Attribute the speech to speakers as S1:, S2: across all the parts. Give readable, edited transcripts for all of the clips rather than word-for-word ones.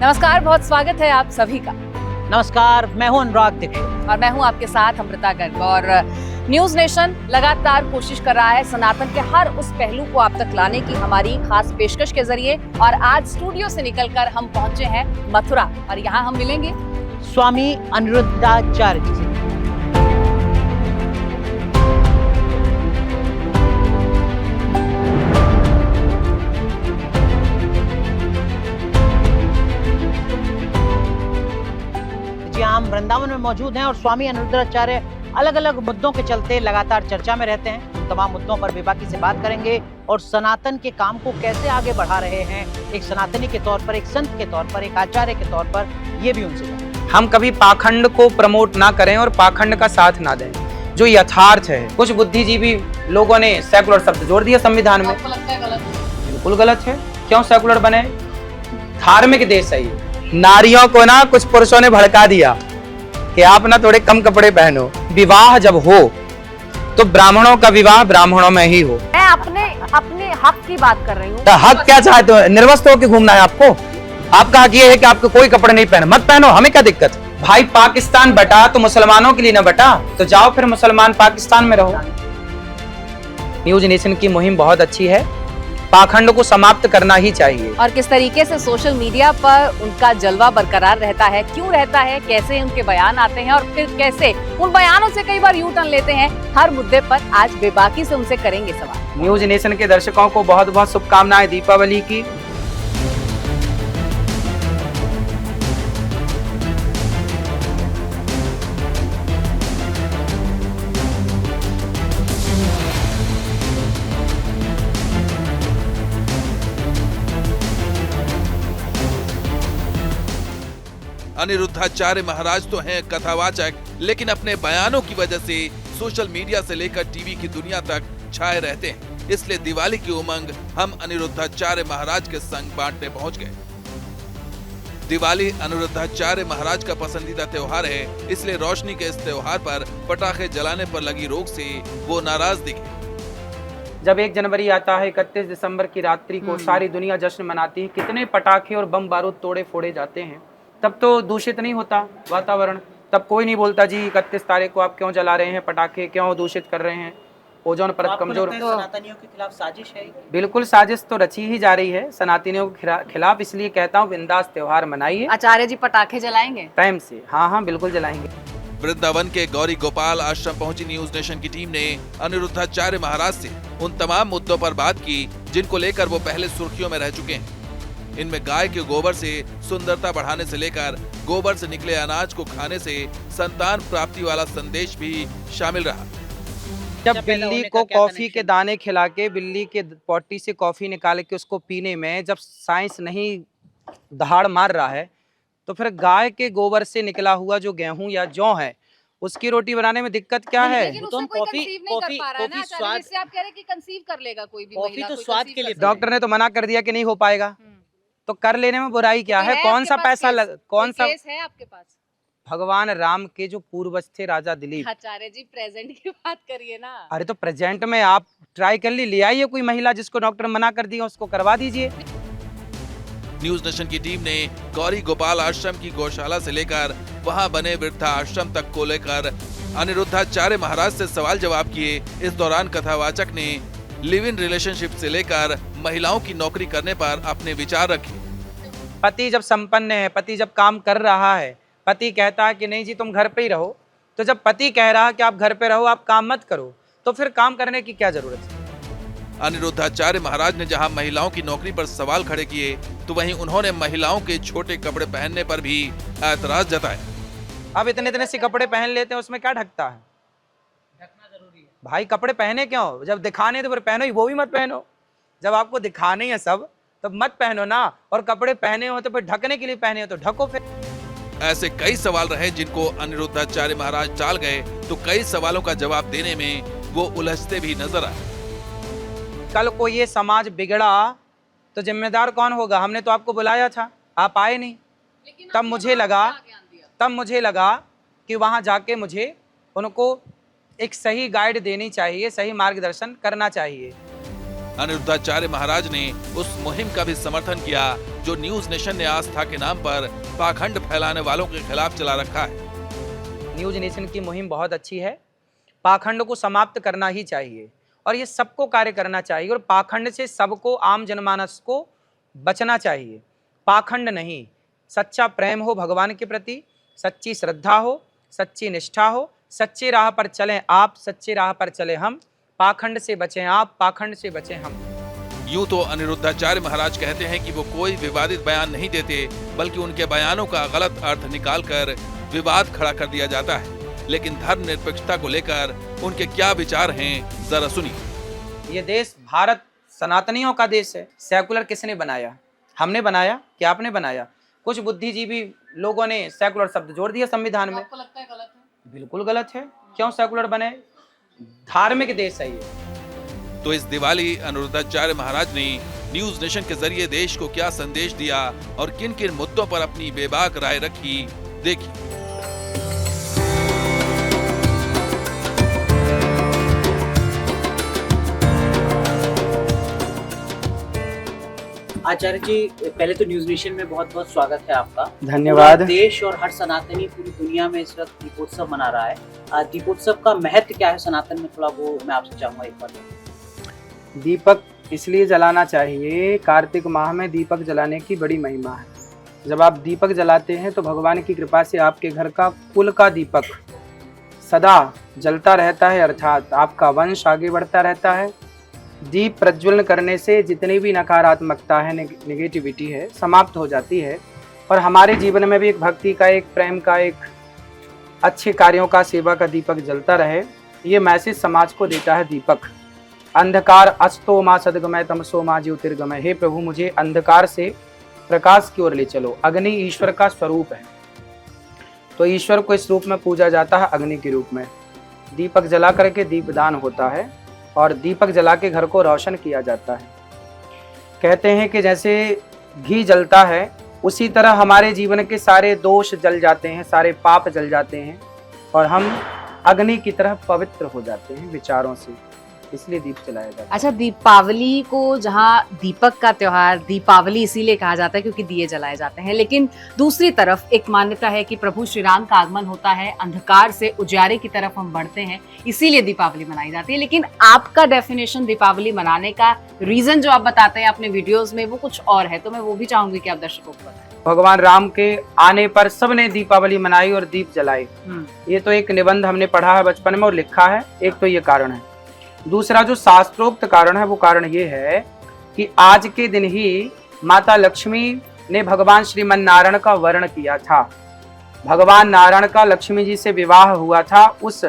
S1: नमस्कार, बहुत स्वागत है आप सभी का।
S2: नमस्कार, मैं हूं अनुराग दीक्षित
S1: और मैं हूं आपके साथ अमृता गर्ग। और न्यूज नेशन लगातार कोशिश कर रहा है सनातन के हर उस पहलू को आप तक लाने की हमारी खास पेशकश के जरिए। और आज स्टूडियो से निकलकर हम पहुंचे हैं मथुरा और यहाँ हम मिलेंगे
S2: स्वामी अनिरुद्धाचार्य जी से। जी, हम वृंदावन में मौजूद हैं और स्वामी अनिरुद्धाचार्य अलग अलग मुद्दों के चलते लगातार चर्चा में रहते हैं। उन तमाम मुद्दों पर बेबाकी से बात करेंगे और सनातन के काम को कैसे आगे बढ़ा रहे हैं, एक सनातनी के तौर पर, एक संत के तौर पर, एक आचार्य के तौर पर, ये भी उनसे जानेंगे।
S3: हम कभी पाखंड को प्रमोट ना करें और पाखंड का साथ ना दें। जो यथार्थ है, कुछ बुद्धिजीवी लोगों ने सेकुलर शब्द जोड़ दिया संविधान में। बिल्कुल गलत है। क्यों सेकुलर बने? धार्मिक देश है ये। नारियों को ना कुछ पुरुषों ने भड़का दिया कि आप ना थोड़े कम कपड़े पहनो। विवाह जब हो तो ब्राह्मणों का विवाह ब्राह्मणों में ही हो।
S1: मैं अपने हक की बात कर रही हूँ।
S3: तो हक क्या चाहते हो? निर्वस्त्र होकर घूमना है आपको? आपका हक ये है कि आपको कोई कपड़े नहीं पहने, मत पहनो, हमें क्या दिक्कत? भाई पाकिस्तान बटा तो मुसलमानों के लिए ना बटा, तो जाओ फिर मुसलमान पाकिस्तान में रहो। न्यूज नेशन की मुहिम बहुत अच्छी है, पाखंड को समाप्त करना ही चाहिए।
S1: और किस तरीके से सोशल मीडिया पर उनका जलवा बरकरार रहता है, क्यों रहता है, कैसे उनके बयान आते हैं और फिर कैसे उन बयानों से कई बार यू टर्न लेते हैं, हर मुद्दे पर आज बेबाकी से उनसे करेंगे सवाल।
S3: न्यूज नेशन के दर्शकों को बहुत बहुत शुभकामनाएं दीपावली की।
S4: अनिरुद्धाचार्य महाराज तो हैं कथावाचक, लेकिन अपने बयानों की वजह से सोशल मीडिया से लेकर टीवी की दुनिया तक छाए रहते हैं। इसलिए दिवाली की उमंग हम अनिरुद्धाचार्य महाराज के संग बांटने पहुंच गए। दिवाली अनिरुद्धाचार्य महाराज का पसंदीदा त्योहार है, इसलिए रोशनी के इस त्योहार पर पटाखे जलाने पर लगी रोक से वो नाराज दिखे।
S3: जब 1 जनवरी आता है, 31 दिसंबर की रात्रि को सारी दुनिया जश्न मनाती है, कितने पटाखे और बम बारूद तोड़े फोड़े जाते हैं, तब तो दूषित नहीं होता वातावरण। तब कोई नहीं बोलता जी 31 तारीख को आप क्यों जला रहे हैं पटाखे, क्यों दूषित कर रहे हैं, ओजोन परत कमजोर।
S2: सनातनियों के खिलाफ साजिश है।
S3: बिल्कुल साजिश तो रची ही जा रही है सनातनियों के खिलाफ। इसलिए कहता हूँ बिंदास त्योहार मनाइए।
S1: आचार्य जी पटाखे जलाएंगे
S3: टाइम से? हाँ, बिल्कुल जलाएंगे।
S4: वृंदावन के गौरी गोपाल आश्रम पहुंची न्यूज नेशन की टीम ने अनिरुद्धाचार्य महाराज से उन तमाम मुद्दों पर बात की जिनको लेकर वो पहले सुर्खियों में रह चुके हैं। इनमें गाय के गोबर से सुंदरता बढ़ाने से लेकर गोबर से निकले अनाज को खाने से संतान प्राप्ति वाला संदेश भी शामिल रहा।
S3: जब बिल्ली को कॉफी के दाने खिला के, बिल्ली के पोटी से कॉफी निकाल के उसको पीने में जब साइंस नहीं दहाड़ मार रहा है, तो फिर गाय के गोबर से निकला हुआ जो गेहूं या जौ है उसकी रोटी बनाने में दिक्कत क्या है? डॉक्टर ने तो मना कर दिया कि नहीं हो पाएगा, तो कर लेने में बुराई क्या है? कौन सा पैसा कौन सा
S1: है आपके पास?
S3: भगवान राम के जो पूर्वज थे राजा दिलीप।
S1: आचार्य जी प्रेजेंट की बात करिए ना।
S3: अरे तो प्रेजेंट में आप ट्राई कर ले आइए, कोई महिला जिसको डॉक्टर मना कर दिया उसको करवा दीजिए।
S4: न्यूज नेशन की टीम ने गौरी गोपाल आश्रम की गौशाला से लेकर वहां बने वृद्धा आश्रम तक को लेकर अनिरुद्धाचार्य महाराज से सवाल जवाब किए। इस दौरान कथावाचक ने लिव इन रिलेशनशिप से लेकर महिलाओं की नौकरी करने पर अपने विचार रखे।
S3: पति जब संपन्न है, पति जब काम कर रहा है, पति कहता है कि नहीं जी तुम घर पे ही रहो, तो जब पति कह रहा है कि आप घर पे रहो, आप काम मत करो, तो फिर काम करने की क्या जरूरत है?
S4: अनिरुद्धाचार्य महाराज ने जहां महिलाओं की नौकरी पर सवाल खड़े किए, तो वहीं उन्होंने महिलाओं के छोटे कपड़े पहनने पर भी ऐतराज जताया।
S3: अब इतने से कपड़े पहन लेते हैं, उसमें क्या ढकता है? ढकना जरूरी है भाई। कपड़े पहने क्यों? जब दिखाने तो फिर पहनो ही, वो भी मत पहनो। जब आपको दिखाने है सब, तब मत पहनो ना। और कपड़े पहने हो तो फिर ढकने के लिए पहने हो तो ढको फिर।
S4: ऐसे कई सवाल रहे जिनको अनिरुद्धाचार्य महाराज टाल गए, तो कई सवालों का जवाब देने में वो उलझते भी नजर आए।
S3: कल को ये समाज बिगड़ा तो जिम्मेदार कौन होगा? हमने तो आपको बुलाया था, आप आए नहीं। तब मुझे लगा कि वहां जाके मुझे उनको एक सही गाइड देनी चाहिए, सही मार्गदर्शन करना चाहिए।
S4: अनिरुद्धाचार्य महाराज ने उस मुहिम का भी समर्थन किया जो न्यूज नेशन ने आस्था के नाम पर पाखंड फैलाने वालों के खिलाफ चला रखा है।
S3: न्यूज नेशन की मुहिम बहुत अच्छी है। पाखंड को समाप्त करना ही चाहिए और ये सबको कार्य करना चाहिए और पाखंड से सबको, आम जनमानस को बचना चाहिए। पाखंड नहीं, सच्चा प्रेम हो भगवान के प्रति, सच्ची श्रद्धा हो, सच्ची निष्ठा हो, सच्चे राह पर चलें आप, सच्चे राह पर चले हम, पाखंड से बचें आप, पाखंड से बचें हम।
S4: यूं तो अनिरुद्धाचार्य महाराज कहते हैं कि वो कोई विवादित बयान नहीं देते, बल्कि उनके बयानों का गलत अर्थ निकालकर विवाद खड़ा कर दिया जाता है। लेकिन धर्मनिरपेक्षता को लेकर उनके क्या विचार हैं, जरा सुनिए।
S3: ये देश भारत सनातनियों का देश है। सेकुलर किसने बनाया? हमने बनाया कि आपने बनाया? कुछ बुद्धिजीवी लोगों ने सेकुलर शब्द जोड़ दिया संविधान में।
S1: आपको लगता है गलत है?
S3: बिल्कुल गलत है। क्यों सेकुलर बने? धार्मिक देश है ये।
S4: तो इस दिवाली अनिरुद्धाचार्य महाराज ने न्यूज नेशन के जरिए देश को क्या संदेश दिया और किन किन मुद्दों पर अपनी बेबाक राय रखी, देखिए।
S2: आचार्य जी, पहले तो न्यूज नेशन में बहुत बहुत स्वागत है आपका।
S3: धन्यवाद।
S2: पूरा देश और हर सनातनी पूरी दुनिया में इस वक्त दीपोत्सव मना रहा है। दीपोत्सव का महत्व क्या है सनातन में, थोड़ा वो मैं आपसे चाहूंगा एक बार।
S3: दीपक इसलिए जलाना चाहिए, कार्तिक माह में दीपक जलाने की बड़ी महिमा है। जब आप दीपक जलाते हैं तो भगवान की कृपा से आपके घर का कुल का दीपक सदा जलता रहता है, अर्थात आपका वंश आगे बढ़ता रहता है। दीप प्रज्वलन करने से जितनी भी नकारात्मकता है, नेगेटिविटी है, समाप्त हो जाती है और हमारे जीवन में भी एक भक्ति का, एक प्रेम का, एक अच्छे कार्यों का, सेवा का दीपक जलता रहे। ये मैसेज समाज को देता है दीपक। अंधकार अस्तो माँ सदगमय तमसो माँ ज्योतिर्गमय। हे प्रभु, मुझे अंधकार से प्रकाश की ओर ले चलो। अग्नि ईश्वर का स्वरूप है, तो ईश्वर को इस रूप में पूजा जाता है, अग्नि के रूप में। दीपक जला करके दीपदान होता है और दीपक जला के घर को रोशन किया जाता है। कहते हैं कि जैसे घी जलता है उसी तरह हमारे जीवन के सारे दोष जल जाते हैं, सारे पाप जल जाते हैं और हम अग्नि की तरह पवित्र हो जाते हैं विचारों से, इसलिए दीप जलाया जाता है।
S1: अच्छा, दीपावली को जहाँ दीपक का त्योहार दीपावली इसीलिए कहा जाता है क्योंकि दिए जलाए जाते हैं, लेकिन दूसरी तरफ एक मान्यता है कि प्रभु श्री राम का आगमन होता है, अंधकार से उजारे की तरफ हम बढ़ते हैं, इसीलिए दीपावली मनाई जाती है। लेकिन आपका डेफिनेशन दीपावली मनाने का रीजन जो आप बताते हैं अपने वीडियोस में वो कुछ और है, तो मैं वो भी चाहूंगी कि आप दर्शकों को बताएं।
S3: भगवान राम के आने पर सबने दीपावली मनाई और दीप जलाए। ये तो एक निबंध हमने पढ़ा है बचपन में और लिखा है। एक तो ये कारण है। दूसरा जो शास्त्रोक्त कारण है वो कारण ये है कि आज के दिन ही माता लक्ष्मी ने भगवान श्रीमन नारायण का वर्ण किया था। भगवान नारायण का लक्ष्मी जी से विवाह हुआ था। उस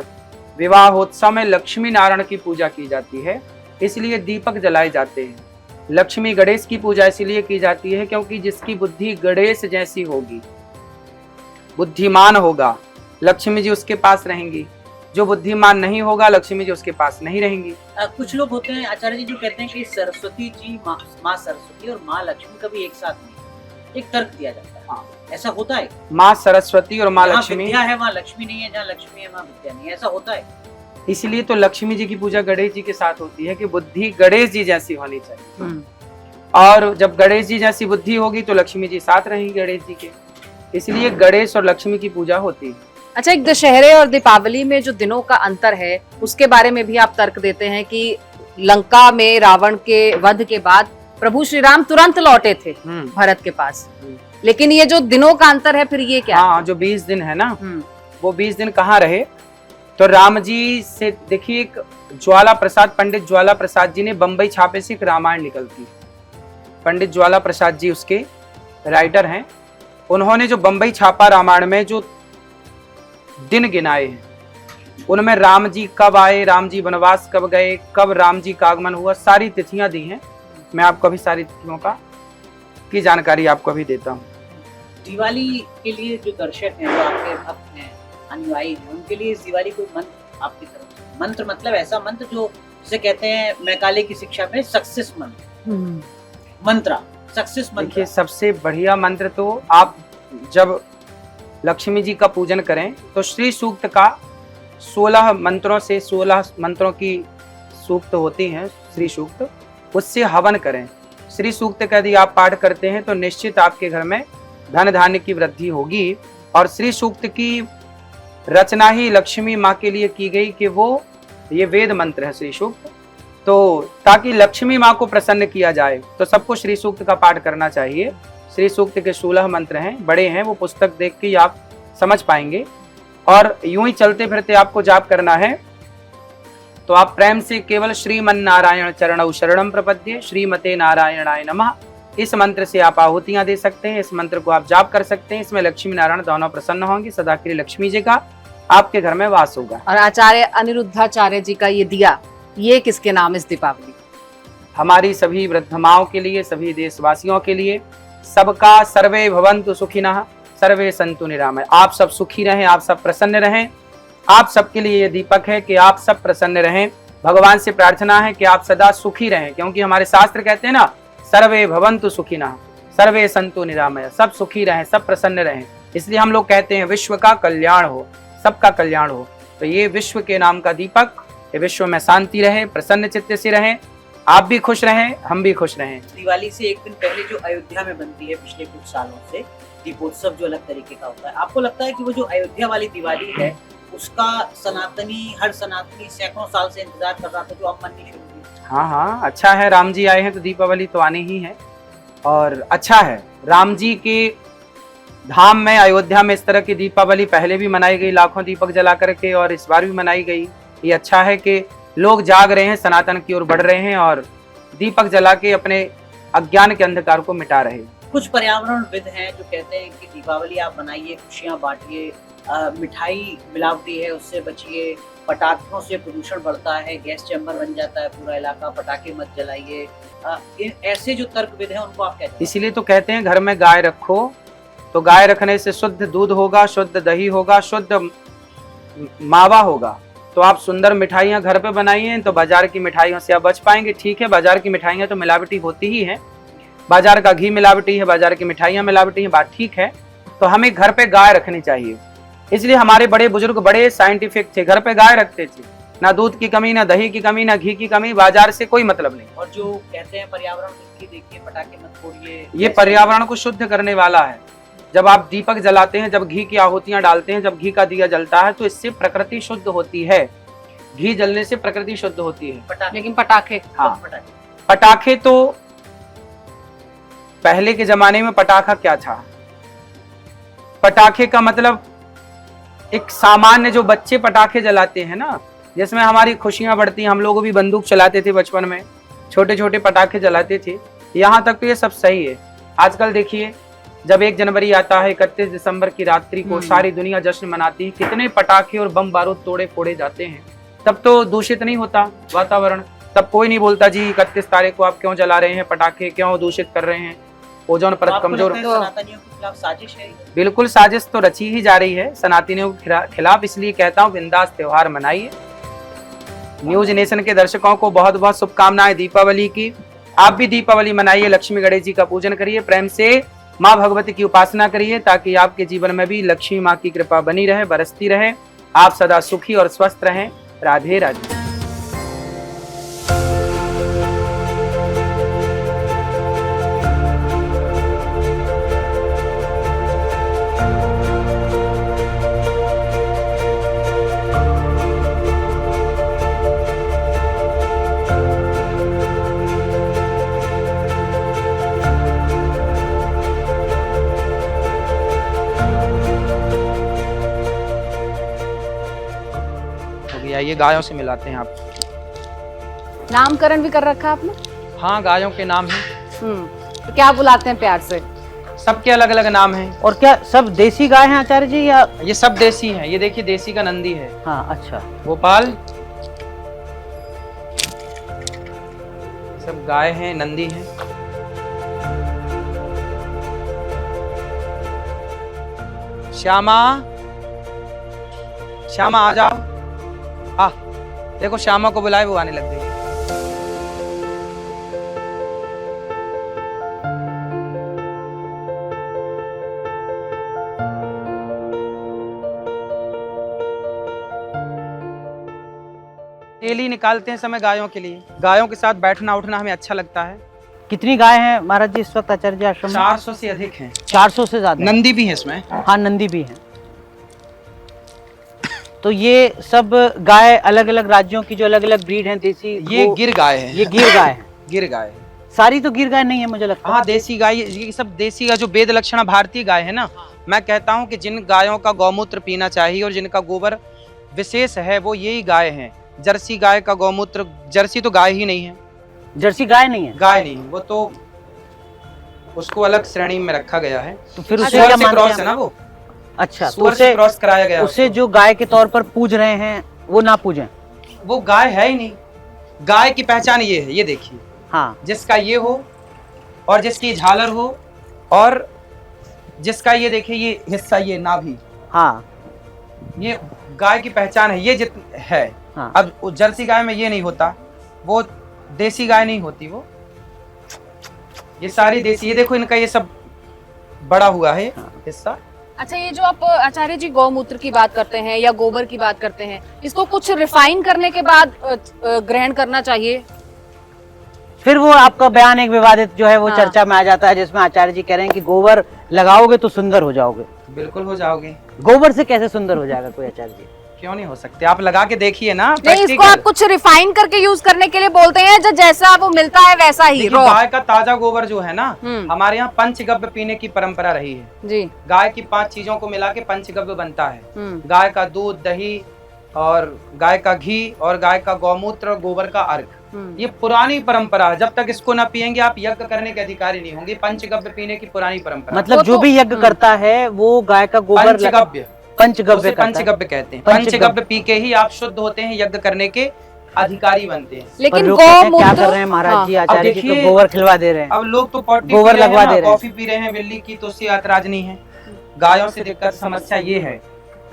S3: विवाहोत्सव में लक्ष्मी नारायण की पूजा की जाती है, इसलिए दीपक जलाए जाते हैं। लक्ष्मी गणेश की पूजा इसलिए की जाती है क्योंकि जिसकी बुद्धि गणेश जैसी होगी, बुद्धिमान होगा, लक्ष्मी जी उसके पास रहेंगी। जो बुद्धिमान नहीं होगा, लक्ष्मी जी उसके पास नहीं रहेंगी।
S2: कुछ लोग होते हैं आचार्य जी जो कहते हैं कि सरस्वती जी माँ सरस्वती और माँ लक्ष्मी कभी एक साथ नहीं, एक तर्क दिया जाता है। हाँ, ऐसा होता है?
S3: माँ सरस्वती और माँ लक्ष्मी,
S2: विद्या है वहाँ लक्ष्मी नहीं है, जहाँ लक्ष्मी है वहाँ विद्या नहीं है, ऐसा होता है।
S3: इसलिए तो लक्ष्मी जी की पूजा गणेश जी के साथ होती है कि बुद्धि गणेश जी जैसी होनी चाहिए। और जब गणेश जी जैसी बुद्धि होगी तो लक्ष्मी जी साथ रहेंगी गणेश जी के, इसलिए गणेश और लक्ष्मी की पूजा होती है।
S1: अच्छा, एक दशहरे और दीपावली में जो दिनों का अंतर है उसके बारे में भी आप तर्क देते हैं कि लंका में रावण के वध के बाद प्रभु श्री राम तुरंत लौटे थे भरत के पास, लेकिन ये जो दिनों का अंतर है फिर ये क्या?
S3: हाँ, जो 20 दिन है ना, वो 20 दिन कहाँ रहे? तो राम जी से देखिए, एक ज्वाला प्रसाद, पंडित ज्वाला प्रसाद जी ने बम्बई छापे से एक रामायण निकलती। पंडित ज्वाला प्रसाद जी उसके राइटर हैं। उन्होंने जो बम्बई छापा रामायण में जो दिन गिनाए हैं उनमें राम जी कब आए, राम जी वनवास कब गए, कब राम जी का आगमन हुआ, सारी तिथियां दी हैं। मैं आपको अभी सारी तिथियों की जानकारी आपको अभी देता हूँ।
S2: दिवाली के लिए जो दर्शक हैं, जो आपके भक्त हैं, अनुयायी हैं, उनके लिए इस दिवाली कोई मंत्र आपकी तरफ से? मंत्र मतलब ऐसा मंत्र जो जिसे कहते हैं मैकाले की शिक्षा में सक्सेस मंत्र, मंत्र सक्सेस मंत्र।
S3: देखिए, सबसे बढ़िया मंत्र तो आप जब लक्ष्मी जी का पूजन करें तो श्री सूक्त का 16 मंत्रों से 16 मंत्रों की सूक्त होती हैं, श्री सूक्त, उससे हवन करें। श्री सूक्त का यदि आप पाठ करते हैं तो निश्चित आपके घर में धन धान्य की वृद्धि होगी। और श्री सूक्त की रचना ही लक्ष्मी माँ के लिए की गई कि वो ये वेद मंत्र है श्री सूक्त, तो ताकि लक्ष्मी माँ को प्रसन्न किया जाए तो सबको श्री सूक्त का पाठ करना चाहिए। श्री सूक्त के 16 मंत्र हैं, बड़े हैं, वो पुस्तक देख के ही आप समझ पाएंगे। और यूं ही चलते फिरते आपको जाप करना है तो आप प्रेम से केवल श्रीमन नारायण चरणौ शरणम प्रपद्ये श्रीमते नारायणाय नमः इस मंत्र से आप आहुतियां दे सकते हैं। इस मंत्र को आप जाप कर सकते हैं। इसमें लक्ष्मी नारायण दोनों प्रसन्न होंगे, सदा के लिए लक्ष्मी जी का आपके घर में वास होगा।
S1: और आचार्य अनिरुद्धाचार्य जी का ये दिया, ये किसके नाम इस दीपावली?
S3: हमारी सभी वृद्ध माओं के लिए, सभी देशवासियों के लिए, सबका सर्वे भवन्तु सुखिनः सर्वे सन्तु निरामय। आप सब सुखी रहें, आप सब प्रसन्न रहें। आप सबके लिए ये दीपक है कि आप सब प्रसन्न रहें। भगवान से प्रार्थना है कि आप सदा सुखी रहें, क्योंकि हमारे शास्त्र कहते हैं ना, सर्वे भवन्तु सुखिनः सर्वे सन्तु निरामय, सब सुखी रहें, सब प्रसन्न रहें। इसलिए हम लोग कहते हैं विश्व का कल्याण हो, सबका कल्याण हो। तो ये विश्व के नाम का दीपक, ये विश्व में शांति रहे, प्रसन्न चित्त से रहें, आप भी खुश रहें, हम भी खुश रहें।
S2: दिवाली से एक दिन पहले जो अयोध्या में बनती है पिछले कुछ सालों से दीपोत्सव, जो अलग तरीके का होता है, आपको लगता है कि वो जो अयोध्या वाली दिवाली है उसका हर सनातनी सैकड़ों साल से इंतजार कर रहा था, जो अब मननी शुरू हुई?
S3: हाँ हाँ, अच्छा है, राम जी आए हैं तो दीपावली तो आनी ही है। और अच्छा है, राम जी के धाम में अयोध्या में इस तरह की दीपावली पहले भी मनाई गई, लाखों दीपक जला करके, और इस बार भी मनाई गई। ये अच्छा है कि लोग जाग रहे हैं, सनातन की ओर बढ़ रहे हैं और दीपक जला के अपने अज्ञान के अंधकार को मिटा रहे हैं।
S2: कुछ पर्यावरणविद हैं जो कहते हैं कि दीपावली आप बनाइए, खुशियां बांटिए, मिठाई मिलावटी है उससे बचिए, पटाखों से प्रदूषण बढ़ता है, गैस चैम्बर बन जाता है पूरा इलाका, पटाखे मत जलाइए। ऐसे जो तर्कविद हैं उनको आप कहते हैं?
S3: इसीलिए तो कहते हैं घर में गाय रखो, तो गाय रखने से शुद्ध दूध होगा, शुद्ध दही होगा, शुद्ध मावा होगा। तो आप सुंदर मिठाइयाँ घर पे बनाइए तो बाजार की मिठाइयों से आप बच पाएंगे। ठीक है, बाजार की मिठाइयाँ तो मिलावटी होती ही है, बाजार का घी मिलावटी है, बाजार की मिठाइयाँ मिलावटी है, बात ठीक है। तो हमें घर पे गाय रखनी चाहिए। इसलिए हमारे बड़े बुजुर्ग बड़े साइंटिफिक थे, घर पे गाय रखते थे, ना दूध की कमी, ना दही की कमी, ना घी की कमी, बाजार से कोई मतलब नहीं।
S2: और जो कहते हैं पर्यावरण की, देखिए पटाखे मत फोड़िए,
S3: ये पर्यावरण को शुद्ध करने वाला है। जब आप दीपक जलाते हैं, जब घी की आहुतियां डालते हैं, जब घी का दिया जलता है तो इससे प्रकृति शुद्ध होती है। घी जलने से प्रकृति शुद्ध होती है।
S1: लेकिन पटाखे,
S3: हाँ, पटाखे तो पहले के जमाने में पटाखा क्या था? पटाखे का मतलब एक सामान्य जो बच्चे पटाखे जलाते हैं ना, जिसमें हमारी खुशियां बढ़ती हैं। हम लोग भी बंदूक चलाते थे बचपन में, छोटे छोटे पटाखे जलाते थे। यहाँ तक तो ये सब सही है। आजकल देखिए, जब 1 जनवरी आता है, 31 दिसंबर की रात्रि को सारी दुनिया जश्न मनाती है, कितने पटाखे और बम बारूद तोड़े फोड़े जाते हैं। तब तो दूषित नहीं होता वातावरण, तब कोई नहीं बोलता जी 31 तारीख को आप क्यों जला रहे हैं पटाखे, क्यों दूषित कर रहे हैं, ओजोन परत कमजोर।
S2: सनातनियों के खिलाफ साजिश है?
S3: बिल्कुल साजिश तो रची ही जा रही है सनातनियों के खिलाफ। इसलिए कहता हूँ बिंदास त्योहार मनाइए। न्यूज नेशन के दर्शकों को बहुत बहुत शुभकामनाएं दीपावली की। आप भी दीपावली मनाइए, लक्ष्मी गणेश जी का पूजन करिए, प्रेम से माँ भगवती की उपासना करिए, ताकि आपके जीवन में भी लक्ष्मी माँ की कृपा बनी रहे, बरसती रहे, आप सदा सुखी और स्वस्थ रहें। राधे राधे। ये गायों से मिलाते हैं आप।
S1: नामकरण भी कर रखा आपने?
S3: हाँ, गायों के नाम है।
S1: तो क्या बुलाते हैं प्यार से?
S3: सबके अलग अलग नाम हैं।
S2: और क्या सब देसी गाय हैं आचार्य जी, या?
S3: ये सब देसी हैं। ये देखिए, देसी का नंदी है।
S2: हाँ, अच्छा।
S3: गोपाल, सब गाय हैं, नंदी हैं। श्यामा, श्यामा आ जाओ। देखो, श्यामा को बुलाए, वो आने लग गई। डेली निकालते हैं समय गायों के लिए। गायों के साथ बैठना उठना हमें अच्छा लगता है।
S2: कितनी गाय हैं महाराज जी इस वक्त आचार्य जी आश्रम में?
S3: 400 से अधिक हैं।
S2: 400 से ज्यादा।
S3: नंदी भी है इसमें।
S2: हाँ, नंदी भी है। तो ये सब गाय अलग अलग राज्यों की जो अलग अलग ब्रीड हैं देसी,
S3: ये गिर गाय है।
S2: ये गिर गाय है।
S3: गिर गाय है।
S2: सारी तो गिर गाय नहीं है मुझे लगता है।
S3: हाँ, देसी गाय, ये सब देसी गाय जो वेद लक्षणा भारतीय गाय है ना। मैं कहता हूँ कि जिन गायों का गौमूत्र पीना चाहिए और जिनका गोबर विशेष है वो यही गाय हैं। जर्सी गाय का गौमूत्र, जर्सी तो गाय ही नहीं है।
S2: जर्सी गाय नहीं है?
S3: गाय नहीं, वो तो उसको अलग श्रेणी में रखा गया है।
S2: तो फिर उसे
S3: सुअर
S2: क्या
S3: से
S2: मानते
S3: क्रॉस
S2: हैं?
S3: है ना वो।
S2: अच्छा, तो
S3: सुअर से क्रॉस कराया गया।
S2: उसे जो गाय के तौर पर पूज रहे हैं वो ना पूजें।
S3: वो गाय है ही नहीं। गाय की पहचान ये है, ये देखिए।
S2: हाँ,
S3: जिसका ये हो और जिसकी झालर हो और जिसका ये देखिए ये हिस्सा, ये नाभि,
S2: हाँ,
S3: ये गाय की पहचान है। ये है।
S2: हाँ।
S3: अब उस जर्सी गाय में ये नहीं होता, वो देसी गाय नहीं होती वो। ये सारी देसी, ये देखो इनका ये सब बड़ा हुआ है हिस्सा।
S1: अच्छा, ये जो आप आचार्य जी गौमूत्र की बात करते हैं या गोबर की बात करते हैं, इसको कुछ रिफाइन करने के बाद ग्रहण करना चाहिए?
S2: फिर वो आपका बयान एक विवादित जो है वो
S1: हाँ।
S2: चर्चा में आ जाता है, जिसमें आचार्य जी कह रहे हैं कि गोबर लगाओगे तो सुंदर हो जाओगे।
S3: बिल्कुल हो जाओगे।
S2: गोबर से कैसे सुंदर हो जाएगा कोई आचार्य जी?
S3: क्यों नहीं हो सकते? आप लगा के देखिए ना।
S1: नहीं, इसको आप कुछ रिफाइन करके यूज करने के लिए बोलते हैं, जो जैसा वो मिलता है वैसा ही रॉ।
S3: गाय का ताजा गोबर जो है ना,
S1: हम्म।
S3: हमारे यहाँ पंचगव्य पीने की परंपरा रही है
S1: जी।
S3: गाय की 5 चीजों को मिला के पंचगव्य बनता है।
S1: हम्म।
S3: गाय का दूध, दही और गाय का घी और गाय का गौमूत्र और गोबर का अर्घ। ये पुरानी परंपरा है। जब तक इसको ना पियेंगे आप यज्ञ करने के अधिकारी नहीं होंगे। पंचगव्य पीने की पुरानी परंपरा।
S2: मतलब
S1: वो
S2: जो
S1: तो-
S2: भी यज्ञ करता है वो गाय का गोबर
S3: पंचगव्य,
S2: पंचगव्य
S3: उसे
S2: करता है।
S3: पंचगव्य कहते हैं।
S2: पंचगव्य।
S3: पंचगव्य पी के ही आप शुद्ध होते हैं, यज्ञ करने के अधिकारी बनते हैं।
S1: लेकिन
S2: पर लोग कहते हैं,
S1: गौमूत्र
S2: क्या कर रहे हैं महाराज जी,
S1: हाँ।
S2: आचार्य जी
S3: देखिए-
S2: तो गोबर खिलवा दे रहे हैं।
S3: अब लोग तो पॉटी
S2: गोबर
S3: पी रहे
S2: लगवा
S3: हैं ना,
S2: दे रहे हैं।
S3: कॉफी पी रहे हैं बिल्ली की, तो उससे ऐतराज नहीं है। गायों से दिक्कत समस्या ये है,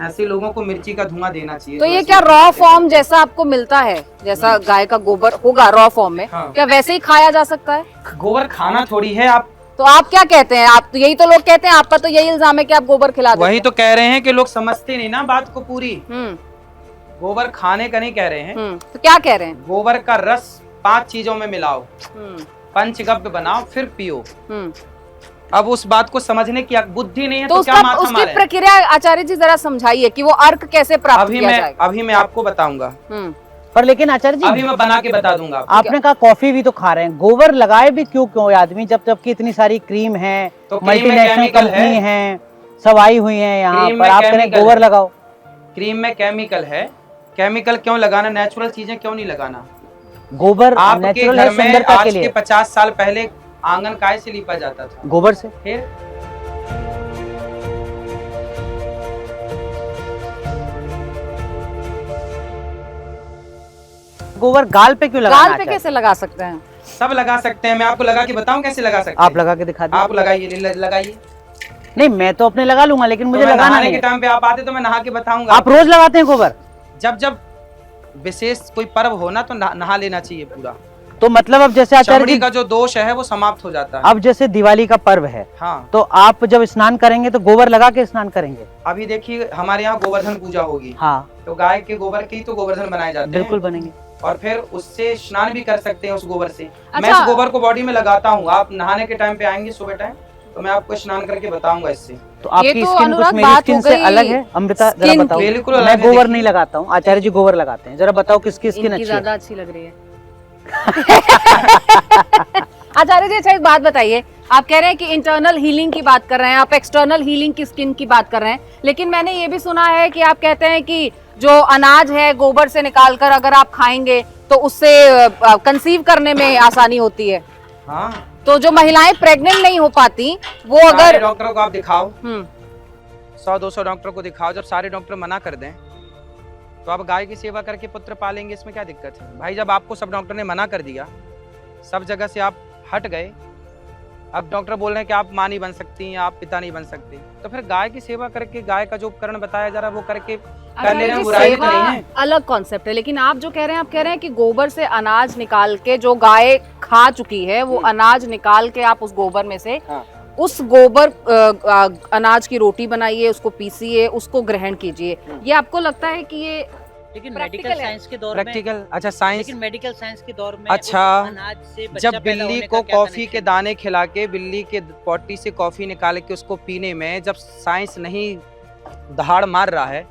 S3: ऐसे लोगों को मिर्ची का धुआं देना चाहिए।
S1: तो ये क्या रॉ फॉर्म जैसा आपको मिलता है, जैसा गाय का गोबर होगा रॉ फॉर्म में,
S3: हाँ।
S1: क्या वैसे ही खाया जा सकता है?
S3: गोबर खाना थोड़ी है। आप
S1: तो आप क्या कहते हैं? आप तो यही तो लोग कहते हैं, आपका तो यही इल्जाम है कि आप गोबर खिला देते
S3: वही
S1: हैं।
S3: तो कह रहे हैं कि लोग समझते नहीं ना बात को पूरी।
S1: हम्म।
S3: गोबर खाने का नहीं कह रहे हैं।
S1: तो क्या कह रहे हैं?
S3: गोबर का रस 5 चीजों में मिलाओ,
S1: हम्म।
S3: पंचगव्य बनाओ, फिर पियो।
S1: हम्म।
S3: अब उस बात को समझने की बुद्धि नहीं है
S1: तो
S3: तो क्या
S1: उसका
S3: माथा
S1: उसकी
S3: मारे?
S1: प्रक्रिया आचार्य जी जरा समझाइए कि वो अर्क कैसे प्राप्त किया जाएगा।
S3: अभी मैं आपको बताऊंगा।
S2: पर लेकिन आचार्य जी
S3: अभी मैं बना के बता दूंगा आपको।
S2: आपने कहा कॉफी भी तो खा रहे हैं, गोबर लगाए भी क्यों ये आदमी, जबकि इतनी सारी क्रीम है,
S3: तो क्रीम में
S2: मल्टीनेशनल
S3: केमिकल
S2: कंपनी है, सब आई हुई है यहाँ
S3: क्रीम
S2: पर,
S3: में
S2: आप कह रहे हैं
S3: केमिकल
S2: गोबर
S3: है।
S2: लगाओ।
S3: क्रीम में केमिकल है। केमिकल क्यों लगाना? नेचुरल चीजें क्यों नहीं लगाना?
S2: गोबर
S3: आपके
S2: नेचुरल
S3: घर
S2: है,
S3: में
S2: सुंदरता
S3: आज
S2: के
S3: के
S2: लिए।
S3: 50 साल पहले आंगन काय से लीपा जाता था?
S2: गोबर से।
S3: फिर
S2: गोबर गाल पे क्यों लगाना?
S1: गाल पे कैसे लगा सकते हैं?
S3: सब लगा सकते हैं। मैं आपको लगा के बताऊं कैसे लगा सकते
S2: आप
S3: हैं?
S2: लगा के दिखा दीजिए।
S3: आप लगाइए, लगाइए।
S2: नहीं, मैं तो अपने लगा लूंगा, लेकिन मुझे
S3: तो मैं
S2: लगाना
S3: नहाने
S2: नहीं
S3: के
S2: है।
S3: टाइम पे आप आते तो मैं नहा के बताऊंगा।
S2: आप रोज लगाते हैं गोबर?
S3: जब जब विशेष कोई पर्व हो ना तो नहा लेना चाहिए पूरा।
S2: तो मतलब अब जैसे आचार्य
S3: चमड़ी
S2: जी,
S3: का जो दोष है वो समाप्त हो जाता है।
S2: अब जैसे दिवाली का पर्व है,
S3: हाँ,
S2: तो आप जब स्नान करेंगे तो गोबर लगा के स्नान करेंगे?
S3: अभी देखिए हमारे यहाँ गोवर्धन पूजा होगी।
S2: हाँ,
S3: तो गाय के गोबर के ही तो गोवर्धन बनाए जाते हैं।
S2: बिल्कुल बनेंगे।
S3: और फिर उससे स्नान भी कर सकते हैं उस गोबर से।
S1: अच्छा।
S3: मैं इस गोबर को बॉडी में लगाता हूँ। आप नहाने के टाइम पे आएंगे सुबह टाइम, तो मैं आपको स्नान करके बताऊंगा इससे।
S2: तो आपकी
S1: तो
S2: स्किन
S1: अनुराग
S2: कुछ मेरी
S1: बात
S2: स्किन
S1: हो
S2: से
S1: गई
S2: अलग है? अमृता जरा
S1: स्किन
S2: बताओ।
S1: की।
S3: बिल्कुल अलग
S2: मैं
S3: है,
S2: गोबर
S3: देखिए।
S2: नहीं लगाता हूँ, आचार्य जी गोबर लगाते हैं। जरा बताओ किसकी स्किन
S1: इनकी
S2: अच्छी है?
S1: ज्यादा अच्छी लग रही है। आचार्य जी, अच्छा एक बात बताइए, आप कह रहे हैं कि इंटरनल हीलिंग की बात कर रहे हैं, आप एक्सटर्नल हीलिंग की स्किन की बात कर रहे हैं, लेकिन मैंने ये भी सुना है कि आप कहते हैं कि जो अनाज है गोबर से निकालकर अगर आप खाएंगे तो उससे कंसीव करने में आसानी होती है।
S3: हाँ,
S1: तो जो महिलाएं प्रेग्नेंट नहीं हो पाती वो
S3: सारे
S1: अगर
S3: डॉक्टरों को आप दिखाओ,
S1: 100
S3: 100-200 डॉक्टरों को दिखाओ। जब सारे डॉक्टर मना कर दें तो आप गाय की सेवा करके पुत्र पालेंगे, इसमें क्या दिक्कत है भाई? जब आपको सब डॉक्टर ने मना कर दिया, सब जगह से आप हट गए, अब डॉक्टर बोल रहे हैं कि आप माँ नहीं बन सकती हैं, आप पिता नहीं बन सकते, तो फिर गाय की सेवा करके, गाय का जो उपकरण बताया जा रहा है वो करके कर लेना बुराई तो नहीं है।
S1: अलग कॉन्सेप्ट है, लेकिन आप जो कह रहे हैं, आप कह रहे हैं कि गोबर से अनाज निकाल के जो गाय खा चुकी है वो अनाज निकाल के आप उस गोबर में से उस गोबर अनाज की रोटी बनाइए, उसको पीसिए, उसको ग्रहण कीजिए। ये आपको लगता है कि ये
S2: लेकिन
S1: Practical
S2: मेडिकल
S1: है।
S2: साइंस के दौर में
S3: प्रैक्टिकल, अच्छा साइंस।
S2: लेकिन मेडिकल साइंस के दौर में
S3: अच्छा,
S2: उस अनाज से बच्चा
S3: जब
S2: पैदा
S3: बिल्ली
S2: होने
S3: को
S2: का क्या
S3: कॉफी के
S2: connection?
S3: दाने खिला के बिल्ली के पॉटी से कॉफी निकाल के उसको पीने में जब साइंस नहीं दहाड़ मार रहा है,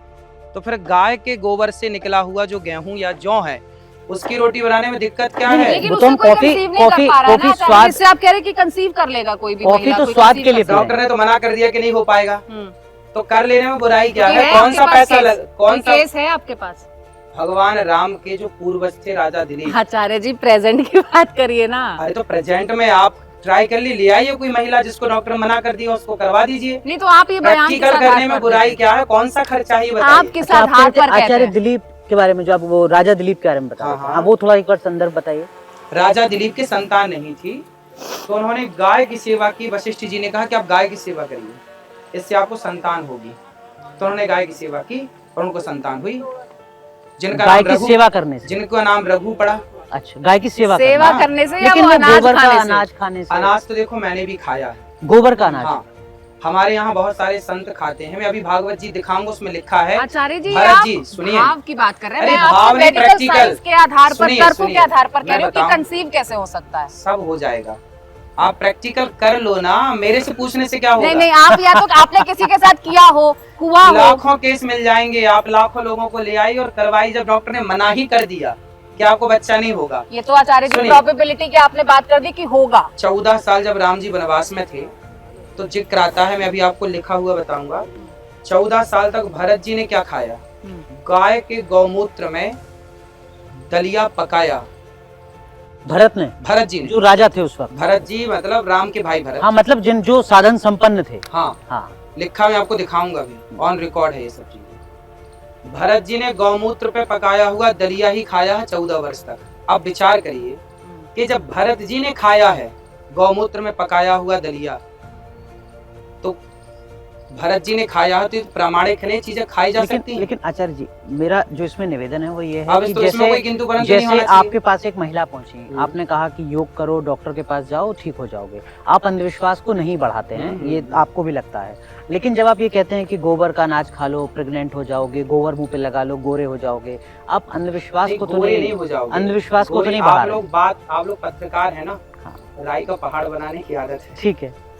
S3: तो फिर गाय के गोबर से निकला हुआ जो गेहूं या जौ है उसकी रोटी बनाने में दिक्कत क्या है?
S1: लेकिन
S2: वो
S1: उससे
S2: तो
S1: कोई
S2: कॉफी-
S1: कंसीव नहीं कर
S2: कॉफी-
S1: पा रहा है
S2: कॉफी
S1: ना,
S2: स्वाद-
S1: इससे आप कह रहे हैं कि कंसीव कर लेगा कोई भी
S2: कॉफी
S1: महिला,
S2: तो
S1: कोई
S2: स्वाद
S1: conceive
S2: के लिए
S1: कर सकती है।
S3: डॉक्टर ने तो मना कर दिया कि नहीं हो पाएगा,
S1: हम्म।
S3: तो कर लेने में बुराई क्या
S1: क्योंकि
S3: है? कौन
S1: आपके
S3: सा
S1: पास
S3: पैसा
S1: केस-
S3: कौन
S1: कोई
S3: सा?
S1: केस है आपके पास?
S3: भगवान राम के जो पूर्वज थे राजा दिलीप,
S1: आचार्य जी प्रेजेंट की बात करिए ना।
S3: अरे तो प्रेजेंट में आप ट्राई कर ले आइए कोई महिला जिसको डॉक्टर मना कर दिया उसको करवा दीजिए।
S1: नहीं तो आप ये बयान किस
S3: प्रैक्टिकल
S1: आधार
S3: करने में
S1: पर
S3: बुराई
S1: देते
S3: क्या है? कौन सा खर्चा ही
S1: हैं?
S3: बताइए।
S1: आप किस
S2: अच्छा, आप
S1: आधार
S2: कहते
S1: पर
S2: हैं
S1: कहते
S2: आचार्य
S1: हैं?
S2: दिलीप के बारे में, जो आप वो राजा दिलीप के बारे में बता रहे थे,
S3: हाँ,
S2: हाँ, वो थोड़ा एक बार संदर्भ बताइए।
S3: राजा दिलीप की संतान नहीं थी, तो उन्होंने गाय की सेवा की। वशिष्ठ जी ने कहा कि आप गाय की सेवा करिए, इससे आपको संतान होगी। तो उन्होंने गाय की सेवा की और उनको संतान हुई, जिनका
S2: गाय
S3: नाम
S2: की
S3: रघु,
S2: सेवा करने से।
S3: जिनका नाम रघु पड़ा।
S2: अच्छा, गाय की सेवा
S1: सेवा
S2: करना।
S1: करने से या
S2: लेकिन
S1: वो
S2: वो
S1: अनाज
S2: गोबर का
S1: खाने से?
S2: अनाज खाने से।
S3: अनाज तो देखो मैंने भी खाया है।
S2: गोबर का अनाज।
S3: हाँ, हमारे यहाँ बहुत सारे संत खाते हैं। मैं अभी भागवत जी दिखाऊंगा, उसमें लिखा है।
S1: आचार्य जी
S3: भरत
S1: आप
S3: जी, सुनिए।
S1: भाव की बात कर रहे हैं,
S3: अरे
S1: मैं आपसे
S3: भाव नहीं,
S1: मेडिकल
S3: practical।
S1: साइंस के आधार पर,
S3: सुनिए,
S1: तर्कों
S3: सुनिए,
S1: के आधार पर कह
S3: मैं
S1: रही हूँ कि
S3: बताऊं।
S1: कंसीव कैसे हो सकता है?
S3: सब हो जाएगा, आप प्रैक्टिकल कर लो ना, मेरे से पूछने से क्या होगा?
S1: नहीं नहीं, आप या तो आपने किसी के साथ किया हो, हुआ हो।
S3: लाखों केस मिल जाएंगे, आप लाखों लोगों को ले आई और करवाई। जब डॉक्टर ने मना ही कर दिया कि आपको बच्चा नहीं होगा।
S1: ये तो आचार्य जी
S3: सुनिए।
S1: प्रोबेबिलिटी की आपने बात कर दी कि होगा।
S3: 14 साल जब राम जी वनवास में थे, तो जिक्र आता है, मैं अभी आपको लिखा हुआ बताऊंगा। 14 साल तक भरत जी ने क्या खाया? गाय के गौमूत्र में दलिया पकाया।
S2: भरत ने,
S3: भरत जी ने,
S2: जो राजा थे उस वक्त।
S3: भरत जी मतलब राम के भाई भरत।
S2: हाँ, मतलब जिन जो साधन संपन्न थे।
S3: हाँ,
S2: हाँ,
S3: लिखा मैं आपको दिखाऊंगा भी, ऑन रिकॉर्ड है ये सब चीजें। भरत जी ने गौमूत्र पे पकाया हुआ दलिया ही खाया है 14 वर्ष तक। अब विचार करिए कि जब भरत जी ने खाया है गौमूत्र में पकाया हुआ दलिया, तो भरत जी ने खाया है, तो ये प्रामाणिक है, चीजें खाई जा सकती हैं।
S2: लेकिन आचार्य जी, मेरा जो इसमें निवेदन है वो ये है
S3: अब
S2: कि
S3: तो इसमें कोई किंतु परंतु नहीं
S2: जैसे
S3: होना चाहिए।
S2: आपके पास एक महिला पहुंची, आपने कहा कि योग करो, डॉक्टर के पास जाओ, ठीक हो जाओगे। आप अंधविश्वास को नहीं बढ़ाते हैं, ये आपको भी लगता है। लेकिन जब आप ये कहते हैं कि गोबर का अनाज खा लो, प्रेग्नेंट हो जाओगे, गोबर मुंह पे लगा लो, गोरे हो जाओगे, आप अंधविश्वास को तो
S3: गोरे
S2: नहीं
S3: हो जाओगे।
S2: अंधविश्वास को तो
S3: गोरे-
S2: नहीं बढ़ा
S3: आप
S2: रहे।
S3: लोग आप लोग पत्रकार है ना, राई का पहाड़ बनाने की आदत है।
S2: ठीक है।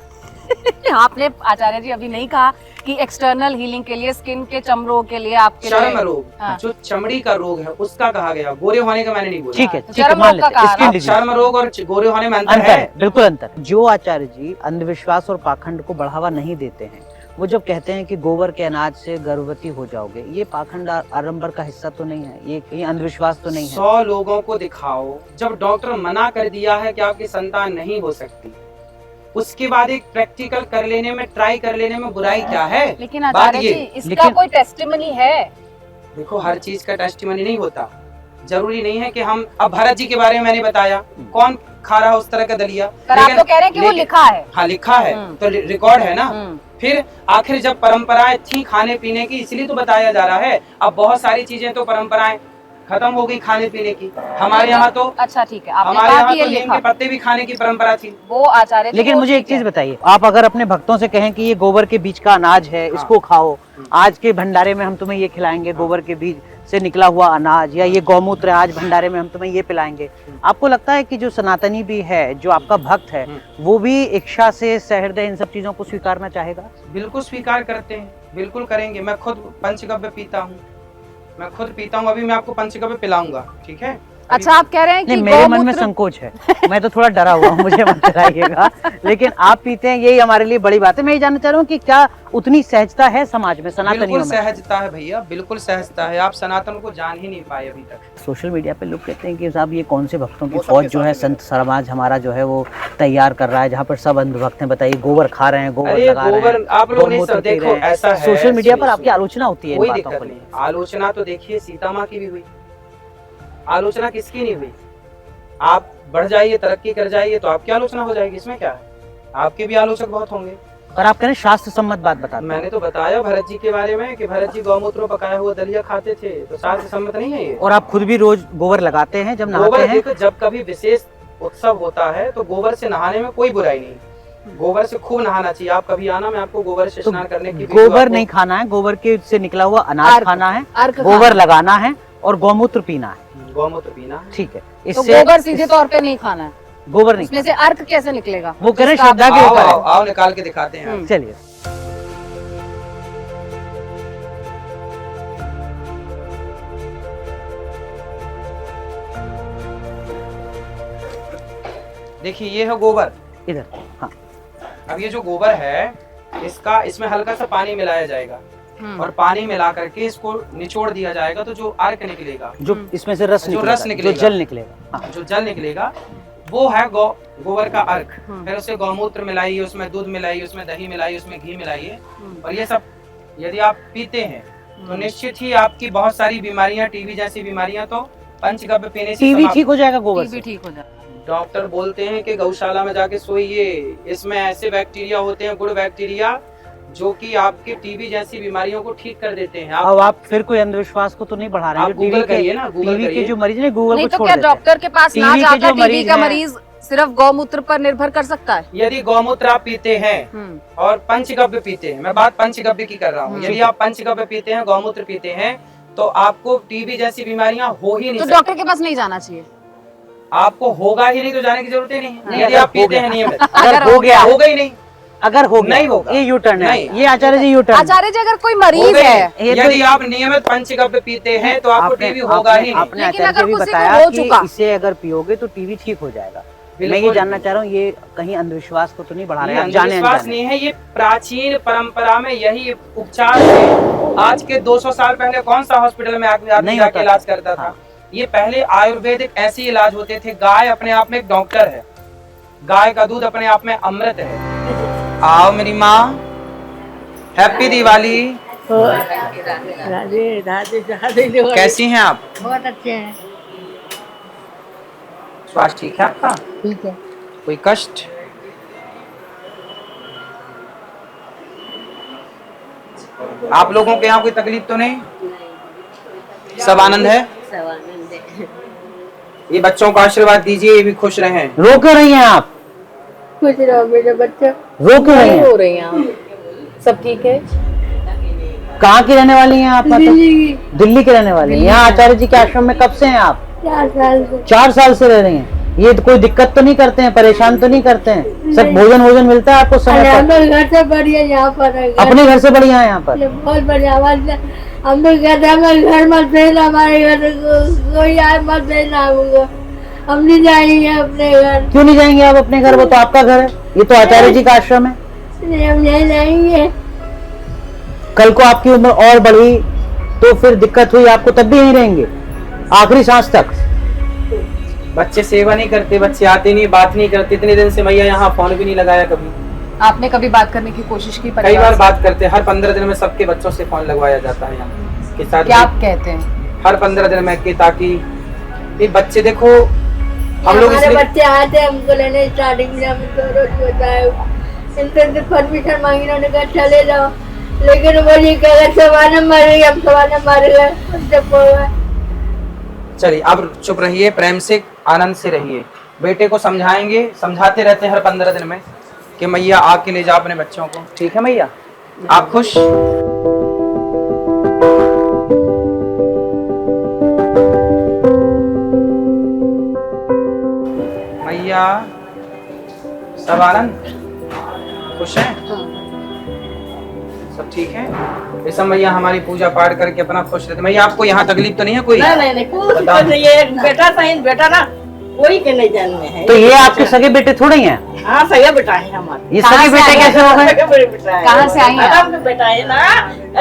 S1: आपने आचार्य जी अभी नहीं कहा कि एक्सटर्नल हीलिंग के लिए, स्किन के चमड़ों के लिए, आपके
S3: चर्म
S1: लिए
S3: रोग,
S1: हाँ।
S3: जो चमड़ी का रोग है उसका कहा गया, गोरे होने का मैंने नहीं बोला।
S2: ठीक है,
S1: हाँ,
S2: ठीक है,
S1: चर्म
S2: मान
S1: रोग का
S2: लेते हैं।
S1: कहा
S2: स्किन
S1: ना।
S2: डिजीज।
S3: चर्म रोग और गोरे होने में अंतर
S2: अंतर
S3: है।
S2: है, बिल्कुल अंतर है। जो आचार्य जी अंधविश्वास और पाखंड को बढ़ावा नहीं देते हैं, वो जब कहते हैं कि गोबर के अनाज से गर्भवती हो जाओगे, ये पाखंड आडंबर का हिस्सा तो नहीं है, ये कहीं अंधविश्वास तो नहीं है।
S3: 100 लोगों को दिखाओ, जब डॉक्टर मना कर दिया है कि आपकी संतान नहीं हो सकती, उसके बाद एक प्रैक्टिकल कर लेने में, ट्राई कर लेने में बुराई क्या है?
S1: लेकिन
S3: बात
S1: आचार्य
S3: ये,
S1: जी इसका
S2: लेकिन-
S1: कोई टेस्टिमनी है?
S3: देखो हर चीज का टेस्टिमनी नहीं होता। जरूरी नहीं है कि हम, अब भरत जी के बारे में मैंने बताया, कौन खा रहा है उस तरह का दलिया?
S1: पर आप तो कह रहे हैं कि वो लिखा है।
S3: हाँ लिखा है,
S1: हम्म।
S3: तो रिकॉर्ड है ना।
S1: हम्म।
S3: फिर आखिर जब परंपराएं थी खाने पीने की, इसलिए तो बताया जा रहा है। अब बहुत सारी चीजें तो परंपराएं खत्म हो गई खाने पीने की। हमारे यहाँ तो,
S1: अच्छा ठीक है, आपने
S3: हमारे
S1: कहा
S3: यहाँ
S1: कि ये
S3: तो नीम
S1: लिखा,
S3: के पत्ते भी खाने की परंपरा थी।
S1: वो आचार्य जी
S2: लेकिन
S1: वो
S2: मुझे एक
S1: ठीक है।
S2: चीज बताइए, आप अगर अपने भक्तों से कहें कि ये गोबर के बीज का अनाज है, इसको खाओ, आज के भंडारे में हम तुम्हें ये खिलाएंगे, गोबर के बीज से निकला हुआ अनाज, या ये गौमूत्र है, आज भंडारे में हम तुम्हें ये पिलाएंगे, आपको लगता है कि जो सनातनी भी है, जो आपका भक्त है, वो भी इच्छा से, सहृदय इन सब चीजों को स्वीकारना चाहेगा?
S3: बिल्कुल स्वीकार करते हैं, बिल्कुल करेंगे। मैं खुद पंचगव्य पीता हूँ, मैं खुद पीता हूँ। अभी मैं आपको पंचगव्य पिलाऊंगा, ठीक है?
S1: अच्छा आप कह रहे हैं कि
S2: नहीं, मेरे मन में
S1: गौमूत्र-
S2: संकोच है, मैं तो थोड़ा डरा हुआ हूँ, मुझे मत डराइएगा। लेकिन आप पीते हैं, यही हमारे लिए बड़ी बात है। मैं ये जानना चाह रहा हूँ कि क्या उतनी सहजता है समाज में, सनातनियों
S3: बिल्कुल
S2: में?
S3: सहजता है भैया, बिल्कुल सहजता है। आप सनातन को जान ही नहीं पाए अभी तक।
S2: सोशल मीडिया पे लोग कहते हैं कि साहब ये कौन से भक्तों की फौज जो है संत समाज हमारा जो है वो तैयार कर रहा है, जहाँ पर सब अंधभक्त हैं। बताइए, गोबर खा रहे हैं, गोबर
S3: अरे
S2: लगा रहे
S3: गोबर
S2: हैं,
S3: आप लोग नहीं
S2: गौमूत्र
S3: सब
S2: पी
S3: देखो,
S2: रहे हैं।
S3: ऐसा है।
S2: सोशल मीडिया पर
S3: सुनिए,
S2: आपकी आलोचना होती है इन
S3: कोई
S2: बातों को
S3: दिक्कत
S2: लेकर।
S3: नहीं। आलोचना तो देखिए सीता माँ की भी हुई, आलोचना किसकी नहीं हुई? आप बढ़ जाइए, तरक्की कर जाइए तो आपकी आलोचना हो जाएगी, इसमें क्या है? आपके भी आलोचक बहुत होंगे।
S2: और आप कह रहे हैं शास्त्र सम्मत बात बताते हैं।
S3: मैंने तो बताया भरत जी के बारे में कि भरत जी गौमूत्र में पकाया हुआ दलिया खाते थे, तो शास्त्र सम्मत नहीं है ये?
S2: और आप खुद भी रोज गोबर लगाते हैं जब नहाते
S3: गोबर
S2: हैं?
S3: देखो, जब कभी विशेष उत्सव होता है तो गोबर से नहाने में कोई बुराई नहीं। गोबर से खूब नहाना चाहिए। आप कभी आना, मैं आपको गोबर से स्नान करने की वीडियो
S2: गोबर
S3: आपको-
S2: नहीं खाना है, गोबर के से निकला हुआ अनाज
S1: अर्क-
S2: खाना है,
S1: अर्क
S2: गोबर
S1: खाना।
S2: लगाना है और गौमूत्र पीना है।
S3: गौमूत्र पीना।
S2: ठीक है,
S1: तो
S2: इससे
S1: गोबर सीधे तौर पे नहीं खाना है,
S2: गोबर नहीं,
S1: इसमें से अर्क कैसे निकलेगा?
S2: वो करें
S1: जिसका
S2: श्रद्धा के
S3: आओ,
S2: ऊपर
S3: आओ,
S2: है।
S3: आओ निकाल के दिखाते हैं।
S1: हम्म।
S2: चलिए,
S3: देखिए ये है गोबर।
S2: इधर। हाँ,
S3: अब ये जो गोबर है इसमें हल्का सा पानी मिलाया जाएगा
S1: हम्म।
S3: और पानी मिला करके इसको निचोड़ दिया जाएगा, तो जो अर्क निकलेगा,
S2: जो इसमें से रस
S3: जो
S2: निकलेगा,
S3: रस निकलेगा,
S2: जो जल निकलेगा। हाँ,
S3: जो जल निकलेगा वो है गोबर का अर्क।
S1: हम्म।
S3: फिर उसे गौमूत्र मिलाइए, उसमें दूध मिलाइए, उसमें दही मिलाइए, उसमें घी मिलाइए,
S1: हम्म।
S3: और ये सब यदि आप पीते हैं तो निश्चित ही आपकी बहुत सारी बीमारियां, टीबी जैसी बीमारियां तो पंचगव्य पीने से
S2: टीबी
S3: समाप्त।
S2: ठीक हो जाएगा गोबर
S1: टीबी
S2: से।
S1: ठीक हो जाए।
S3: डॉक्टर बोलते हैं कि गौशाला में जाके सोइए, इसमें ऐसे बैक्टीरिया होते हैं, गुड बैक्टीरिया, जो कि आपके टीबी जैसी बीमारियों को ठीक कर देते हैं।
S2: अब आप फिर कोई अंधविश्वास को तो नहीं बढ़ा रहे हैं?
S3: आप
S2: जो
S3: गूगल करिए ना, गूगल
S2: टीबी के
S3: करिए।
S2: जो मरीज है गूगल
S1: नहीं
S2: को
S1: तो
S2: छोड़
S1: क्या
S2: देते हैं।
S1: डॉक्टर के पास ना
S2: टीबी के
S1: जाकर
S2: जो
S1: टीबी
S2: मरीज
S1: का
S2: हैं-
S1: मरीज सिर्फ गौमूत्र पर निर्भर कर सकता है?
S3: यदि गौमूत्र आप पीते हैं
S1: हम्म।
S3: और पंचगव्य पीते हैं, मैं बात पंचगव्य की कर रहा हूँ,
S1: हम्म।
S3: यदि आप पंचगव्य पीते हैं, गौमूत्र पीते हैं, तो आपको टीबी जैसी बीमारियां हो ही नहीं
S1: तो
S3: सकती।
S1: डॉक्टर के पास नहीं जाना चाहिए?
S3: आपको होगा ही नहीं तो जाने की जरूरत ही नहीं
S2: नहीं,
S3: है। यदि
S2: अगर
S3: आप
S2: हो
S3: पीते
S2: गया-
S3: हैं नियमित,
S2: अगर हो गया,
S3: होगा ही नहीं।
S2: अगर हो गया
S3: नहीं होगा।
S2: ये यू टर्न है,
S3: नहीं।
S2: ये आचार्य जी यू टर्न।
S1: आचार्य जी अगर कोई मरीज
S3: होगा ही
S1: है
S3: नहीं।
S2: ये तो-
S3: यदि आप नियमित पंचगव्य पीते हैं तो आपको टीबी होगा ही नहीं।
S2: आपने
S1: लेकिन
S2: आचार्य जी
S1: अगर
S2: भी
S1: किसी को
S2: बताया
S1: हो
S2: कि
S1: चुका-
S2: इसे अगर पियोगे तो टीबी ठीक हो जाएगा। मैं ये
S3: बिल्कुल।
S2: जानना चाह रहा हूँ, ये कहीं अंधविश्वास को तो नहीं बढ़ा रहे
S3: ये
S2: हैं? आप जाने
S3: अंधविश्वास
S2: अनजाने।
S3: नहीं है, ये प्राचीन परंपरा में यही उपचार थे। आज के 200 साल पहले कौन सा हॉस्पिटल में आदमी
S2: नहीं
S3: जाके
S2: होता
S3: इलाज करता था?
S2: हाँ।
S3: ये पहले आयुर्वेदिक ऐसे इलाज होते थे। गाय अपने आप में एक डॉक्टर है, गाय का दूध अपने आप में अमृत है। आओ मेरी माँ, हैप्पी दिवाली।
S5: राधे राधे राधे जो
S3: कैसी हैं आप?
S5: बहुत अच्छे हैं।
S3: स्वास्थ्य ठीक है आपका?
S5: ठीक है।
S3: कोई कष्ट? आप लोगों के यहाँ कोई तकलीफ तो नहीं? सब आनंद है?
S5: सब आनंद है।
S3: ये बच्चों को आशीर्वाद दीजिए, ये भी खुश रहें।
S2: रो क्यों रही हैं आप?
S5: खुश रहो मेरे बच्चे।
S2: रो क्यों रही हैं?
S1: हो रही हैं आप? सब ठीक है?
S2: कहाँ की रहने वाली हैं आप?
S5: दिल्ली
S2: दिल्ली के रहने वाली हैं। यहाँ आचार्य जी के आश्रम में कब से हैं आप?
S5: 4 साल से।
S2: 4 साल से रह रही हैं। ये तो कोई दिक्कत तो नहीं करते हैं, परेशान तो नहीं करते हैं? सब भोजन मिलता है आपको समय पर?
S5: हमारे घर से बढ़िया यहाँ पर है।
S2: अपने घर से बढ़िया है यहाँ पर?
S5: बहुत बढ़िया। हम तो कहते हैं हमारे घर मत भेजना, हमारे घर कोई आए मत भेजना हमको, हम नहीं जाएंगे अपने घर।
S2: क्यों नहीं जाएंगे आप अपने घर? वो तो आपका घर है, ये तो आचार्य जी का आश्रम है।
S5: नहीं, हम नहीं जाएंगे।
S2: कल को आपकी उम्र और बढ़ी तो फिर दिक्कत हुई आपको, तब भी यहीं रहेंगे आखिरी सांस तक?
S3: बच्चे सेवा नहीं करते, बच्चे आते नहीं, बात नहीं करते। इतने दिन से मैया यहाँ फोन भी नहीं लगाया कभी।
S1: आपने कभी बात करने की कोशिश की?
S3: कई
S1: परिवार
S3: बार
S1: से?
S3: बात करते हैं, हर 15 दिन में सबके बच्चों से फोन लगवाया जाता है यहाँ के साथ।
S1: क्या आप कहते हैं?
S3: हर 15 दिन में कि ताकि ये बच्चे देखो, हम लोग
S5: हमारे
S3: इसलिए
S5: बच्चे आए थे हमको लेने स्टार्टिंग में, हम तो रोज बताए इनसे परमिशन मांगी, उन्होंने कहा चले जाओ, लेकिन वो ये कह सवाल मर गए, हम सवाल मर गए।
S3: चलिए अब चुप रहिए, प्रेम से आनंद से रहिए। बेटे को समझाएंगे, समझाते रहते हैं हर 15 दिन में कि मैया आके ले जाओ अपने बच्चों को। ठीक है मैया? आप खुश? मैया सब आनंद, खुश हैं? सब ठीक है? ये सब मैया हमारी पूजा पाठ करके अपना खुश रहते। मैया आपको यहाँ तकलीफ तो नहीं है कोई?
S6: नहीं कुछ नहीं, ये बेटा सही बेटा ना कोई के नहीं जन्मे है।
S2: तो ये आपके सगे बेटे थोड़े ही हैं?
S6: हाँ सही बेटा है हमारे।
S2: ये
S1: कहाँ
S2: सगे
S1: से
S2: बेटे
S1: आए हैं?
S2: कैसे हो गए?
S6: सगे बेटा है।
S1: कहाँ से आई हैं आप?
S6: धर्म के बेटा है ना,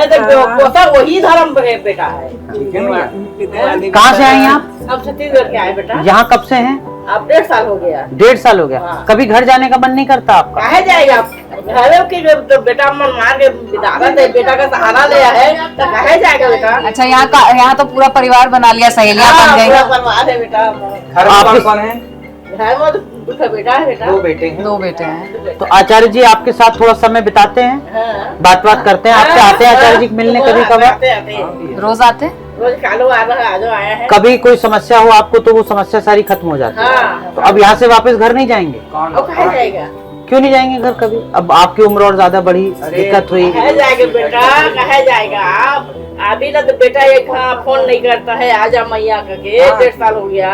S6: ऐसे पोता वही धर्म के बेटा है।
S3: ठीक है मैया।
S2: कहाँ से आई आप?
S6: हम छत्तीसगढ़ के आए बेटा।
S2: यहाँ कब से हैं?
S6: अब 1.5 साल हो गया।
S2: 1.5 साल हो गया।
S6: हाँ।
S2: कभी घर जाने का मन नहीं करता आपका?
S6: कहे जाएगा आप? घर के तो बेटा मन मार के बिदारा दे, बेटा का सहारा लिया है तो कहे जाएगा बेटा।
S1: अच्छा, यहाँ तो पूरा परिवार बना लिया, सहेलियां बन
S6: हाँ,
S1: गई।
S6: पूरा परिवार है बेटा।
S3: घर में कौन कौन है?
S6: घर में तो बेटा है बेटा।
S3: 2 बेटे हैं।
S1: 2 बेटे हैं।
S2: तो आचार्य जी आपके साथ थोड़ा समय बिताते हैं,
S6: हाँ।
S2: बात करते हैं आपसे? आते हैं आचार्य जी को मिलने कभी कभार?
S6: आते हैं।
S1: रोज आते हैं?
S6: रोज कालो आ रहा है, आज आया है।
S2: कभी कोई समस्या हो आपको तो वो समस्या सारी खत्म हो जाती है।
S6: हाँ।
S2: तो अब यहाँ से वापस घर नहीं जाएंगे?
S6: वो कहे जाएगा?
S2: क्यों नहीं जाएंगे घर कभी? अब आपकी उम्र और ज्यादा बढ़ी, दिक्कत हुई।
S6: कहे जाएगा बेटा, कहे जाएगा आप? अभी ना तो बेटा एक फोन नहीं करता है, आजा मैया करके 1.5 साल हो गया।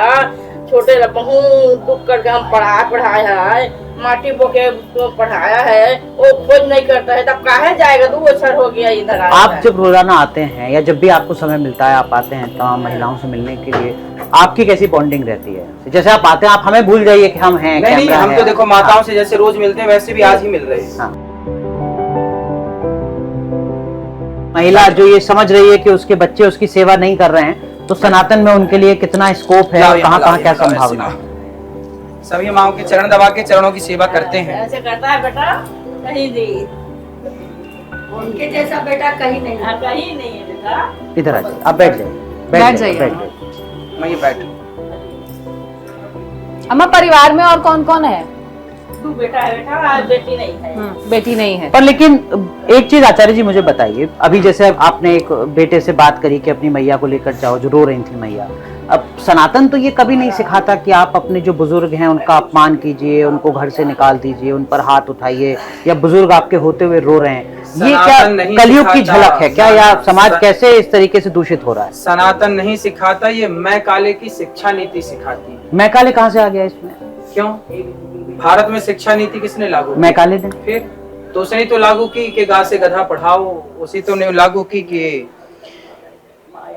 S6: छोटे बहुत दुख करके हम पढ़ाया है, माटी बोके उसको पढ़ाया है, वो खोज नहीं करता है, तब काहे जाएगा? 2 बछर हो गया इधर।
S2: आप जब रोजाना आते हैं या जब भी आपको समय मिलता है, आप आते हैं तमाम महिलाओं से मिलने के लिए, आपकी कैसी बॉन्डिंग रहती है? जैसे आप आते हैं, आप हमें भूल जाइए कि हम हैं,
S3: नहीं,
S2: कैमरा
S3: हम
S2: है।
S3: तो देखो माताओं से जैसे रोज मिलते हैं वैसे भी आज ही मिल रहे हैं।
S2: हाँ। महिला जो ये समझ रही है कि उसके बच्चे उसकी सेवा नहीं कर रहे हैं, तो सनातन में उनके लिए कितना स्कोप है और कहाँ कहाँ क्या संभावना है?
S3: सभी माओ के चरण दबा के चरणों की सेवा करते हैं।
S6: ऐसे करता है बेटा, कहीं नहीं,
S5: उनके जैसा बेटा कहीं नहीं।
S6: कहीं नहीं है बेटा।
S2: इधर आ जाइए, आप बैठ जाइए,
S1: बैठ जाइए।
S3: मैं ये बैठ।
S1: अम्मा, परिवार में और कौन कौन है?
S6: 2 बेटा है बेटा, बेटी नहीं है।
S1: बेटी नहीं है।
S2: पर लेकिन एक चीज आचार्य जी मुझे बताइए, अभी जैसे आपने एक बेटे से बात करी कि अपनी मैया को लेकर जाओ, जो रो रही थी मैया, अब सनातन तो ये कभी नहीं सिखाता कि आप अपने जो बुजुर्ग हैं उनका अपमान कीजिए, उनको घर से निकाल दीजिए, उन पर हाथ उठाइए, या बुजुर्ग आपके होते हुए रो रहे हैं, ये क्या कलयुग की झलक है क्या, या समाज कैसे इस तरीके से दूषित हो रहा है?
S3: सनातन नहीं सिखाता, ये मैं काले की शिक्षा नीति सिखाती है।
S2: मैं काले कहाँ से आ गया इसमें?
S3: क्यों? भारत में शिक्षा नीति किसने लागू की?
S2: मैं काले दिन
S3: फिर तो उसने तो लागू की कि गा से गधा पढ़ाओ, उसी तो ने लागू की कि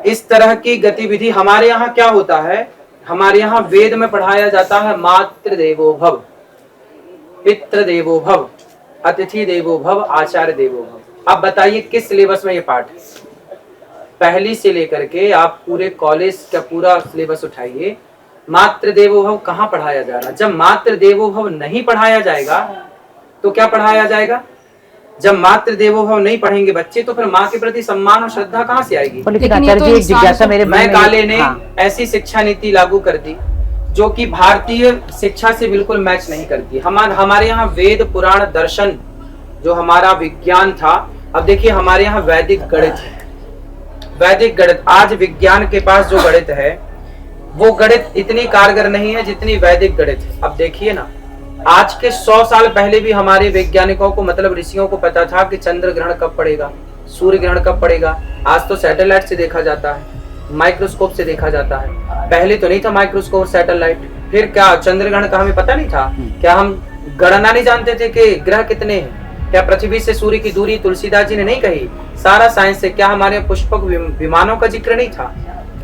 S3: इस तरह की गतिविधि। हमारे यहाँ क्या होता है, हमारे यहाँ वेद में पढ़ाया जाता है मातृ देवो भव, पितृ देवो भव, अतिथि देवो भव, आचार्य देवो भव। आप बताइए किस सिलेबस में ये पाठ है? पहली से लेकर के आप पूरे कॉलेज का पूरा सिलेबस उठाइए, मातृ देवो भव कहाँ पढ़ाया जा रहा है? जब मातृ देवो भव नहीं पढ़ाया जाएगा तो क्या पढ़ाया जाएगा? जब मातृ देवो भव नहीं पढ़ेंगे बच्चे तो फिर माँ के प्रति सम्मान और श्रद्धा कहाँ से आएगी?
S2: लेकिन आचार्य जी एक जिज्ञासा मेरे मन में
S3: मैं काले ने
S2: हाँ।
S3: ऐसी शिक्षा नीति लागू कर दी जो कि भारतीय शिक्षा से बिल्कुल मैच नहीं करती। हमारे यहाँ वेद पुराण दर्शन जो हमारा विज्ञान था, अब देखिए हमारे यहाँ वैदिक गणित है, वैदिक गणित। आज विज्ञान के पास जो गणित है वो गणित इतनी कारगर नहीं है जितनी वैदिक गणित है। अब देखिए ना, आज के 100 साल पहले भी हमारे वैज्ञानिकों को मतलब ऋषियों को पता था कि चंद्र ग्रहण कब पड़ेगा, सूर्य ग्रहण कब पड़ेगा। आज तो सैटेलाइट से देखा जाता है, माइक्रोस्कोप से देखा जाता है, पहले तो नहीं था माइक्रोस्कोप सैटेलाइट। फिर क्या चंद्र ग्रहण का हमें पता नहीं था? क्या हम गणना नहीं जानते थे कि ग्रह कितने हैं? क्या पृथ्वी से सूर्य की दूरी तुलसीदास जी ने नहीं कही? सारा साइंस से। क्या हमारे पुष्पक विमानों का जिक्र नहीं था?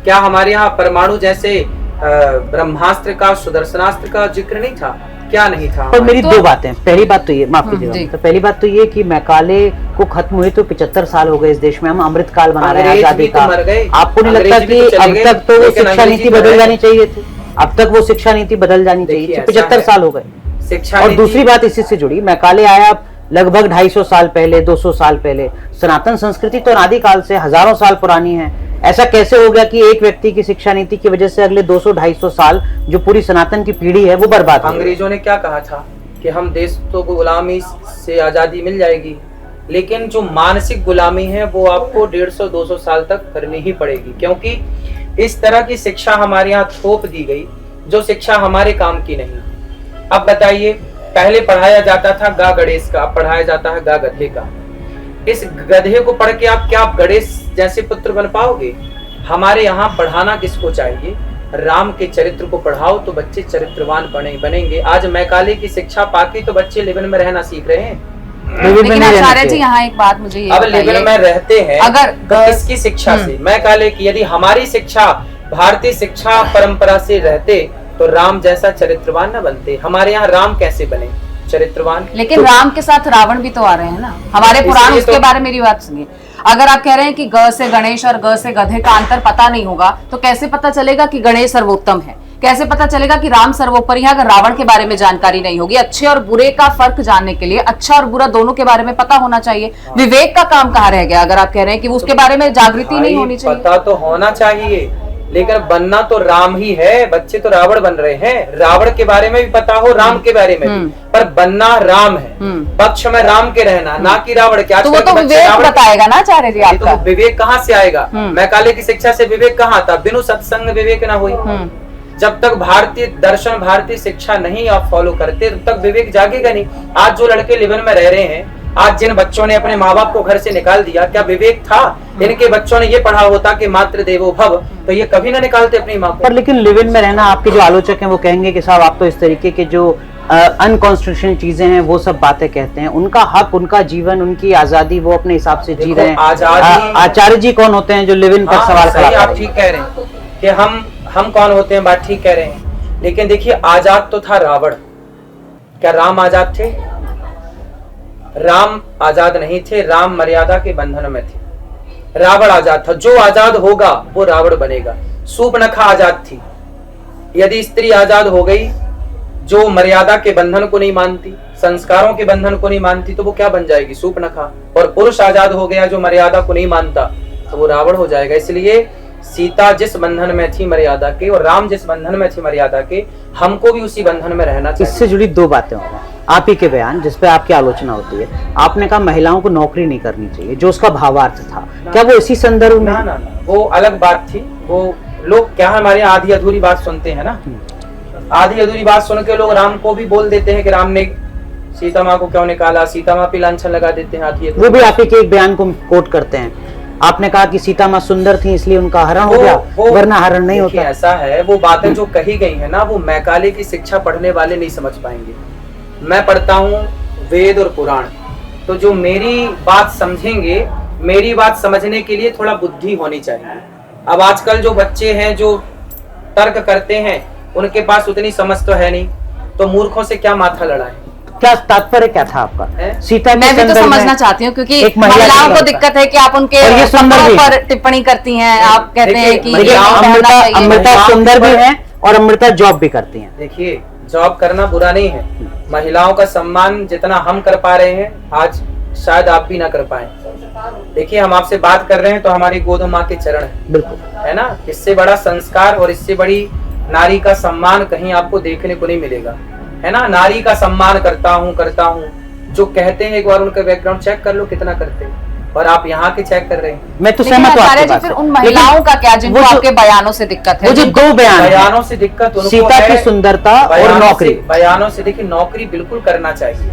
S3: क्या हमारे यहाँ परमाणु जैसे ब्रह्मास्त्र का, सुदर्शनास्त्र का जिक्र नहीं था? क्या नहीं था?
S2: और मेरी 2 बातें, पहली बात तो ये, माफ कीजिएगा, तो पहली बात तो ये कि मैकाले को खत्म हुए तो 75 साल हो गए इस देश में, हम अमृत काल मना रहे हैं आजादी का। आपको नहीं लगता कि अब तक तो वो शिक्षा नीति बदल जानी चाहिए थी? अब तक वो शिक्षा नीति बदल जानी चाहिए थी, 75 साल हो गए शिक्षा। और दूसरी बात इसी से जुड़ी, मैकाले आया लगभग 250 साल पहले, 200 साल पहले। सनातन संस्कृति तो अनादिकाल से हजारों साल पुरानी है। ऐसा कैसे हो गया कि एक व्यक्ति की शिक्षा नीति की वजह से अगले 200-250 साल जो पूरी सनातन की पीढ़ी है वो बर्बाद हो गई?
S3: अंग्रेजों ने क्या कहा था कि हम देश को गुलामी से आजादी मिल जाएगी, लेकिन जो मानसिक गुलामी है वो आपको 150-200 साल तक करनी ही पड़ेगी, क्योंकि इस तरह की शिक्षा हमारे यहाँ थोप दी गई जो शिक्षा हमारे काम की नहीं। अब बताइए, पहले पढ़ाया जाता था गा गणेश का, अब पढ़ाया जाता है गा गधे का। इस गधे को पढ़ के आप क्या गणेश जैसे पुत्र बन पाओगे? हमारे यहाँ पढ़ाना किसको चाहिए? राम के चरित्र को पढ़ाओ तो बच्चे चरित्रवान बनेंगे। आज मैकाले की शिक्षा पाके तो बच्चे लिवन में रहना सीख रहे हैं।
S1: लेकिन आचार्य जी यहाँ एक बात मुझे ये
S3: अब लिवन में रहते हैं
S1: अगर
S3: किसकी शिक्षा से? मैकाले की। यदि हमारी शिक्षा भारतीय शिक्षा परंपरा से रहते तो राम जैसा चरित्रवान न बनते। हमारे यहाँ राम कैसे बने चरित्रवान?
S1: लेकिन राम के साथ रावण भी तो आ रहे हैं ना, हमारे पुराण उसके बारे में। मेरी बात सुनिए, अगर आप कह रहे हैं कि ग से गणेश और ग से गधे का अंतर पता नहीं होगा तो कैसे पता चलेगा कि गणेश सर्वोत्तम है? कैसे पता चलेगा कि राम सर्वोपरि है अगर रावण के बारे में जानकारी नहीं होगी? अच्छे और बुरे का फर्क जानने के लिए अच्छा और बुरा दोनों के बारे में पता होना चाहिए। विवेक का काम कहाँ रह गया अगर आप कह रहे हैं कि उसके बारे में जागृति नहीं होनी चाहिए?
S3: पता तो होना चाहिए, लेकिन बनना तो राम ही है। बच्चे तो रावण बन रहे हैं। रावण के बारे में भी पता हो, राम के बारे में भी, पर बनना राम है। पक्ष में राम के रहना, ना कि रावण के।
S1: तो वो तो विवेक बताएगा ना आचार्य जी आपका।
S3: तो विवेक कहाँ से आएगा? मैकाले की शिक्षा से विवेक कहाँ आता? बिनु सत्संग विवेक ना हुई। जब तक भारतीय दर्शन, भारतीय शिक्षा नहीं आप फॉलो करते, तब तक विवेक जागेगा नहीं। आज जो लड़के लिव इन में रह रहे हैं, आज जिन बच्चों ने अपने माँ बाप को घर से निकाल दिया, क्या विवेक था? इनके बच्चों ने ये पढ़ा होता कि मातृ देवो भव, तो ये कभी ना निकालते अपनी माँ को।
S2: पर लेकिन लिव इन में रहना, आपके जो आलोचक हैं वो कहेंगे कि साहब आप तो इस तरीके के जो अनकॉन्स्टिट्यूशनल चीजें हैं वो सब बातें कहते हैं। उनका हक, उनका जीवन, उनकी आजादी, वो अपने हिसाब से जी रहे हैं। आचार्य जी कौन होते हैं जो लिव इन पर सवाल
S3: सही आप ठीक कह रहे हैं कि हम कौन होते हैं, बात ठीक कह रहे हैं। लेकिन देखिए, आजाद तो था रावण, क्या राम आजाद थे? राम आजाद नहीं थे, राम मर्यादा के बंधन में थे। रावण आजाद था। जो आजाद होगा वो रावण बनेगा। शूर्पणखा आजाद थी। यदि स्त्री आजाद हो गई, जो मर्यादा के बंधन को नहीं मानती, संस्कारों के बंधन को नहीं मानती, तो वो क्या बन जाएगी? शूर्पणखा। और पुरुष आजाद हो गया जो मर्यादा को नहीं मानता, तो वो रावण हो जाएगा। इसलिए सीता जिस बंधन में थी मर्यादा के, और राम जिस बंधन में थी मर्यादा के, हमको भी उसी बंधन में रहना चाहिए।
S2: इससे जुड़ी दो बातें हो रही हैं। आप ही के बयान जिसपे आपकी आलोचना होती है, आपने कहा महिलाओं को नौकरी नहीं करनी चाहिए, जो उसका भावार्थ था, क्या वो इसी संदर्भ में?
S3: ना, वो अलग बात थी। वो लोग क्या हमारे यहाँ आधी अधूरी बात सुनते हैं ना, आधी अधूरी बात सुन के लोग राम को भी बोल देते हैं कि राम ने सीता माँ को क्यों निकाला, सीता माँ पे लांछन लगा देते हैं आधी अधूरी।
S2: वो भी आप ही के एक बयान को कोट करते हैं। आपने कहा कि सीता माँ सुंदर थी इसलिए उनका हरण हो गया, वरना हरण नहीं होता।
S3: ऐसा है, वो बातें जो कही गई है ना, वो मैकाले की शिक्षा पढ़ने वाले नहीं समझ पाएंगे। मैं पढ़ता हूँ वेद और पुराण, तो जो मेरी बात समझेंगे, मेरी बात समझने के लिए थोड़ा बुद्धि होनी चाहिए। अब आजकल जो बच्चे हैं जो तर्क करते हैं, उनके पास उतनी समझ तो है नहीं, तो मूर्खों से क्या माथा लड़ाएं?
S2: क्या तात्पर्य क्या था आपका? सीता
S1: मैं भी तो समझना चाहती हूँ, क्योंकि महिलाओं को दिक्कत है कि आप उनके कपड़ों पर टिप्पणी करती हैं। आप कहते हैं कि
S2: अमृता सुंदर भी है और अमृता जॉब भी करती हैं।
S3: देखिए, जॉब करना बुरा नहीं है। महिलाओं का सम्मान जितना हम कर पा रहे हैं, आज शायद आप भी ना कर पाए। देखिए, हम आपसे बात कर रहे हैं तो हमारी गोद माँ के चरण है, बिल्कुल, है ना। इससे बड़ा संस्कार और इससे बड़ी नारी का सम्मान कहीं आपको देखने को नहीं मिलेगा, है ना। नारी का सम्मान करता हूँ जो कहते हैं, एक बार उनका बैकग्राउंड चेक कर लो कितना करते हैं, और आप यहाँ के चेक कर रहे हैं।
S2: मैं तो सहमत हूँ।
S1: फिर उन महिलाओं का क्या जिनको आपके बयानों से दिक्कत है?
S2: वो जो दो
S3: बयानों से दिक्कत उनको
S2: सीता की सुंदरता और नौकरी।
S3: बयानों से देखिए, नौकरी बिल्कुल करना चाहिए।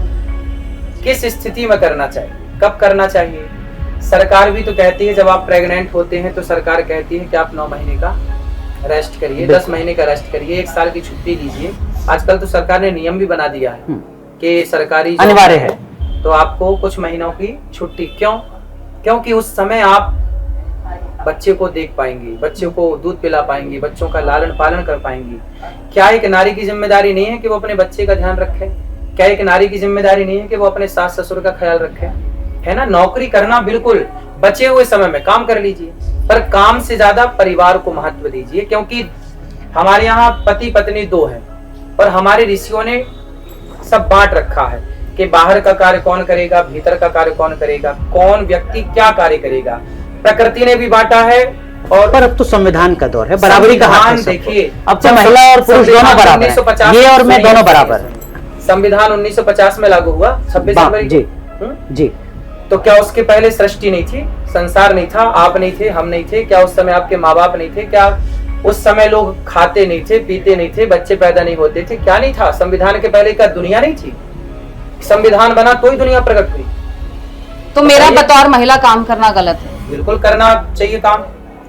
S3: किस स्थिति में करना चाहिए, कब करना चाहिए? सरकार भी तो कहती है, जब आप प्रेग्नेंट होते हैं तो सरकार कहती है कि आप 9 महीने का रेस्ट करिए, 10 महीने का रेस्ट करिए, 1 साल की छुट्टी लीजिए। आजकल तो सरकार ने नियम भी बना दिया है कि सरकारी
S2: अनिवार्य है,
S3: तो आपको कुछ महीनों की छुट्टी। क्यों? क्योंकि उस समय आप बच्चे को देख पाएंगे, बच्चे को दूध पिला पाएंगे, बच्चों का लालन पालन कर पाएंगी। क्या एक नारी की जिम्मेदारी नहीं है कि वो अपने बच्चे का ध्यान रखे? क्या एक नारी की जिम्मेदारी नहीं है कि वो अपने सास ससुर का ख्याल रखे? है ना। नौकरी करना बिल्कुल, बचे हुए समय में काम कर लीजिए, पर काम से ज्यादा परिवार को महत्व दीजिए। क्योंकि हमारे यहाँ पति पत्नी 2 हैं, पर हमारे ऋषियों ने सब बांट रखा है कि बाहर का कार्य कौन करेगा, भीतर का कार्य कौन करेगा, कौन व्यक्ति क्या कार्य करेगा। प्रकृति ने भी बांटा है। और
S2: पर अब तो संविधान का दौर है, बराबरी का हक है।
S3: देखिए,
S2: अब तो महिला और पुरुष दोनों बराबर हैं। ये और मैं दोनों बराबर हैं।
S3: संविधान 1950 में लागू हुआ, 26 जनवरी।
S2: जी।
S3: तो क्या उसके पहले सृष्टि नहीं थी, संसार नहीं था, आप नहीं थे, हम नहीं थे? क्या उस समय आपके माँ बाप नहीं थे? क्या उस समय लोग खाते नहीं थे, पीते नहीं थे, बच्चे पैदा नहीं होते थे? क्या नहीं था? संविधान के पहले क्या दुनिया नहीं थी? संविधान बना तो ही दुनिया प्रकट हुई।
S1: तो मेरा बतौर महिला काम करना गलत है?
S3: बिल्कुल करना चाहिए काम,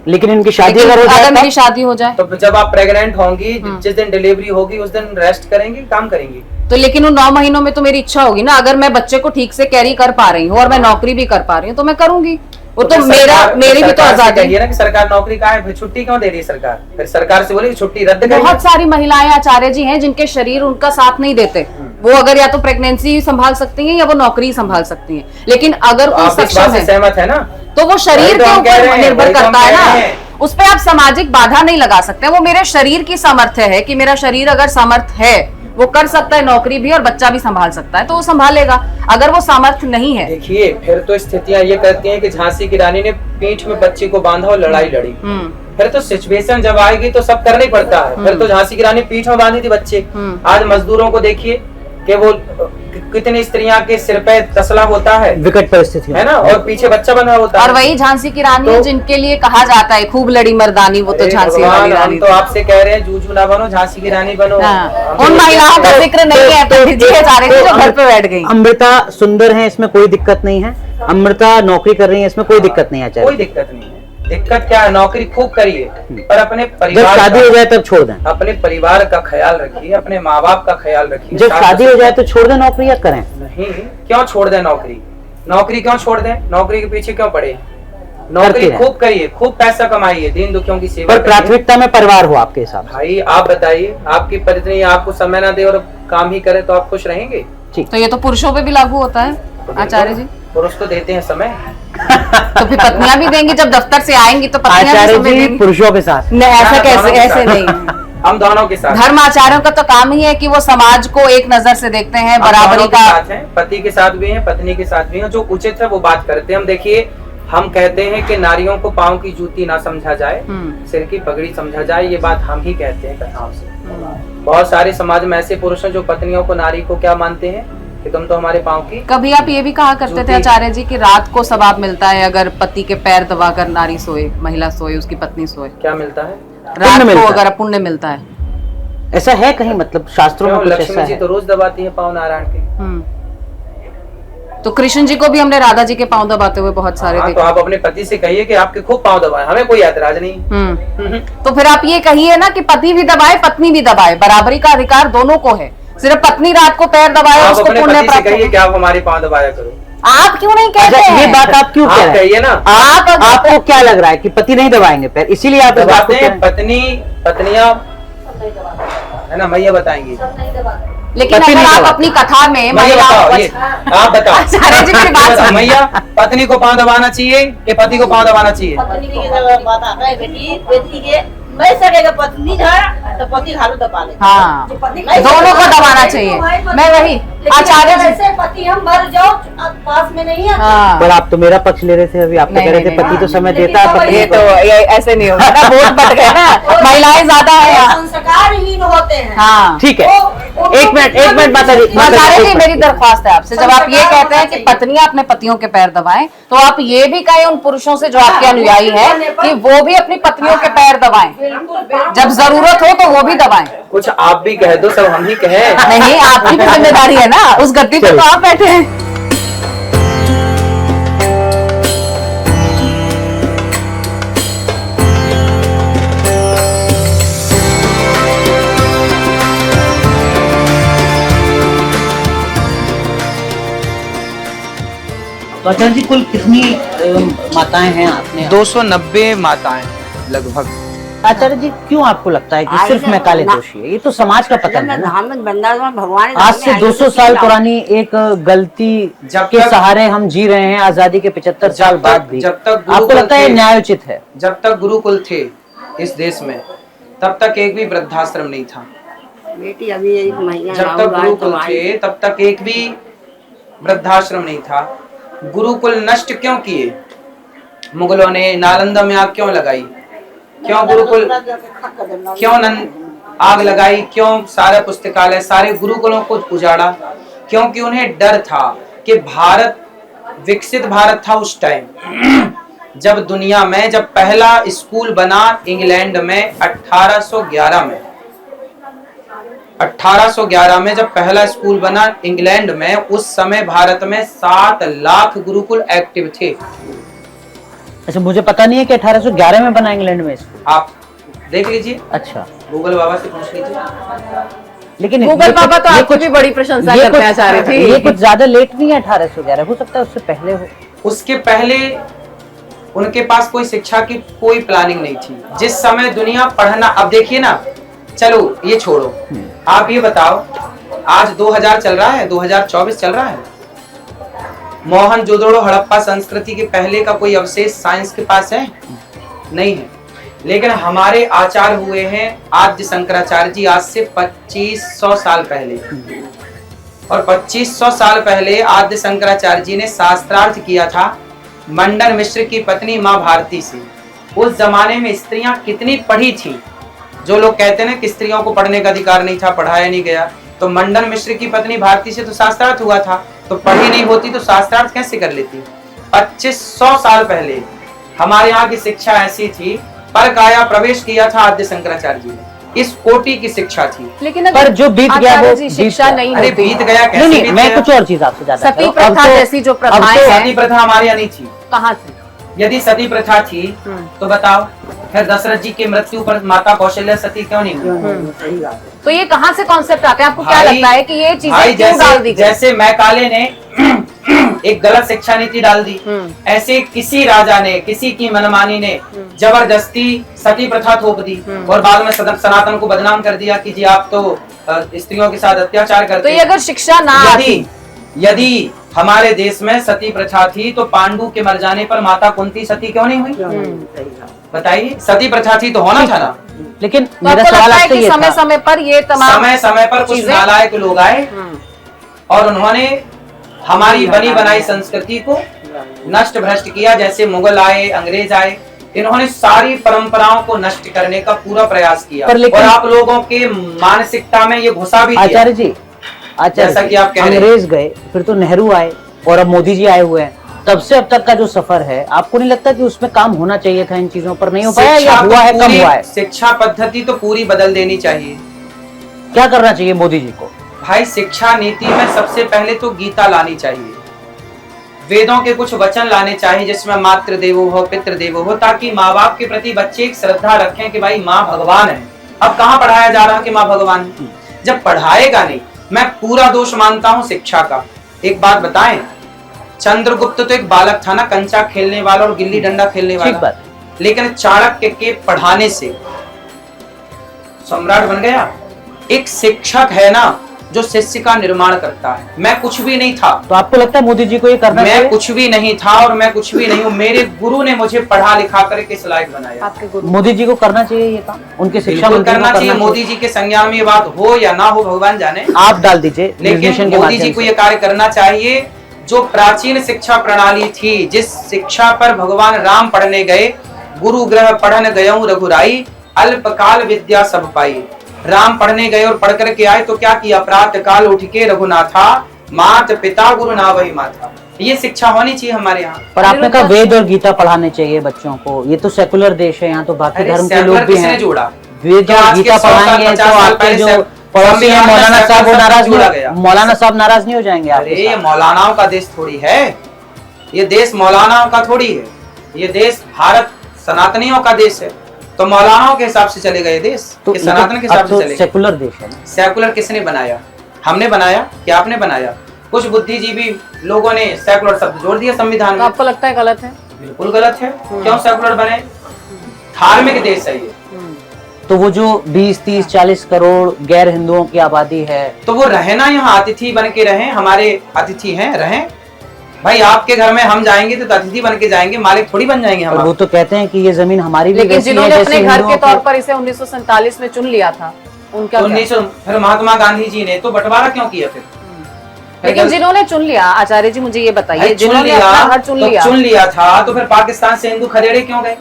S2: लेकिन इनकी शादी अगर
S1: मेरी शादी हो जाए
S3: तो जब आप प्रेग्नेंट होंगी, जिस दिन डिलीवरी होगी उस दिन रेस्ट करेंगी, काम करेंगी।
S1: तो लेकिन उन 9 महीनों में तो मेरी इच्छा होगी ना, अगर मैं बच्चे को ठीक से कैरी कर पा रही हूँ और मैं नौकरी भी कर पा रही हूँ तो मैं करूंगी। वो तो मेरी भी तो आजादी है ना
S3: कि सरकार नौकरी का है, छुट्टी क्यों दे रही है सरकार? फिर सरकार से बोली छुट्टी रद्द करें।
S1: बहुत सारी महिलाएं आचार्य जी हैं जिनके शरीर उनका साथ नहीं देते। वो अगर या तो प्रेगनेंसी संभाल सकती हैं या वो नौकरी संभाल सकती हैं, लेकिन अगर कोई सक्षम है,
S3: सहमत है ना,
S1: तो वो शरीर के ऊपर निर्भर करता है ना। उस पर आप सामाजिक बाधा नहीं लगा सकते। वो मेरे शरीर की सामर्थ्य है कि मेरा शरीर अगर सामर्थ है, वो कर सकता है नौकरी भी और बच्चा भी संभाल सकता है, तो वो संभालेगा। अगर वो सामर्थ्य नहीं है,
S3: देखिए फिर तो स्थितियां ये कहती हैं कि झांसी की रानी ने पीठ में बच्चे को बांधा और लड़ाई लड़ी। फिर तो सिचुएशन जब आएगी तो सब करना ही पड़ता है। फिर तो झांसी की रानी पीठ में बांधी थी बच्चे। आज मजदूरों को देखिए कि वो कितनी स्त्रियां के सिर पे तसला होता है,
S2: विकट परिस्थिति
S3: है ना, और पीछे बच्चा बना होता है।
S1: और वही झांसी की रानी है जिनके लिए कहा जाता है खूब लड़ी मर्दानी, वो तो झांसी वाली रानी।
S3: तो आपसे कह रहे हैं जूझू ना बनो, झांसी की रानी बनो।
S1: उन महिलाओं का जिक्र नहीं है तो जो घर पे बैठ गई।
S2: अमृता सुंदर है, इसमें कोई दिक्कत नहीं है। अमृता नौकरी कर रही है, इसमें कोई दिक्कत नहीं है।
S3: कोई दिक्कत नहीं है। दिक्कत क्या है, नौकरी खूब करिए पर अपने
S2: जब
S3: परिवार
S2: शादी हो जाए तब छोड़ दें।
S3: अपने परिवार का ख्याल रखिए, अपने माँ बाप का ख्याल रखिए।
S2: जब शादी हो जाए तो छोड़ दें नौकरी या करें?
S3: नहीं, क्यों छोड़ दें नौकरी? नौकरी क्यों छोड़ दें? नौकरी के पीछे क्यों पड़े? नौकरी खूब करिए, खूब पैसा कमाइए, दीन दुखियों की सेवा।
S2: पर प्राथमिकता में परिवार हो आपके हिसाब से?
S3: भाई आप बताइए, आपकी पत्नी आपको समय ना दे और काम ही करे तो आप खुश रहेंगे?
S1: तो ये तो पुरुषों पे भी लागू होता है आचार्य जी।
S3: पुरुष तो देते हैं समय,
S1: तो फिर पत्नियां भी देंगी, जब दफ्तर से आएंगी तो पत्नियां भी
S2: आचार्य
S1: समय
S2: जी
S1: देंगी।
S2: पुरुषों के साथ
S1: नहीं, ऐसा कैसे? ऐसे नहीं,
S3: हम दोनों के साथ।
S1: धर्म आचार्यों का तो काम ही है कि वो समाज को एक नजर से देखते हैं, बराबरी का।
S3: पति के साथ भी हैं, पत्नी के साथ भी हैं, जो उचित है वो बात करते हैं। हम देखिए, हम कहते हैं कि नारियों को पाँव की जूती ना समझा जाए, सिर की पगड़ी समझा जाए, ये बात हम ही कहते हैं कथाओं से। बहुत सारे समाज में ऐसे पुरुष हैं जो पत्नियों को, नारी को क्या मानते हैं कि तुम तो हमारे पाँव की।
S1: कभी आप ये भी कहा करते थे आचार्य जी कि रात को सवाब मिलता है अगर पति के पैर दबाकर नारी सोए, महिला सोए, उसकी पत्नी सोए।
S3: क्या मिलता है?
S1: रात को अगर पुण्य मिलता है।
S2: ऐसा है कहीं, मतलब शास्त्रों में कुछ ऐसा
S3: लक्ष्मी जी
S2: है?
S3: तो रोज दबाती है पाँव नारायण के।
S1: तो कृष्ण जी को भी हमने राधा जी के पाँव दबाते हुए बहुत सारे
S3: तो
S1: देखे।
S3: आप अपने पति से कहिए कि आपके खूब पाँव दबाए, हमें कोई ऐतराज नहीं।
S1: तो फिर आप ये कहिए ना कि पति भी दबाए पत्नी भी दबाए, बराबरी का अधिकार दोनों को है। सिर्फ पत्नी रात को पैर दबाए
S3: आप
S1: उसको
S3: अपने
S1: पुण्य
S3: पति से
S1: प्राप्त
S3: कहिए कि आप हमारे पाँव दबाया करो।
S1: आप क्यों नहीं कहते हैं?
S2: ये बात आप क्यों कह
S3: आप
S2: रहे हैं?
S3: कहिए ना।
S2: आपको क्या लग रहा है कि पति नहीं दबाएंगे पैर, इसीलिए आप इस बात को
S3: दबाते
S2: कह
S3: हैं?
S2: रहे हैं?
S3: पत्नियां है ना, मैया बताएंगी।
S1: लेकिन
S2: पति
S1: अगर
S2: नहीं
S1: आप
S2: दबाते।
S1: अपनी कथा में
S3: मैया
S1: महिलाओं
S3: बताओ, ये आप बताओ।
S1: आचार्य जी मेरी बात सुनिए।
S3: मैया, पत्नी को पाँव दबाना चाहिए कि पति को पाँव दबाना चाहिए?
S6: पत्नी की जब बात आता है बेटी, बेटी के नहीं सकेगा पत्नी है तो पति हालू दबा ले।
S1: हाँ, दोनों को दबाना चाहिए। मैं वही आचार्य जी,
S5: पति हम मर जाओ पास में नहीं है।
S1: हाँ,
S2: पर आप तो मेरा पक्ष ले रहे थे अभी, आप तो
S1: नहीं,
S2: कह रहे थे
S1: नहीं,
S2: पति तो समय देता है पत्नी
S1: ये
S2: को।
S1: तो ये ऐसे नहीं होगा ना, वोट बढ़ गए ना, महिलाएं ज्यादा है यहाँ।
S5: संस्कारहीन होते हैं।
S1: हाँ,
S2: ठीक है, एक मिनट माता जी,
S1: आचार्य जी मेरी दरख्वास्त है आपसे, जब आप ये कहते हैं कि पत्नियां अपने पतियों के पैर दबाएं, तो आप ये भी कहें उन पुरुषों से जो आपके अनुयायी हैं कि वो भी अपनी पत्नियों के पैर दबाएं, जब जरूरत हो तो वो भी दबाएं।
S3: कुछ आप भी कह दो, सब हम ही कहें।
S1: नहीं, आपकी भी जिम्मेदारी है ना, उस गद्दी पे तो आप बैठे हैं।
S2: तो आचार्य जी कुल कितनी माताएं हैं आपने?
S3: 290 माताएं लगभग।
S2: आचार्य जी क्यों आपको लगता है कि सिर्फ मैकाले दोषी है? ये तो समाज का पतन है ना।
S5: भगवान
S2: आज से 200 साल पुरानी एक गलती के सहारे हम जी रहे हैं, आजादी के 75 साल बाद भी।
S3: जब तक
S2: आपको लगता है न्यायोचित है?
S3: जब तक गुरुकुल थे इस देश में, तब तक एक भी वृद्धाश्रम नहीं था।
S5: बेटी अभी एक महीना
S3: जब तक गुरुकुल थे तब तक एक भी वृद्धाश्रम नहीं था। गुरुकुल नष्ट क्यों किए मुगलों ने? नालंदा में आग क्यों लगाई? क्यों गुरुकुल, क्यों आग लगाई? क्यों सारे पुस्तकालय, सारे गुरुकुलों को उजाड़ा? क्योंकि उन्हें डर था कि भारत विकसित भारत था उस टाइम जब दुनिया में, जब पहला स्कूल बना इंग्लैंड में 1811 में। 1811 में जब पहला स्कूल बना इंग्लैंड में, उस समय भारत में 7 लाख गुरुकुल एक्टिव थे।
S2: अच्छा, मुझे पता नहीं है कि 1811 में बना इंग्लैंड में स्कूल।
S3: आप देख लीजिए,
S2: अच्छा,
S3: गूगल बाबा से पूछ लीजिए।
S2: लेकिन
S1: गूगल बाबा तो आपकी भी बड़ी प्रशंसा करते हैं आचार्य जी।
S2: ये कुछ ज्यादा लेट नहीं है 1811, हो सकता है उससे पहले हो।
S3: उसके पहले उनके पास कोई शिक्षा की कोई प्लानिंग नहीं थी। जिस समय दुनिया पढ़ना, अब देखिए ना, चलो ये छोड़ो, आप ये बताओ, आज 2000 चल रहा है, 2024 चल रहा है। मोहनजोदड़ो हड़प्पा संस्कृति के पहले का कोई अवशेष साइंस के पास है? नहीं है। लेकिन हमारे आचार्य हुए हैं आद्य शंकराचार्य जी आज से 2500 साल पहले, और 2500 साल पहले आद्य शंकराचार्य जी ने शास्त्रार्थ किया था मंडन मिश्र की पत्नी माँ भारती से। उस जमाने में स्त्रियां कितनी पढ़ी थी। जो लोग कहते हैं ना कि स्त्रियों को पढ़ने का अधिकार नहीं था, पढ़ाया नहीं गया, तो मंडन मिश्र की पत्नी भारती से तो शास्त्रार्थ हुआ था, तो पढ़ी नहीं होती तो शास्त्रार्थ कैसे कर लेती? 2500 साल पहले हमारे यहाँ की शिक्षा ऐसी थी, पर काया प्रवेश किया था आद्य शंकराचार्य जी ने, इस कोटि की शिक्षा थी।
S1: लेकिन
S2: पर जो बीत गया वो
S1: शिक्षा नहीं
S3: अरे
S1: होती।
S3: बीत गया कैसे?
S2: नहीं,
S3: बीत
S2: मैं
S3: गया?
S2: कुछ और चीज आपसे जानना
S1: सती
S2: चाहता हूं।
S1: प्रथा जैसी जो प्रथाएं हैं,
S3: सती प्रथा हमारे यहाँ नहीं थी।
S1: कहाँ से?
S3: यदि सती प्रथा थी तो बताओ फिर दशरथ जी की मृत्यु पर माता कौशल्या सती क्यों नहीं हुई?
S1: तो ये कहाँ से कॉन्सेप्ट आते हैं? आपको क्या
S3: भाई-
S1: लगता है कि ये
S3: भाई
S1: चीजें क्यों डाल दी गई?
S3: जैसे मैकाले ने एक गलत शिक्षा नीति डाल दी, ऐसे किसी राजा ने, किसी की मनमानी ने जबरदस्ती सती प्रथा थोप दी और बाद में सनातन को बदनाम कर दिया कि जी आप तो स्त्रियों के साथ अत्याचार
S1: तो
S3: करते
S1: ये
S3: हैं।
S1: अगर शिक्षा ना आती,
S3: यदि हमारे देश में सती प्रथा थी तो पांडु के मर जाने पर माता कुंती सती क्यों नहीं हुई? बताइए, सती प्रथा थी तो होना था ना।
S2: लेकिन
S1: तो
S2: मेरा
S1: आपको
S2: सवाल
S1: लगता है
S2: आपसे
S1: कि
S2: ये
S1: समय
S2: था,
S1: समय पर ये तमाम
S3: समय समय पर कुछ
S1: चीजें-
S3: नालायक लोग आए और उन्होंने हमारी बनी बनाई संस्कृति को नष्ट भ्रष्ट किया। जैसे मुगल आए, अंग्रेज आए, इन्होंने सारी परंपराओं को नष्ट करने का पूरा प्रयास किया
S2: पर लेकिन-
S3: और आप लोगों के मानसिकता में ये घुसा भी दिया।
S2: आचार्य जी,
S3: जैसा कि आप कह रहे हैं।
S2: अंग्रेज गए, फिर तो नेहरू आए और अब मोदी जी आए हुए हैं। तब से अब तक का जो सफर है, आपको नहीं लगता कि उसमें काम होना चाहिए था? इन चीजों पर नहीं हो पाया या
S3: शिक्षा
S2: हुआ है, कम
S3: पूरी-
S2: हुआ है?
S3: शिक्षा पद्धति तो पूरी बदल देनी चाहिए।
S2: क्या करना चाहिए मोदी जी को?
S3: भाई शिक्षा नीति में सबसे पहले तो गीता लानी चाहिए, वेदों के कुछ वचन लाने चाहिए जिसमें मातृ देवो भव पितृ देवो भव, ताकि माँ बाप के प्रति बच्चे एक श्रद्धा रखें कि भाई माँ भगवान है। अब कहाँ पढ़ाया जा रहा है कि माँ भगवान है? जब पढ़ाएगा नहीं, मैं पूरा दोष मानता हूँ शिक्षा का। एक बात बताएं, चंद्रगुप्त तो एक बालक था ना, कंचा खेलने वाला और गिल्ली डंडा खेलने
S2: ठीक
S3: वाला,
S2: बात।
S3: लेकिन चाणक्य के पढ़ाने से सम्राट बन गया। एक शिक्षक है ना जो शिष्य का निर्माण करता है। मैं कुछ भी नहीं था,
S2: तो आपको लगता है मोदी जी को ये करना
S3: मैं
S2: चाहिए?
S3: कुछ भी नहीं था और मैं कुछ भी नहीं हूँ। मेरे गुरु ने मुझे पढ़ा लिखा करके इस लायक बनाया।
S1: आपके गुरु
S2: मोदी जी को करना चाहिए ये काम? उनके शिक्षा
S3: बिल्कुल
S2: मंत्री को
S3: करना चाहिए। मोदी जी के संज्ञान में ये बात हो या ना हो भगवान जाने,
S2: आप डाल दीजिए
S3: लेकिन
S2: निर्देशन के
S3: मोदी जी
S2: माध्यम
S3: को
S2: से।
S3: ये कार्य करना चाहिए। जो प्राचीन शिक्षा प्रणाली थी, जिस शिक्षा पर भगवान राम पढ़ने गए, गुरु ग्रह पढ़न गयऊं रघुराई, अल्पकाल विद्या सब पाई। राम पढ़ने गए और पढ़ करके आए तो क्या किया? प्रातः काल उठ के रघुनाथा, मात पिता गुरु ना वही माता। ये शिक्षा होनी चाहिए हमारे यहाँ।
S2: पर आपने कहा वेद और गीता पढ़ाने चाहिए बच्चों को। ये तो सेकुलर देश है, यहाँ तो बाकी
S3: अरे
S2: धर्म के लोग
S3: सेकुलर
S2: भी
S3: किसने
S2: हैं।
S3: जोड़ा?
S2: वेद
S3: क्या
S2: और
S3: आज के
S2: गीता
S3: 100 साल,
S2: पढ़ाएंगे
S3: 50
S2: तो
S3: साल
S2: आपके
S3: पहले
S2: जो
S3: से
S2: पड़ोसी हैं
S3: संविधान में
S2: मौलाना साहब, वो
S3: सब
S2: नाराज
S3: जोड़ा
S2: नहीं,
S3: गया।
S2: मौलाना साहब नाराज नहीं हो जाएंगे
S3: अरे
S2: आपके
S3: ये
S2: साथ?
S3: मौलानाओं का देश थोड़ी है, ये देश मौलानाओं का थोड़ी है। ये देश भारत सनातनियों का देश है, तो मौलानाओं के हिसाब से चलेगा ये देश,
S2: तो
S3: कि सनातन के हिसाब से चलेगा।
S2: सेकुलर देश है ना?
S3: सेकुलर किसने बनाया? हमने बनाया कि आपने बनाया? कुछ बुद्धिजीवी लोगों ने सेकुलर शब्द जोड़ दिया संविधान
S1: तो
S3: में।
S1: आपको लगता है गलत है?
S3: बिल्कुल गलत है। क्यों सेकुलर बने? धार्मिक देश है ये।
S2: तो वो जो 20, 30, 40 करोड़ गैर हिंदुओं की आबादी है,
S3: तो वो रहे ना, यहाँ अतिथि बन के रहें, हमारे अतिथि हैं, रहें। भाई आपके घर में हम जाएंगे तो अतिथि बन के जाएंगे, मालिक थोड़ी बन जाएंगे
S2: और
S3: हम।
S2: वो तो कहते हैं कि ये जमीन हमारी भी
S1: लेकिन
S2: वैसी है
S1: जिन्होंने
S2: जैसे
S1: अपने घर के
S2: हिंदुओं
S1: तौर
S2: की।
S1: पर इसे 1947 में चुन लिया था, उनका क्या?
S3: 1900 फिर महात्मा गांधी जी ने तो बंटवारा क्यों किया फिर?
S1: लेकिन जिन्होंने चुन लिया, आचार्य जी मुझे ये बताइए,
S3: भाई चुन
S1: जिन्होंने
S3: लिया,
S1: अपना घर चुन
S3: तो
S1: लिया,
S3: चुन लिया था तो फिर पाकिस्तान से हिंदू खदेड़े क्यों गए?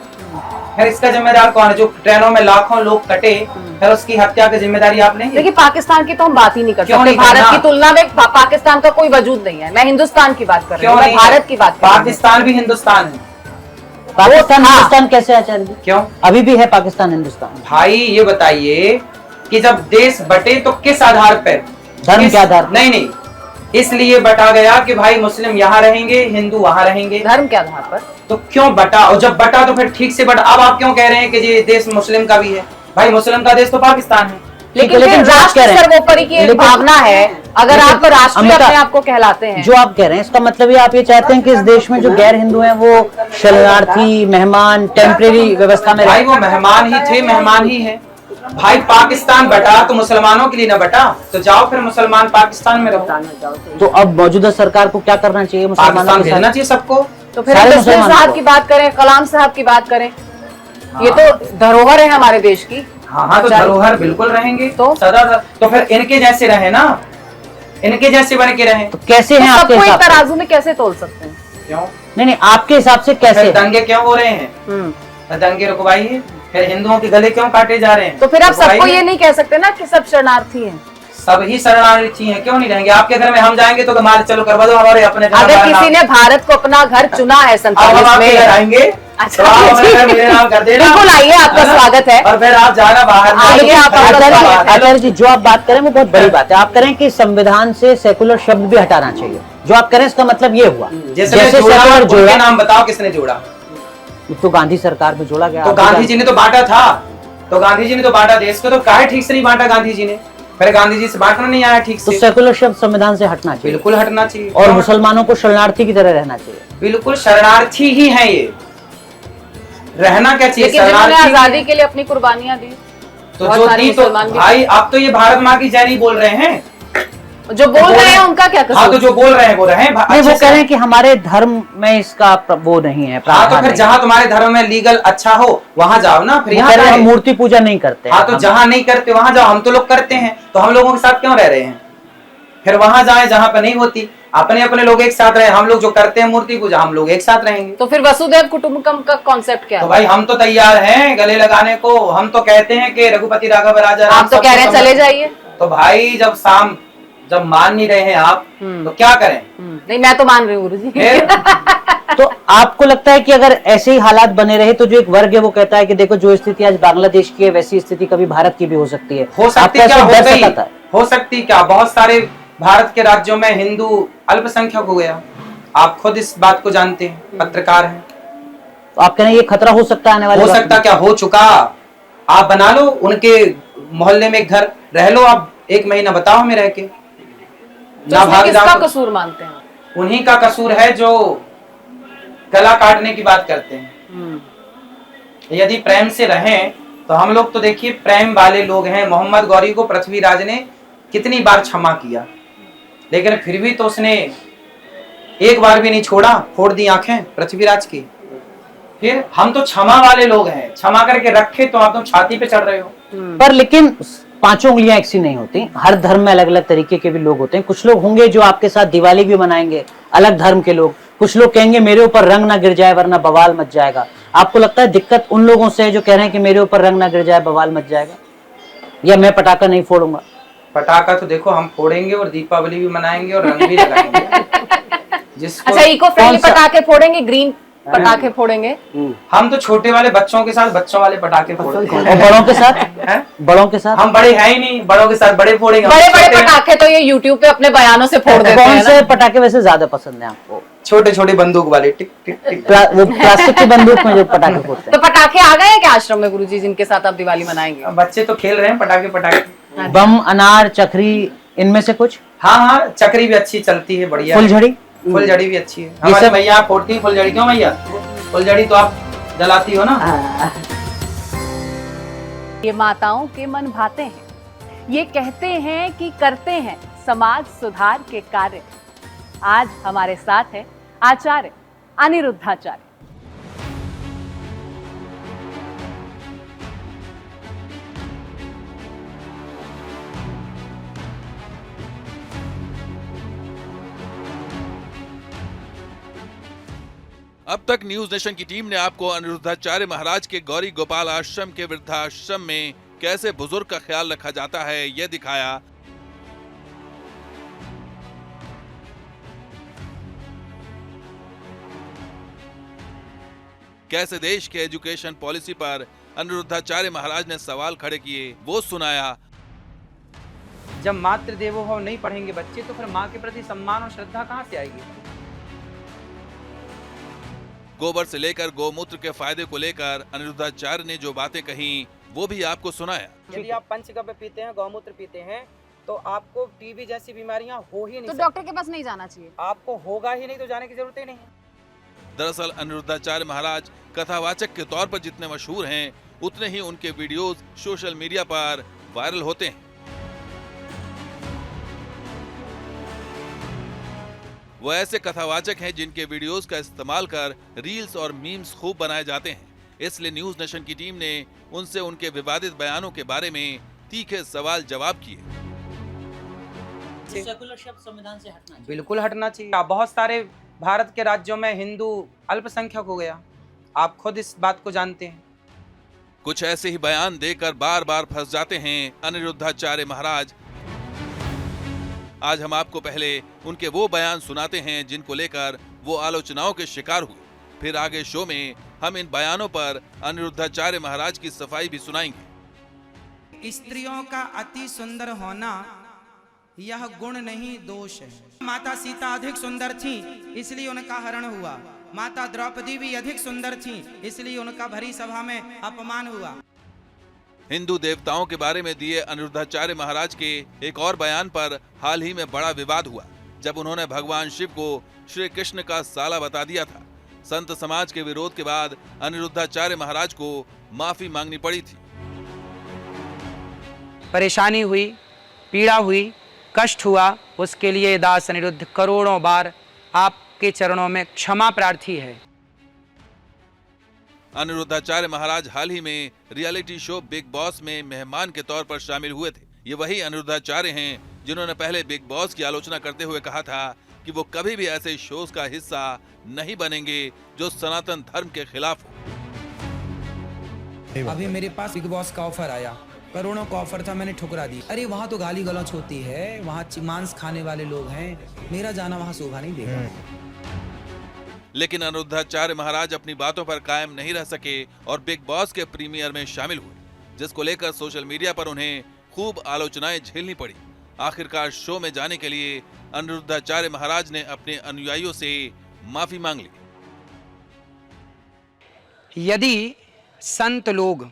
S3: फिर इसका जिम्मेदार कौन है? जो ट्रेनों में लाखों लोग कटे, फिर उसकी हत्या की जिम्मेदारी आप नहीं?
S1: देखिए पाकिस्तान की तो हम बात ही नहीं कर
S3: क्यों
S1: सकते।
S3: नहीं
S1: भारत
S3: करना?
S1: की तुलना में पाकिस्तान का कोई वजूद नहीं है। मैं हिंदुस्तान की बात कर रही
S3: क्यों
S1: हूँ, मैं
S3: नहीं?
S1: भारत की बात कर रही हूँ।
S3: पाकिस्तान भी हिंदुस्तान है।
S2: पाकिस्तान
S1: वो था।
S2: हिंदुस्तान कैसे आचार्य जी?
S3: क्यों?
S2: अभी भी है पाकिस्तान हिंदुस्तान?
S3: भाई ये बताइए कि जब देश बटे तो किस आधार पर?
S2: धर्म के आधार पर?
S3: नहीं, इसलिए बटा गया कि भाई मुस्लिम यहाँ रहेंगे, हिंदू वहाँ रहेंगे।
S1: धर्म के आधार पर।
S3: तो क्यों बटा? और जब बटा तो फिर ठीक से बटा। अब आप क्यों कह रहे हैं कि ये देश मुस्लिम का भी है? भाई मुस्लिम का देश तो पाकिस्तान है।
S1: लेकिन
S2: लेकिन
S1: फिर
S2: जो आप
S1: राष्ट्र
S2: कह रहे हैं-
S1: सर्वोपरि की एक
S2: लेकिन-
S1: भावना है। अगर
S2: लेकिन
S1: आप राष्ट्रीय
S2: अमिता,
S1: अपने आप को कहलाते हैं,
S2: जो आप कह रहे हैं इसका मतलब ये आप ये चाहते हैं कि इस देश में जो गैर हिंदू हैं वो शरणार्थी, मेहमान, टेम्परेरी व्यवस्था में
S3: भाई
S2: रहे?
S3: वो मेहमान ही थे, मेहमान ही है। भाई पाकिस्तान बटा तो मुसलमानों के लिए ना बटा, तो जाओ फिर मुसलमान पाकिस्तान में रहो।
S2: तो अब मौजूदा सरकार को क्या करना चाहिए मुसलमानों
S3: पाकिस्तान
S2: के
S3: भेजना
S2: साथ?
S3: चाहिए सबको।
S1: तो फिर
S2: सारे
S1: हम तस्लीम
S2: मुसलमान
S1: साहब
S2: को।
S1: की बात करें, कलाम साहब की बात करें, ये तो धरोहर है हमारे देश की।
S3: हाँ तो धरोहर बिल्कुल रहेंगे
S1: तो?
S3: सदा। तो फिर इनके जैसे रहे ना, इनके जैसे बन के रहे।
S2: तो कैसे हैं
S1: तो
S2: आपके
S1: सबको एक
S2: हिसाब से?
S1: तराजू में कैसे तोल सकते हैं?
S3: क्यों?
S2: नहीं, आपके हिसाब से कैसे
S3: फिर
S2: हैं?
S3: दंगे क्यों हो रहे हैं? दंगे रुकवाइए। फिर हिंदुओं के गले क्यों काटे जा रहे हैं?
S1: तो फिर आप सबको
S3: रुकवाइए।
S1: ये नहीं कह सकते ना कि सब शरणार्थी हैं।
S3: सभी शरणार्थी हैं, क्यों नहीं रहेंगे? आपके घर में हम जाएंगे तो हमारे चलो करवा दो, हमारे अपने घर
S1: अगर
S3: हमारा
S1: किसी
S3: नाम-
S1: ने भारत को अपना घर चुना है
S3: अब हम
S1: 47
S3: आपके घर
S1: में,
S3: आएंगे
S1: अच्छा,
S3: तो आप हमारे घर मेरे नाम कर देना।
S1: बिल्कुल आइए, आपका
S3: है ना?
S1: स्वागत है।
S3: और फिर आप जाना बाहर
S1: आइए,
S3: नहीं,
S1: आप
S3: खरीद
S1: आपका
S3: के
S1: स्वागत
S3: बाहर।
S1: है।
S2: आचार्य जी, जो आप बात करें वो बहुत बड़ी बात है। आप करें कि संविधान से सेकुलर शब्द भी हटाना चाहिए, जो आप करें इसका मतलब ये हुआ
S3: जैसे
S2: जैसे
S3: जोड़ा,
S2: सेकुलर
S3: उनके
S2: जोड़ा,
S3: नाम बताओ किसने जोड़ा?
S2: तो गांधी सरकार में जोड़ा गया।
S3: तो
S2: आप
S3: गांधी जी ने तो बांटा था, तो गांधी जी ने तो बांटा देश को, तो काहे ठीक से नहीं बांटा गांधी जी ने? फिर गांधी जी से बांटना नहीं आया ठीक
S2: तो
S3: से।
S2: सेकुलर शब्द संविधान से हटना चाहिए
S3: बिल्कुल हटना चाहिए।
S2: और मुसलमानों को शरणार्थी की तरह रहना चाहिए।
S3: बिल्कुल शरणार्थी ही है ये, रहना क्या चाहिए?
S1: लेकिन जिन्होंने
S3: शरणार्थी
S1: आजादी के लिए अपनी कुर्बानियां दी,
S3: तो
S1: बहुत
S3: जो
S1: सारे
S3: दी तो
S1: मुसलमान भी-
S3: भाई आप तो ये भारत माँ की जय नहीं बोल रहे हैं।
S1: जो बोल रहे हैं उनका क्या
S3: हाँ तो
S1: कसूर?
S3: जो बोल रहे हैं वो रहे
S2: नहीं,
S3: अच्छे
S2: वो
S3: से।
S2: कह रहे हैं कि हमारे धर्म में इसका वो नहीं है,
S3: हाँ तो
S2: प्रावधान
S3: फिर
S2: नहीं।
S3: जहाँ तुम्हारे धर्म में लीगल अच्छा हो वहाँ जाओ ना, फिर
S2: वो
S3: यहाँ
S2: कह रहे हैं,
S3: काहे?
S2: हम मूर्ति पूजा नहीं करते हैं।
S3: हाँ तो
S2: हम-
S3: जहाँ नहीं करते वहाँ जाओ, हम तो लोग करते हैं, तो हम लोगों के साथ क्यों रह रहे हैं? फिर वहाँ जाए जहाँ पर नहीं होती, अपने अपने लोग एक साथ रहे। हम लोग जो करते हैं मूर्ति पूजा, हम लोग एक साथ रहेंगे।
S1: तो फिर वसुधैव कुटुंबकम का कॉन्सेप्ट क्या
S3: तो
S1: है?
S3: भाई हम तो तैयार हैं गले लगाने को। हम तो कहते हैं कि रघुपति राघव राजा राम
S1: आप तो
S3: सबको
S1: कह रहे हैं
S3: समझ-
S1: चले जाइए।
S3: तो भाई जब मान नहीं रहे हैं आप, तो क्या करें?
S1: नहीं, मैं तो मान रही हूँ गुरुजी।
S3: फिर
S2: तो आपको लगता है कि अगर ऐसे ही हालात बने रहे तो जो एक वर्ग है वो कहता है कि देखो जो स्थिति आज बांग्लादेश की है वैसी स्थिति कभी भारत की भी हो सकती है।
S3: हो सकती
S2: आपका
S3: क्या?
S2: ऐसा
S3: हो
S2: डर
S3: गई,
S2: सताता है?
S3: हो सकती क्या? बहुत सारे भारत के राज्यों में हिंदू अल्पसंख्यक हो गया। आप खुद इस बात को जानते हैं, पत्रकार हैं।
S2: तो आप कह रहे हैं ये खतरा हो सकता है आने वाले
S3: हो
S2: वक्त
S3: सकता
S2: में?
S3: क्या? हो चुका। आप बना लो उनके मोहल्ले में एक घर, रह लो आप 1 महीना, बताओ हमें रह के
S1: तो इसमें किसका
S3: जाओ।
S1: कसूर मानते हैं?
S3: उन्हीं का कसूर है जो गला काटने की बात करते हैं। यदि प्रेम से रहें तो हम लोग तो देखिए प्रेम वाले लोग हैं। मोहम्मद गौरी को पृथ्वीराज ने कितनी बार क्षमा किया, लेकिन फिर भी तो उसने एक बार भी नहीं छोड़ा, फोड़ दी आंखें पृथ्वीराज की। फिर हम तो क्षमा वाले लोग हैं, क्षमा करके रखे तो आप तो छाती पे चढ़ रहे हो।
S2: पर लेकिन 5 उंगलियां एक सी नहीं होती। हर धर्म में अलग अलग तरीके के भी लोग होते हैं। कुछ लोग होंगे जो आपके साथ दिवाली भी मनाएंगे, अलग धर्म के लोग। कुछ लोग कहेंगे मेरे ऊपर रंग ना गिर जाए वरना बवाल मच जाएगा। आपको लगता है दिक्कत उन लोगों से है जो कह रहे हैं कि मेरे ऊपर रंग ना गिर जाए बवाल मच जाएगा, या मैं पटाखा नहीं फोड़ूंगा?
S3: पटाखा तो देखो हम फोड़ेंगे और दीपावली भी मनाएंगे और रंग भी लगाएंगे। जिसको
S1: अच्छा, इको फ्रेंडली
S2: कौन सा?
S1: पटाखे फोड़ेंगे, ग्रीन पटाखे फोड़ेंगे।
S3: हम तो छोटे वाले बच्चों के साथ बच्चों वाले पटाखे फोड़ते
S2: और
S3: हैं।
S2: बड़ों के साथ?
S3: हैं?
S2: बड़ों के साथ
S3: हम बड़े हैं ही नहीं, बड़ों के साथ बड़े फोड़ेंगे। हम
S1: बड़े बड़े
S3: छोटे हैं।
S1: पटाखे तो ये यूट्यूब पे अपने बयानों से फोड़ देते
S2: कौन
S1: हैं
S2: से
S1: ना।
S2: पटाखे वैसे ज्यादा पसंद है आपको?
S3: छोटे छोटे बंदूक वाले, टिक टिक टिक।
S2: वो प्लास्टिक की बंदूक में जो पटाखे फोड़ते
S1: तो पटाखे आ गए हैं क्या आश्रम में गुरुजी, जिनके साथ आप दिवाली मनाएंगे?
S3: बच्चे तो खेल रहे हैं पटाखे पटाखे।
S2: हैं? बम, अनार, चक्री, इनमें से कुछ?
S3: हाँ हाँ, चक्री भी अच्छी चलती है, बढ़िया है।
S2: फुलझड़ी?
S3: फुलझड़ी भी अच्छी है। हमारी
S2: सब-
S3: भैया फोड़ती है फुलझड़ी। क्यों भैया? फुलझड़ी तो आप जलाती हो ना।
S1: ये माताओं के मन भाते हैं, ये कहते हैं कि करते हैं समाज सुधार के कार्य। आज हमारे साथ है आचार्य अनिरुद्धाचार्य।
S4: अब तक न्यूज नेशन की टीम ने आपको अनिरुद्धाचार्य महाराज के गौरी गोपाल आश्रम के वृद्धाश्रम में कैसे बुजुर्ग का ख्याल रखा जाता है यह दिखाया। कैसे देश के एजुकेशन पॉलिसी पर अनिरुद्धाचार्य महाराज ने सवाल खड़े किए वो सुनाया।
S3: जब मातृ देवो भव नहीं पढ़ेंगे बच्चे तो फिर माँ के प्रति सम्मान और श्रद्धा कहाँ से आएगी?
S4: गोबर से लेकर गोमूत्र के फायदे को लेकर अनिरुद्धाचार्य ने जो बातें कही वो भी आपको सुनाया।
S7: यदि आप पंचगव्य पीते हैं, गौमूत्र पीते हैं, तो आपको टीबी जैसी बीमारियां हो ही नहीं
S1: तो डॉक्टर के पास नहीं जाना चाहिए।
S7: आपको होगा ही नहीं तो जाने की जरूरत ही नहीं है।
S4: दरअसल अनिरुद्धाचार्य महाराज कथावाचक के तौर पर जितने मशहूर हैं उतने ही उनके वीडियोस सोशल मीडिया पर वायरल होते हैं। वो ऐसे कथावाचक हैं जिनके वीडियोस का इस्तेमाल कर रील्स और मीम्स खूब बनाए जाते हैं। इसलिए न्यूज नेशन की टीम ने उनसे उनके विवादित बयानों के बारे में तीखे सवाल जवाब किए।
S2: सेकुलर शब्द संविधान से हटना चाहिए।
S3: बिल्कुल हटना चाहिए। बहुत सारे भारत के राज्यों में हिंदू अल्पसंख्यक हो गया। आप खुद इस बात को जानते हैं।
S4: कुछ ऐसे ही बयान देकर बार बार फंस जाते हैं अनिरुद्धाचार्य महाराज। आज हम आपको पहले उनके वो बयान सुनाते हैं जिनको लेकर वो आलोचनाओं के शिकार हुए। फिर आगे शो में हम इन बयानों पर अनिरुद्धाचार्य महाराज की सफाई भी सुनाएंगे।
S8: स्त्रियों का अति सुंदर होना यह गुण नहीं दोष है। माता सीता अधिक सुंदर थी इसलिए उनका हरण हुआ। माता द्रौपदी भी अधिक सुंदर थी इसलिए उनका भरी सभा में अपमान हुआ।
S4: हिंदू देवताओं के बारे में दिए अनिरुद्धाचार्य महाराज के एक और बयान पर हाल ही में बड़ा विवाद हुआ, जब उन्होंने भगवान शिव को श्री कृष्ण का साला बता दिया था। संत समाज के विरोध के बाद अनिरुद्धाचार्य महाराज को माफी मांगनी पड़ी थी।
S3: परेशानी हुई, पीड़ा हुई, कष्ट हुआ, उसके लिए दास अनिरुद्ध करोड़ों बार आपके चरणों में क्षमा प्रार्थी है।
S4: अनिरुद्धाचार्य महाराज हाल ही में रियलिटी शो बिग बॉस में मेहमान के तौर पर शामिल हुए थे। ये वही अनिरुद्धाचार्य हैं जिन्होंने पहले बिग बॉस की आलोचना करते हुए कहा था कि वो कभी भी ऐसे शोज का हिस्सा नहीं बनेंगे जो सनातन धर्म के खिलाफ हो।
S8: अभी मेरे पास बिग बॉस का ऑफर आया, करोड़ों का ऑफर था, मैंने ठुकरा दी। अरे वहाँ तो गाली गलौच होती है, वहाँ मांस खाने वाले लोग हैं, मेरा जाना वहाँ शोभा नहीं देगा।
S4: लेकिन अनिरुद्धाचार्य महाराज अपनी बातों पर कायम नहीं रह सके और बिग बॉस के प्रीमियर में शामिल हुए, जिसको लेकर सोशल मीडिया पर उन्हें खूब आलोचनाएं झेलनी पड़ी। आखिरकार शो में जाने के लिए अनिरुद्धाचार्य महाराज ने अपने अनुयायियों से माफी मांग ली।
S3: यदि संत लोग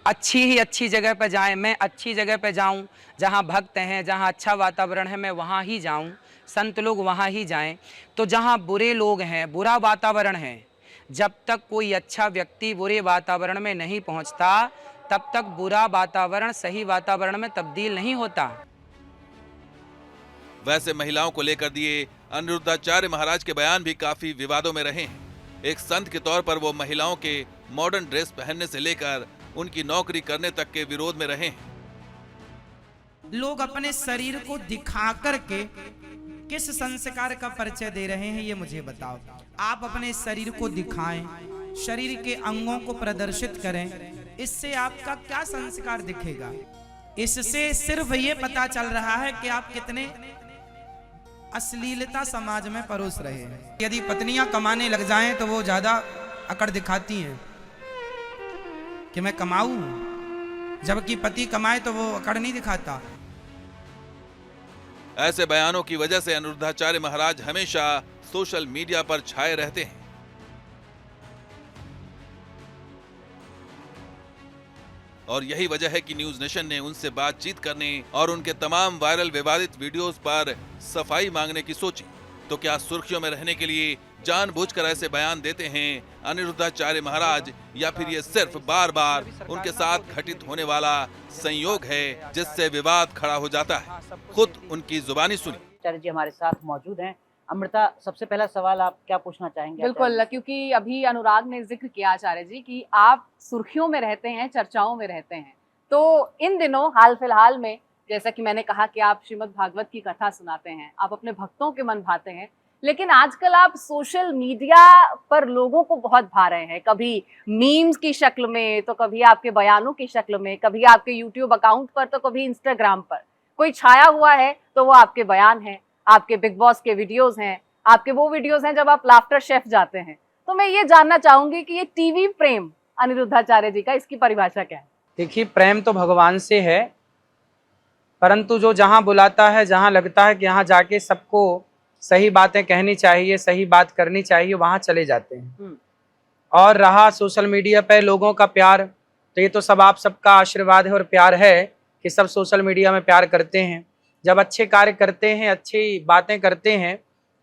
S3: अच्छी ही अच्छी जगह पर जाएं, मैं अच्छी जगह पर जाऊं, जहां भक्त हैं, जहां अच्छा वातावरण है, मैं वहां ही जाऊं, संत लोग वहां ही जाएं। तो जहां बुरे लोग हैं, बुरा वातावरण है, जब तक कोई अच्छा व्यक्ति बुरे वातावरण में नहीं पहुंचता तब तक बुरा वातावरण सही वातावरण में तब्दील नहीं होता।
S4: वैसे महिलाओं को लेकर दिए अनिरुद्धाचार्य महाराज के बयान भी काफी विवादों में रहे हैं। एक संत के तौर पर वो महिलाओं के मॉडर्न ड्रेस पहनने से लेकर उनकी नौकरी करने तक के विरोध में रहे हैं।
S8: लोग अपने शरीर को दिखा करके किस संस्कार का परिचय दे रहे हैं ये मुझे बताओ। आप अपने शरीर को दिखाएं, शरीर के अंगों को प्रदर्शित करें, इससे आपका क्या संस्कार दिखेगा? इससे सिर्फ ये पता चल रहा है कि आप कितने अश्लीलता समाज में परोस रहे हैं। यदि पत्नियां कमाने लग जाएं तो वो ज्यादा अकड़ दिखाती हैं कि मैं कमाऊं, जबकि पति कमाए तो वो अकड़ नहीं दिखाता।
S4: ऐसे बयानों की वजह से अनिरुद्धाचार्य महाराज हमेशा सोशल मीडिया पर छाए रहते हैं। और यही वजह है कि न्यूज नेशन ने उनसे बातचीत करने और उनके तमाम वायरल विवादित वीडियोस पर सफाई मांगने की सोची। तो क्या सुर्खियों में रहने के लिए जानबूझकर ऐसे बयान देते हैं अनिरुद्धाचार्य महाराज, या फिर ये सिर्फ बार बार उनके साथ घटित होने वाला संयोग है जिससे विवाद खड़ा हो जाता है? खुद उनकी जुबानी सुनी।
S2: आचार्य जी हमारे साथ मौजूद हैं। अमृता, सबसे पहला सवाल आप क्या पूछना चाहेंगे?
S1: बिल्कुल, क्योंकि अभी अनुराग ने जिक्र किया आचार्य जी कि आप सुर्खियों में रहते हैं, चर्चाओं में रहते हैं, तो इन दिनों हाल फिलहाल में जैसा कि मैंने कहा कि आप श्रीमद् भागवत की कथा सुनाते हैं, आप अपने भक्तों के मन भाते हैं, लेकिन आजकल आप सोशल मीडिया पर लोगों को बहुत भा रहे हैं, कभी मीम्स की शक्ल में, तो कभी आपके बयानों की शक्ल में, कभी आपके यूट्यूब अकाउंट पर, तो कभी इंस्टाग्राम पर। कोई छाया हुआ है तो वो आपके बयान हैं, आपके बिग बॉस के वीडियोस हैं, आपके वो वीडियोस हैं जब आप लाफ्टर शेफ जाते हैं। तो मैं ये जानना चाहूंगी कि ये टीवी प्रेम अनिरुद्धाचार्य जी का, इसकी परिभाषा क्या है?
S3: देखिए, प्रेम तो भगवान से है, परंतु जो जहाँ बुलाता है, जहाँ लगता है कि यहाँ जाके सबको सही बातें कहनी चाहिए, सही बात करनी चाहिए, वहाँ चले जाते हैं। और रहा सोशल मीडिया पे लोगों का प्यार, तो ये तो सब आप सबका आशीर्वाद है और प्यार है कि सब सोशल मीडिया में प्यार करते हैं। जब अच्छे कार्य करते हैं, अच्छी बातें करते हैं,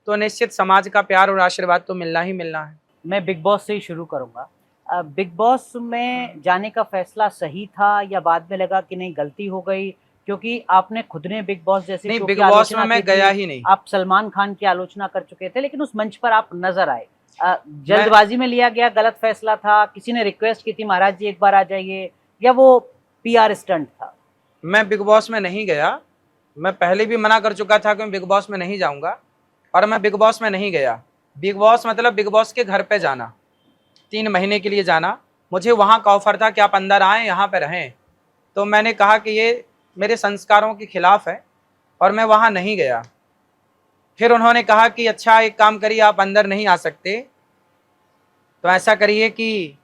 S3: तो निश्चित समाज का प्यार और आशीर्वाद तो मिलना ही मिलना है।
S2: मैं बिग बॉस से ही शुरू करूंगा। बिग बॉस में जाने का फैसला सही था या बाद में लगा कि नहीं गलती हो गई? क्योंकि आपने खुद ने बिग बॉस जैसे
S3: नहीं, बिग बॉस में मैं गया ही नहीं।
S2: आप सलमान खान की आलोचना कर चुके थे, लेकिन उस मंच पर आप नजर आए। जल्दबाजी में लिया गया गलत फैसला था? किसी ने रिक्वेस्ट की थी महाराज जी एक बार आ जाइए, या वो PR स्टंट था?
S3: मैं बिग बॉस में नहीं गया। मैं पहले भी मना कर चुका था कि मैं बिग बॉस में नहीं जाऊंगा, और मैं बिग बॉस में नहीं गया। बिग बॉस मतलब बिग बॉस के घर पे जाना, 3 महीने के लिए जाना। मुझे वहाँ का ऑफर था कि आप अंदर आएँ, यहाँ पे रहें। तो मैंने कहा कि ये मेरे संस्कारों के खिलाफ है, और मैं वहां नहीं गया। फिर उन्होंने कहा कि अच्छा एक काम करिए, आप अंदर नहीं आ सकते, तो ऐसा करिए कि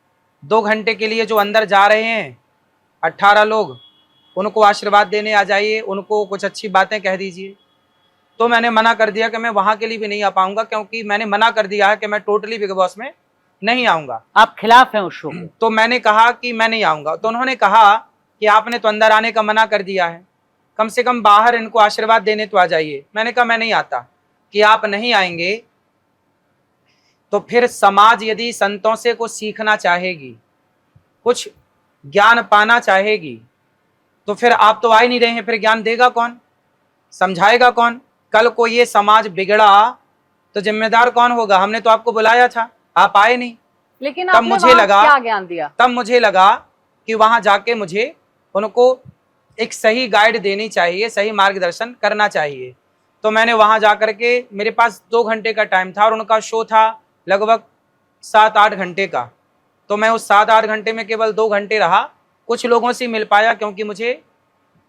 S3: 2 घंटे के लिए जो अंदर जा रहे हैं 18 लोग, उनको आशीर्वाद देने आ जाइए, उनको कुछ अच्छी बातें कह दीजिए। तो मैंने मना कर दिया कि मैं वहां के लिए भी नहीं आ पाऊंगा, क्योंकि मैंने मना कर दिया है कि मैं टोटली बिग बॉस में नहीं आऊंगा।
S2: आप खिलाफ हैं उस शो के?
S3: तो मैंने कहा कि मैं नहीं आऊंगा। तो उन्होंने कहा कि आपने तो अंदर आने का मना कर दिया है, कम से कम बाहर इनको आशीर्वाद देने तो आ जाइए। मैंने कहा मैं नहीं आता। कि आप नहीं आएंगे तो फिर समाज यदि संतों से कुछ सीखना चाहेगी, कुछ ज्ञान पाना चाहेगी, तो फिर आप तो आ ही नहीं रहे हैं, फिर ज्ञान देगा कौन, समझाएगा कौन? कल को ये समाज बिगड़ा तो जिम्मेदार कौन होगा? हमने तो आपको बुलाया था, आप आए नहीं।
S1: लेकिन
S3: तब
S1: आपने
S3: मुझे
S1: वहाँ
S3: लगा,
S1: क्या ज्ञान दिया?
S3: तब मुझे लगा कि वहां जाके मुझे उनको एक सही गाइड देनी चाहिए, सही मार्गदर्शन करना चाहिए। तो मैंने वहां जाकर के, मेरे पास 2 घंटे का टाइम था और उनका शो था लगभग 7-8 घंटे का। तो मैं उस 7-8 घंटे में केवल 2 घंटे रहा, कुछ लोगों से मिल पाया क्योंकि मुझे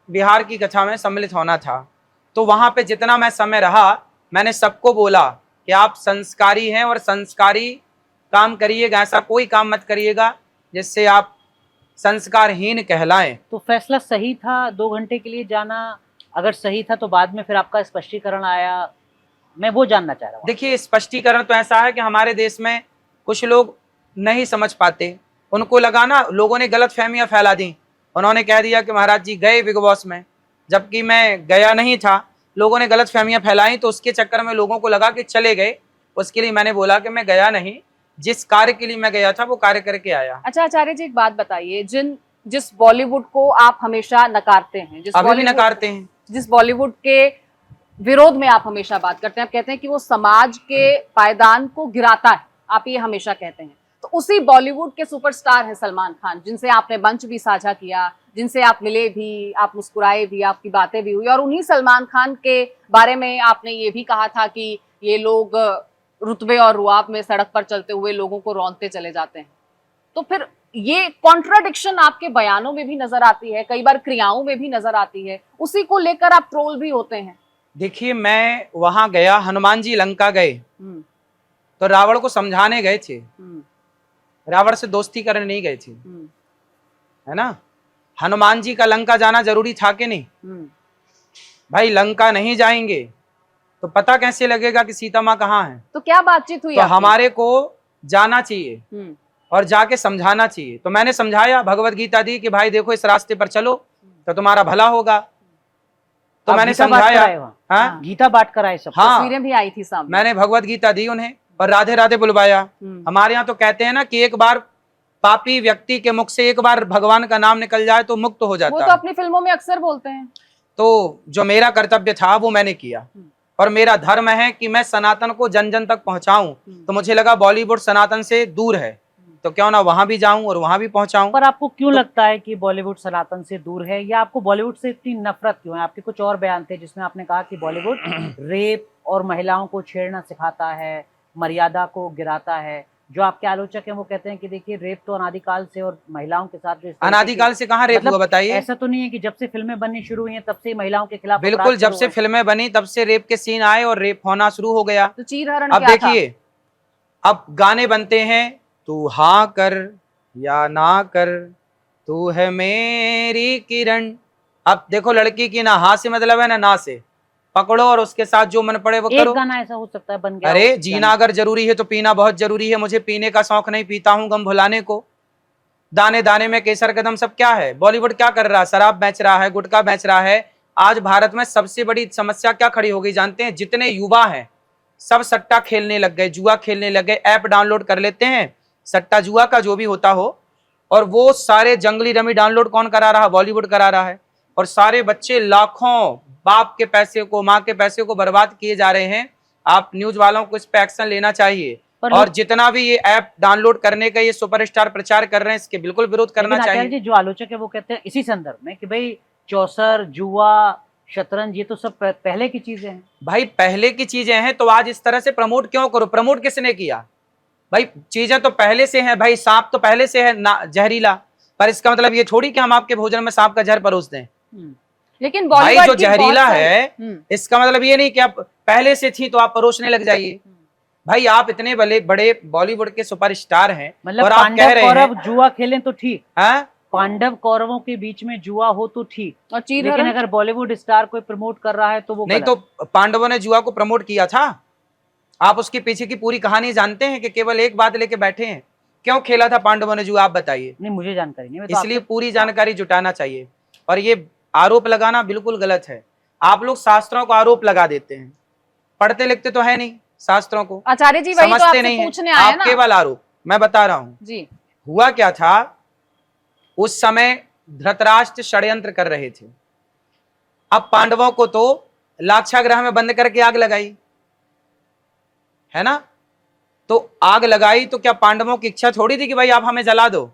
S3: बिहार की कथा में सम्मिलित होना था। तो वहां पे जितना मैं समय रहा, मैंने सबको बोला कि आप संस्कारी हैं और संस्कारी काम करिएगा, ऐसा कोई काम मत करिएगा जिससे आप संस्कारहीन कहलाएं।
S2: तो फैसला सही था 2 घंटे के लिए जाना? अगर सही था तो बाद में फिर आपका स्पष्टीकरण आया, मैं वो जानना चाह रहा हूँ।
S3: देखिए, स्पष्टीकरण तो ऐसा है कि हमारे देश में कुछ लोग नहीं समझ पाते, उनको लगा ना, लोगों ने गलत फहमियां फैला दी। उन्होंने कह दिया कि महाराज जी गए बिग बॉस में, जबकि मैं गया नहीं था। लोगों ने गलत फहमियां फैलाई, तो उसके चक्कर में लोगों को लगा कि चले गए। उसके लिए मैंने बोला कि मैं गया नहीं, जिस कार्य के लिए मैं गया था वो कार्य करके आया।
S1: अच्छा आचार्य जी, एक बात बताइए, जिस बॉलीवुड को आप हमेशा नकारते हैं,
S3: अभी भी नकारते हैं,
S1: जिस बॉलीवुड के विरोध में आप हमेशा बात करते हैं, आप कहते हैं कि वो समाज के पायदान को गिराता है, आप ये हमेशा कहते हैं, तो उसी बॉलीवुड के सुपरस्टार हैं सलमान खान, जिनसे आपने मंच भी साझा किया, जिनसे आप मिले भी, आप मुस्कुराए भी, आपकी बातें भी हुई, और उन्हीं सलमान खान के बारे में आपने ये भी कहा था कि ये लोग रुतबे और रुआब में सड़क पर चलते हुए लोगों को रौंदते चले जाते हैं। तो फिर ये कॉन्ट्राडिक्शन आपके बयानों में भी नजर आती है, कई बार क्रियाओं में भी नजर आती है, उसी को लेकर आप ट्रोल भी होते हैं।
S3: देखिए, मैं वहां गया, हनुमान जी लंका गए तो रावण को समझाने गए थे, रावण से दोस्ती करने नहीं गए थे, है ना। हनुमान जी का लंका जाना जरूरी था कि नहीं? भाई लंका नहीं जाएंगे तो पता कैसे लगेगा कि सीता माँ कहाँ है?
S1: तो क्या बातचीत हुई?
S3: तो हमारे को जाना चाहिए और जाके समझाना चाहिए। तो मैंने समझाया, भगवत गीता दी कि भाई देखो इस रास्ते पर चलो तो तुम्हारा भला होगा। तो मैंने समझाया, हाँ
S2: गीता बांट कर आए सब।
S3: हाँ,
S1: तस्वीरें भी आई थी सामने,
S3: मैंने भगवत गीता दी उन्हें और राधे राधे बुलवाया। हमारे यहाँ तो कहते हैं ना कि एक बार पापी व्यक्ति के मुख से एक बार भगवान का नाम निकल जाए तो मुक्त हो जाता है।
S1: वो तो अपनी फिल्मों में अक्सर बोलते हैं।
S3: तो जो मेरा कर्तव्य था वो मैंने किया और मेरा धर्म है कि मैं सनातन को जन जन तक पहुंचाऊं। तो मुझे लगा बॉलीवुड सनातन से दूर है तो क्यों ना वहां भी जाऊं और वहां भी पहुंचाऊं।
S2: पर आपको क्यों लगता है कि बॉलीवुड सनातन से दूर है, या आपको बॉलीवुड से इतनी नफरत क्यों है? आपके कुछ और बयान थे जिसमें आपने कहा कि बॉलीवुड रेप और महिलाओं को छेड़ना सिखाता है, मर्यादा को गिराता है। जो आपके आलोचक हैं वो कहते हैं कि देखिए रेप तो अनादिकाल से, और महिलाओं के साथ जो
S3: अनादिकाल से कहाँ रेप हुआ बताइए?
S2: ऐसा तो नहीं है कि जब से फिल्में बननी शुरू हुई हैं तब से महिलाओं के खिलाफ?
S3: बिल्कुल, जब से फिल्में बनी तब से रेप के सीन आए और रेप होना शुरू हो गया।
S1: तो चीरहरण
S3: अब देखिए, अब गाने बनते हैं, तू हाँ कर या ना कर, तू है मेरी किरण। अब देखो, लड़की की ना हाँ से मतलब है ना से, पकड़ो और उसके साथ जो मन पड़े वो करो।
S2: एक गाना ऐसा हो सकता है बन गया।
S3: अरे जीना अगर जरूरी है तो पीना बहुत जरूरी है। मुझे पीने का शौक नहीं, पीता हूँ गम भुलाने को। दाने दाने में केसर कदम, सब क्या है? बॉलीवुड क्या कर रहा है? शराब बेच रहा है, गुटखा बेच रहा है। आज भारत में सबसे बड़ी समस्या क्या खड़ी हो गई जानते हैं? जितने युवा हैं सब सट्टा खेलने लग गए, जुआ खेलने लग गए। ऐप डाउनलोड कर लेते हैं सट्टा जुआ का जो भी होता हो, और वो सारे जंगली रमी डाउनलोड कौन करा रहा? बॉलीवुड करा रहा है। और सारे बच्चे लाखों बाप के पैसे को, माँ के पैसे को बर्बाद किए जा रहे हैं। आप न्यूज वालों को इस पे एक्शन लेना चाहिए। और जितना भी ये ऐप डाउनलोड करने का ये सुपरस्टार प्रचार कर रहे हैं, इसके बिल्कुल विरोध करना चाहिए।
S2: जी, जो आलोचक है वो कहते हैं इसी संदर्भ में कि भाई चौसर, जुआ, शतरंज ये तो सब पहले की चीजें हैं।
S3: भाई पहले की चीजें हैं तो आज इस तरह से प्रमोट क्यों करो? प्रमोट किसने किया भाई? चीजें तो पहले से हैं भाई। सांप तो पहले से है ना जहरीला, पर इसका मतलब ये थोड़ी कि हम आपके भोजन में सांप का जहर परोस दें।
S1: लेकिन
S3: भाई
S1: बॉलीवुड
S3: जो
S1: की बहुत
S3: जहरीला
S1: सारी-
S3: है इसका मतलब ये नहीं कि आप पहले से थी तो आप परोसने लग जाइए। भाई आप इतने बड़े बड़े बॉलीवुड के सुपरस्टार हैं
S2: मतलब
S3: और आप कह
S2: पांडव
S3: रहे
S2: कौरव
S3: हैं
S2: जुआ खेलें तो ठीक,
S3: हाँ?
S2: पांडव कौरवों के बीच में जुआ हो तो ठीक,
S1: और चीर
S2: लेकिन
S1: हरण?
S2: अगर बॉलीवुड स्टार कोई प्रमोट कर रहा है तो वो
S3: नहीं
S2: गलत।
S3: तो पांडवों ने जुआ को प्रमोट किया था। आप उसके पीछे की पूरी कहानी जानते हैं कि केवल एक बात लेके बैठे हैं? क्यों खेला था पांडवों ने जुआ, आप बताइए।
S2: नहीं, मुझे जानकारी नहीं, मैं तो
S3: इसलिए
S2: आपसे-
S3: पूरी जानकारी जुटाना चाहिए और ये आरोप लगाना बिल्कुल गलत है। आप लोग शास्त्रों को आरोप लगा देते हैं, पढ़ते लिखते तो है नहीं शास्त्रों को,
S1: आचार्य जी वही तो
S3: समझते
S1: आपसे
S3: नहीं
S1: पूछने
S3: है,
S1: आए
S3: आप
S1: ना
S3: केवल आरोप। मैं बता रहा हूं
S1: जी।
S3: हुआ क्या था। उस समय धृतराष्ट्र षड्यंत्र कर रहे थे। अब पांडवों को तो लाक्षागृह में बंद करके आग लगाई है ना, तो आग लगाई तो क्या पांडवों की इच्छा थोड़ी थी कि भाई आप हमें जला दो?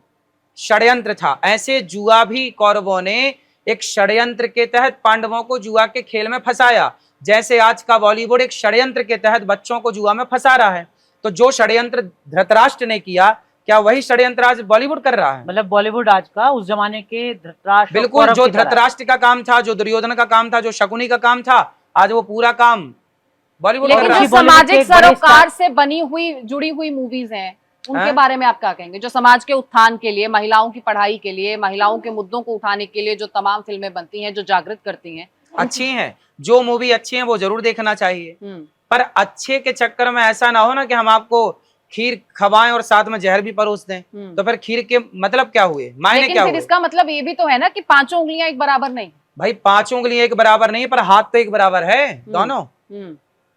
S3: षड्यंत्र था। ऐसे जुआ भी कौरवों ने एक षड्यंत्र के तहत पांडवों को जुआ के खेल में फंसाया, जैसे आज का बॉलीवुड एक षड्यंत्र के तहत बच्चों को जुआ में फंसा रहा है। तो जो षड्यंत्र धृतराष्ट्र ने किया, क्या वही षड्यंत्र आज बॉलीवुड कर रहा है?
S2: मतलब बॉलीवुड आज का उस जमाने के धृतराष्ट्र और
S3: बिल्कुल,
S2: कौरव
S3: जो
S2: की तरह है।
S3: धृतराष्ट्र का काम था, जो दुर्योधन का काम था, जो शकुनी का काम था, आज वो पूरा काम बॉलीवुड कर
S1: लेकिन
S3: रहा
S1: जो
S3: है।
S2: बॉलीवुड के
S1: सामाजिक
S2: एक बड़े
S1: सरोकार
S2: स्टार-
S1: से बनी हुई जुड़ी हुई मूवीज हैं, उनके
S3: हैं?
S1: बारे में आप क्या कहेंगे? जो समाज के उत्थान के लिए, महिलाओं की पढ़ाई के लिए, महिलाओं के मुद्दों को उठाने के लिए जो तमाम फिल्में बनती हैं, जो जागृत करती हैं,
S3: अच्छी हैं, जो मूवी अच्छी है वो जरूर देखना चाहिए,
S1: हम्म,
S3: पर अच्छे के चक्कर में ऐसा ना हो ना कि हम आपको खीर खवाएं और साथ में जहर भी परोस दें। तो फिर खीर के मतलब क्या हुए, मायने
S1: लेकिन
S3: क्या
S1: फिर
S3: हुए?
S1: इसका मतलब ये भी तो है ना कि पांचों उंगलियां एक बराबर नहीं।
S3: भाई 5 उंगलियां एक बराबर नहीं, पर हाथ तो एक बराबर है दोनों।
S1: हम्म,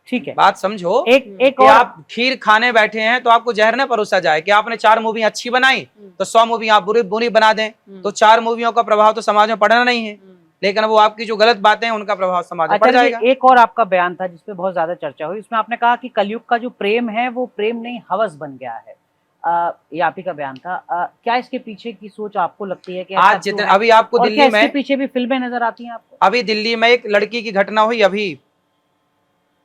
S2: ठीक है,
S3: बात समझो।
S2: एक
S3: कि
S2: और
S3: आप खीर खाने बैठे हैं तो आपको जहर न परोसा जाए कि आपने 4 मूवी अच्छी बनाई तो 100 मूवी आप बुरी बुरी बना दें, तो 4 मूवियों का प्रभाव तो समाज में पड़ना नहीं है, लेकिन वो आपकी जो गलत बातें हैं उनका प्रभाव समाज में पड़
S2: आचार्य
S3: जाएगा।
S2: जी, एक और आपका बयान था जिसपे बहुत ज्यादा चर्चा हुई, इसमें आपने कहा कि कलयुग का जो प्रेम है वो प्रेम नहीं हवस बन गया है। ये आप ही का बयान था। क्या इसके पीछे की सोच आपको लगती है कि ऐसा
S3: आज
S2: क्यों
S3: जितने
S2: है?
S3: अभी आपको
S2: और
S3: दिल्ली
S2: क्या इसके
S3: में
S2: पीछे भी फिल्में नजर आती हैं आपको?
S3: अभी दिल्ली में एक लड़की की घटना हुई, अभी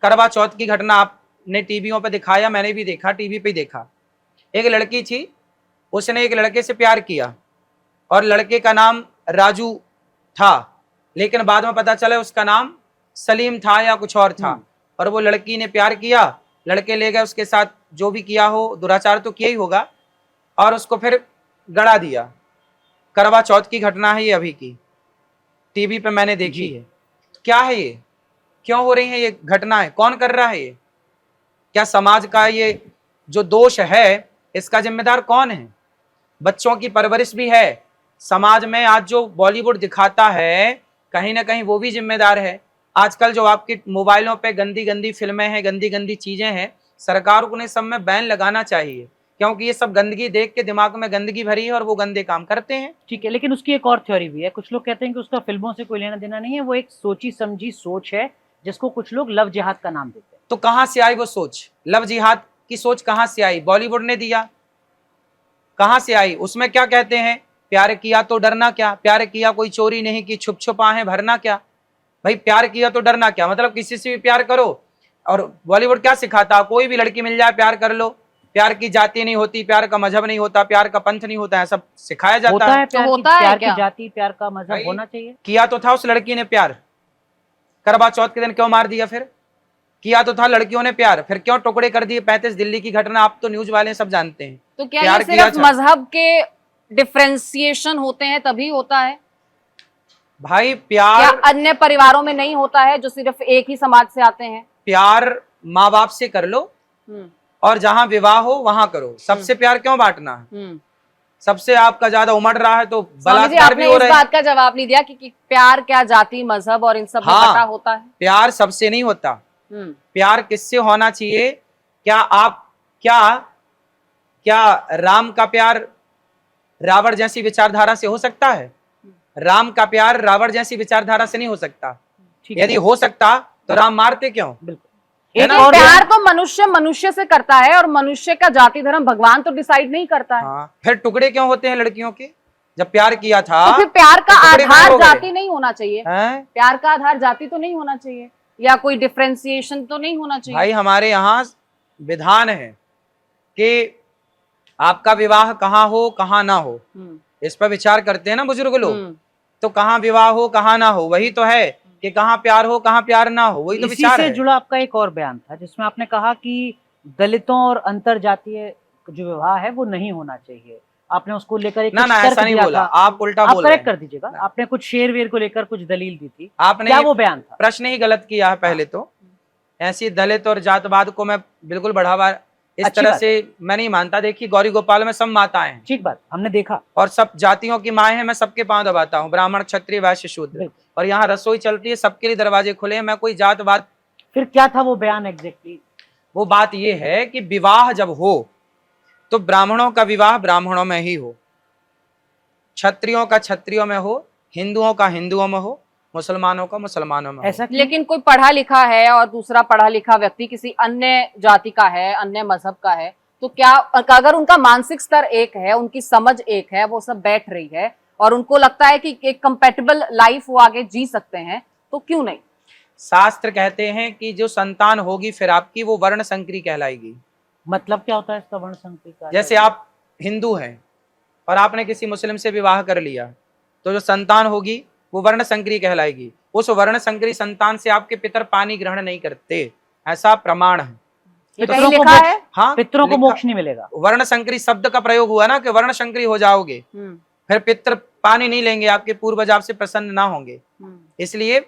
S3: करवा चौथ की घटना आपने टीवियों पे दिखाया, मैंने भी देखा, टीवी पे देखा। एक लड़की थी, उसने एक लड़के से प्यार किया और लड़के का नाम राजू था, लेकिन बाद में पता चला उसका नाम सलीम था या कुछ और था। और वो लड़की ने प्यार किया, लड़के ले गए उसके साथ, जो भी किया हो, दुराचार तो किया ही होगा, और उसको फिर गड़ा दिया। करवा चौथ की घटना है ये, अभी की टीवी पे मैंने देखी है। क्या है ये, क्यों हो रही है ये घटनाएं, कौन कर रहा है ये? क्या समाज का ये जो दोष है इसका जिम्मेदार कौन है? बच्चों की परवरिश भी है, समाज में आज जो बॉलीवुड दिखाता है कहीं ना कहीं वो भी जिम्मेदार है। आजकल जो आपकी मोबाइलों पे गंदी गंदी फिल्में हैं, गंदी गंदी चीजें हैं, सरकार को ने सब में बैन लगाना चाहिए, क्योंकि ये सब गंदगी देख के दिमाग में गंदगी भरी है और वो गंदे काम करते हैं।
S2: ठीक है, लेकिन उसकी एक और थ्योरी भी है। कुछ लोग कहते हैं कि उसका फिल्मों से कोई लेना देना नहीं है, वो एक सोची समझी सोच है जिसको कुछ लोग लव जिहाद का नाम देते हैं।
S3: तो कहां से आई वो सोच? लव जिहाद की सोच कहां से आई? बॉलीवुड ने दिया? कहां से आई? उसमें क्या कहते हैं, प्यार किया तो डरना क्या, प्यार किया कोई चोरी नहीं की, छुप छुप आहें भरना क्या। भाई प्यार किया तो डरना क्या, मतलब किसी से भी प्यार करो। और बॉलीवुड क्या सिखाता, कोई भी लड़की मिल जाए प्यार कर लो, प्यार की जाति नहीं होती, प्यार का मजहब नहीं होता, प्यार का पंथ नहीं होता है, सब सिखाया जाता
S2: होता है,
S1: तो होता है
S2: प्यार
S1: क्या?
S2: की जाति, प्यार का मजहब
S3: भाई,
S2: होना चाहिए।
S3: किया तो था उस लड़की ने प्यार, करवा चौथ के दिन क्यों मार दिया? फिर किया तो था लड़कियों ने प्यार, फिर क्यों टुकड़े कर दिए? 35 दिल्ली की घटना आप तो न्यूज वाले सब जानते हैं।
S1: तो क्या
S3: प्यार
S1: ये
S3: किया
S1: सिर्फ
S3: था।
S1: मजहब के डिफरेंशिएशन होते हैं तभी होता है?
S3: भाई
S1: क्या
S3: प्यार,
S1: अन्य परिवारों में नहीं होता है जो सिर्फ एक ही समाज से आते हैं?
S3: प्यार माँ बाप से कर लो और जहां विवाह हो वहां करो, सबसे प्यार क्यों बांटना है? सबसे आपका ज्यादा उमड़ रहा है तो
S1: स्वामी जी,
S3: बलात्कार भी
S1: आपने
S3: हो
S1: इस
S3: रहे हैं।
S1: बात का जवाब नहीं दिया कि प्यार क्या जाति मजहब और इन सब में
S3: हाँ।
S1: बटा होता है?
S3: प्यार सबसे नहीं होता। प्यार किससे होना चाहिए? क्या आप क्या राम का प्यार रावण जैसी विचारधारा से हो सकता है? राम का प्यार रावण जैसी विचारधारा से नहीं हो सकता। यदि हो सकता तो राम मारते क्यों? है ना?
S1: लेकिन प्यार तो मनुष्य मनुष्य से करता है और मनुष्य का जाति धर्म भगवान तो डिसाइड नहीं करता है।
S3: हाँ, फिर टुकड़े क्यों होते हैं लड़कियों के? जब प्यार किया था
S1: तो फिर प्यार का
S3: तो टुकड़े क्यों
S1: आधार
S3: हो गए?
S1: जाति नहीं होना चाहिए?
S3: हैं?
S1: प्यार का आधार जाति तो नहीं होना चाहिए, या कोई डिफरेंशिएशन तो नहीं होना चाहिए?
S3: भाई हमारे यहाँ विधान है कि आपका विवाह कहाँ हो कहाँ ना हो, इस पर विचार करते हैं ना बुजुर्ग लोग। तो कहाँ विवाह हो कहाँ ना हो, वही तो है कि कहाँ प्यार हो कहाँ प्यार ना हो, वही तो
S2: इसी
S3: विचार
S2: से
S3: है।
S2: जुड़ा आपका एक और बयान था जिसमें आपने कहा कि दलितों और अंतर जातीय जो विवाह है वो नहीं होना चाहिए। आपने उसको लेकर एक
S3: ना
S2: कुछ
S3: ना
S2: तर्क
S3: ऐसा नहीं
S2: दिया
S3: बोला,
S2: था।
S3: आप उल्टा
S2: आप
S3: बोल रहे
S2: करेक्ट
S3: हैं।
S2: कर दीजिएगा, आपने कुछ शेर वेर को लेकर कुछ दलील दी थी,
S3: आपने
S2: क्या वो बयान था?
S3: प्रश्न ही गलत किया है। पहले तो ऐसी दलित और जातवाद को मैं बिल्कुल बढ़ावा इस
S2: अच्छी
S3: तरह
S2: बात
S3: से मैं नहीं मानता। देखिए गौरी गोपाल में सब माताएं हैं
S2: ठीक बात, हमने देखा।
S3: और सब जातियों की माएं हैं, मैं सबके पांव दबाता हूँ, ब्राह्मण क्षत्रिय वैश्य शूद्र,
S2: बिल्कुल।
S3: और यहाँ रसोई चलती है, सबके लिए दरवाजे खुले हैं। मैं कोई जातवाद,
S2: फिर क्या था वो बयान एग्जैक्टली?
S3: वो बात ये है कि विवाह जब हो तो ब्राह्मणों का विवाह ब्राह्मणों में ही हो, क्षत्रियों का क्षत्रियों में हो, हिंदुओं का हिंदुओं में हो, मुसलमानों का मुसलमानों में हो।
S2: ऐसा क्यों?
S1: लेकिन कोई पढ़ा लिखा है और दूसरा पढ़ा लिखा व्यक्ति किसी अन्य जाति का है, अन्य मजहब का है, तो क्या अगर उनका मानसिक स्तर एक है, उनकी समझ एक है, वो सब बैठ रही है और उनको लगता है कि एक कंपैटिबल लाइफ वो आगे जी सकते हैं, तो क्यों नहीं?
S3: शास्त्र कहते हैं कि जो संतान होगी फिर आपकी, वो वर्ण संकरी कहलाएगी।
S2: मतलब क्या होता है इसका वर्ण संकरी का?
S3: जैसे आप हिंदू हैं और आपने किसी मुस्लिम से विवाह कर लिया, तो जो संतान होगी वो वर्ण संकरी कहलाएगी। उस वर्ण संकरी संतान से आपके पितर पानी ग्रहण नहीं करते, ऐसा प्रमाण है।
S1: ये
S2: पितरों
S1: कहीं
S2: को
S1: लिखा
S2: मोक्ष-
S1: है?
S3: हाँ,
S2: पितरों को
S3: लिखा-
S2: मोक्ष नहीं मिलेगा।
S3: वर्ण संकरी शब्द का प्रयोग हुआ ना कि वर्ण संकरी हो जाओगे, फिर पितर पानी नहीं लेंगे, आपके पूर्वज आपसे प्रसन्न ना होंगे। इसलिए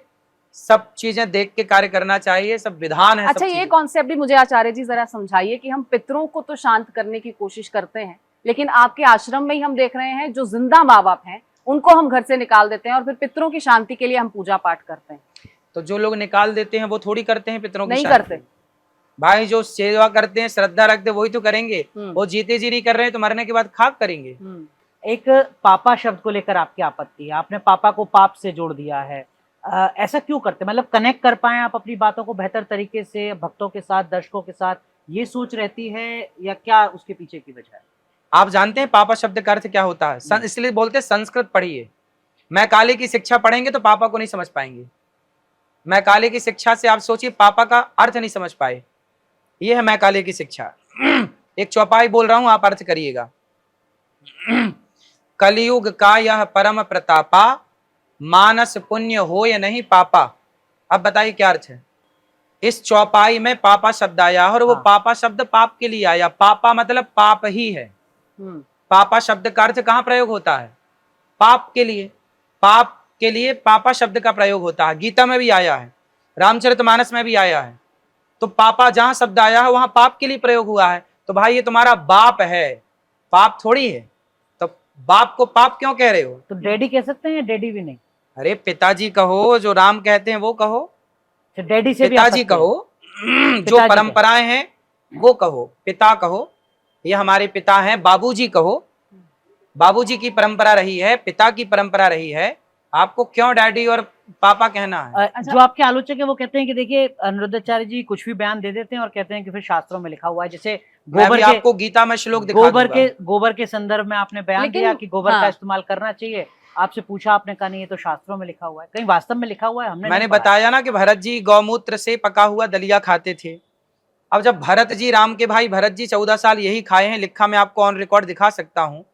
S3: सब चीजें देख के कार्य करना चाहिए, सब विधान है।
S1: अच्छा,
S3: सब
S1: ये
S3: चीजें।
S1: कॉन्सेप्ट भी मुझे आचार्य जी जरा समझाइए कि हम पितरों को तो शांत करने की कोशिश करते हैं, लेकिन आपके आश्रम में ही हम देख रहे हैं जो जिंदा माँ बाप हैं उनको हम घर से निकाल देते हैं और फिर पितरों की शांति के लिए हम पूजा पाठ करते हैं।
S3: तो जो लोग निकाल देते हैं वो थोड़ी करते हैं पितरों की
S1: नहीं
S3: शांति।
S1: करते।
S3: भाई जो सेवा करते हैं, श्रद्धा रखते हैं, वही तो करेंगे।
S1: हम्म।
S3: वो जीते जी नहीं कर रहे हैं तो मरने के बाद खाक करेंगे।
S2: एक पापा शब्द को लेकर आपकी आपत्ति है, आपने पापा को पाप से जोड़ दिया है। ऐसा क्यों करते? मतलब कनेक्ट कर पाए आप अपनी बातों को बेहतर तरीके से भक्तों के साथ, दर्शकों के साथ, ये सोच रहती है या क्या उसके पीछे की वजह है?
S3: आप जानते हैं पापा शब्द का अर्थ क्या होता है? इसलिए बोलते हैं संस्कृत पढ़िए। मैं काली की शिक्षा पढ़ेंगे तो पापा को नहीं समझ पाएंगे। मैं काली की शिक्षा से आप सोचिए पापा का अर्थ नहीं समझ पाए, ये है मैं काली की शिक्षा। एक चौपाई बोल रहा हूं, आप अर्थ करिएगा। कलयुग का यह परम प्रतापा, मानस पुण्य हो या नहीं पापा। अब बताइए क्या अर्थ है? इस चौपाई में पापा शब्द आया और वो पापा शब्द पाप के लिए आया। पापा मतलब पाप ही है। पापा शब्द का अर्थ कहाँ प्रयोग होता है? पाप के लिए। पाप के लिए पापा शब्द का प्रयोग होता है। गीता में भी आया है, रामचरितमानस में भी आया है। तो पापा जहां शब्द आया है वहां पाप के लिए प्रयोग हुआ है। तो भाई ये तुम्हारा बाप है, पाप थोड़ी है। तो बाप को पाप क्यों कह रहे हो?
S2: तो डैडी कह सकते हैं या डैडी भी नहीं?
S3: अरे पिताजी कहो, जो राम कहते हैं वो कहो,
S2: डैडी से भी
S3: पिताजी
S2: आपत्ति है?
S3: कहो, जो
S2: पिताजी
S3: परंपराएं हैं वो कहो, पिता कहो, ये हमारे पिता हैं। बाबूजी कहो, बाबूजी की परंपरा रही है, पिता की परंपरा रही है। आपको क्यों डैडी और पापा कहना है?
S2: जो आपके आलोचक है वो कहते हैं कि देखिए अनिरुद्धाचार्य जी कुछ भी बयान दे देते हैं और कहते हैं कि फिर शास्त्रों में लिखा हुआ है। जैसे
S3: मैं
S2: गोबर
S3: भी
S2: के
S3: आपको गीता में श्लोक दिखा दूंगा।
S2: गोबर के संदर्भ में आपने बयान
S1: लेकिन-
S2: दिया कि गोबर का
S1: हाँ।
S2: इस्तेमाल करना चाहिए। आपसे पूछा, आपने कहा नहीं ये तो शास्त्रों में लिखा हुआ है। कहीं वास्तव में लिखा हुआ है? हमने
S3: मैंने
S2: नहीं पढ़ा।
S3: बताया ना कि भरत जी गौमूत्र से पका हुआ दलिया खाते थे। अब जब भरत जी, राम के भाई भरत जी 14 साल यही खाए हैं, लिखा मैं आपको ऑन रिकॉर्ड दिखा सकता हूँ।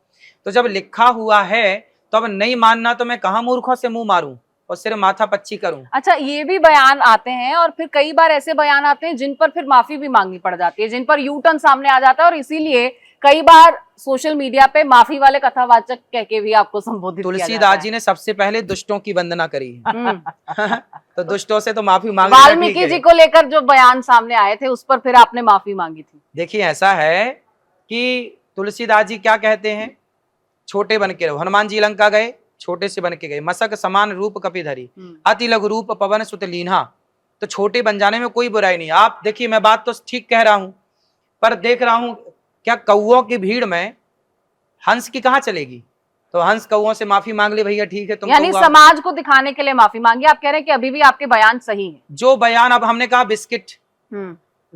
S3: तो जब लिखा हुआ है तो अब नहीं मानना तो मैं कहाँ मूर्खों से मुंह मारूं और सिर्फ माथा पच्ची करूं?
S1: अच्छा, ये भी बयान आते हैं और फिर कई बार ऐसे बयान आते हैं जिन पर फिर माफी भी मांगनी पड़ जाती है, जिन पर यू टर्न सामने आ जाता है और इसीलिए कई बार सोशल मीडिया पे माफी वाले कथावाचक कह के भी आपको संबोधित किया जाता
S3: तुलसीदास
S1: है।
S3: जी ने सबसे पहले दुष्टों की वंदना करी है।
S1: हम्म।
S3: तो दुष्टों से तो माफी मांग लेना ठीक
S1: वाल्मीकि
S3: है।
S1: जी को लेकर जो बयान सामने आए थे उस पर फिर आपने माफी मांगी थी।
S3: देखिए ऐसा है कि तुलसीदास जी क्या कहते हैं, छोटे बन के रहो। हनुमान जी लंका गए, छोटे से बन के गए। मसक समान रूप कपिधरी, अति लघु रूप पवन सुत लीन्हा। तो छोटे बन जाने में कोई बुराई नहीं। आप देखिए, मैं बात तो ठीक कह रहा हूं, पर देख रहा हूं क्या कौओं की भीड़ में हंस की कहाँ चलेगी? तो हंस कौओं से माफी मांग ले, भैया ठीक है तुम
S1: यानी
S3: कौआ।
S1: समाज को दिखाने के लिए माफी मांगी। आप कह रहे हैं कि अभी भी आपके बयान सही है।
S3: जो बयान, अब हमने कहा बिस्किट,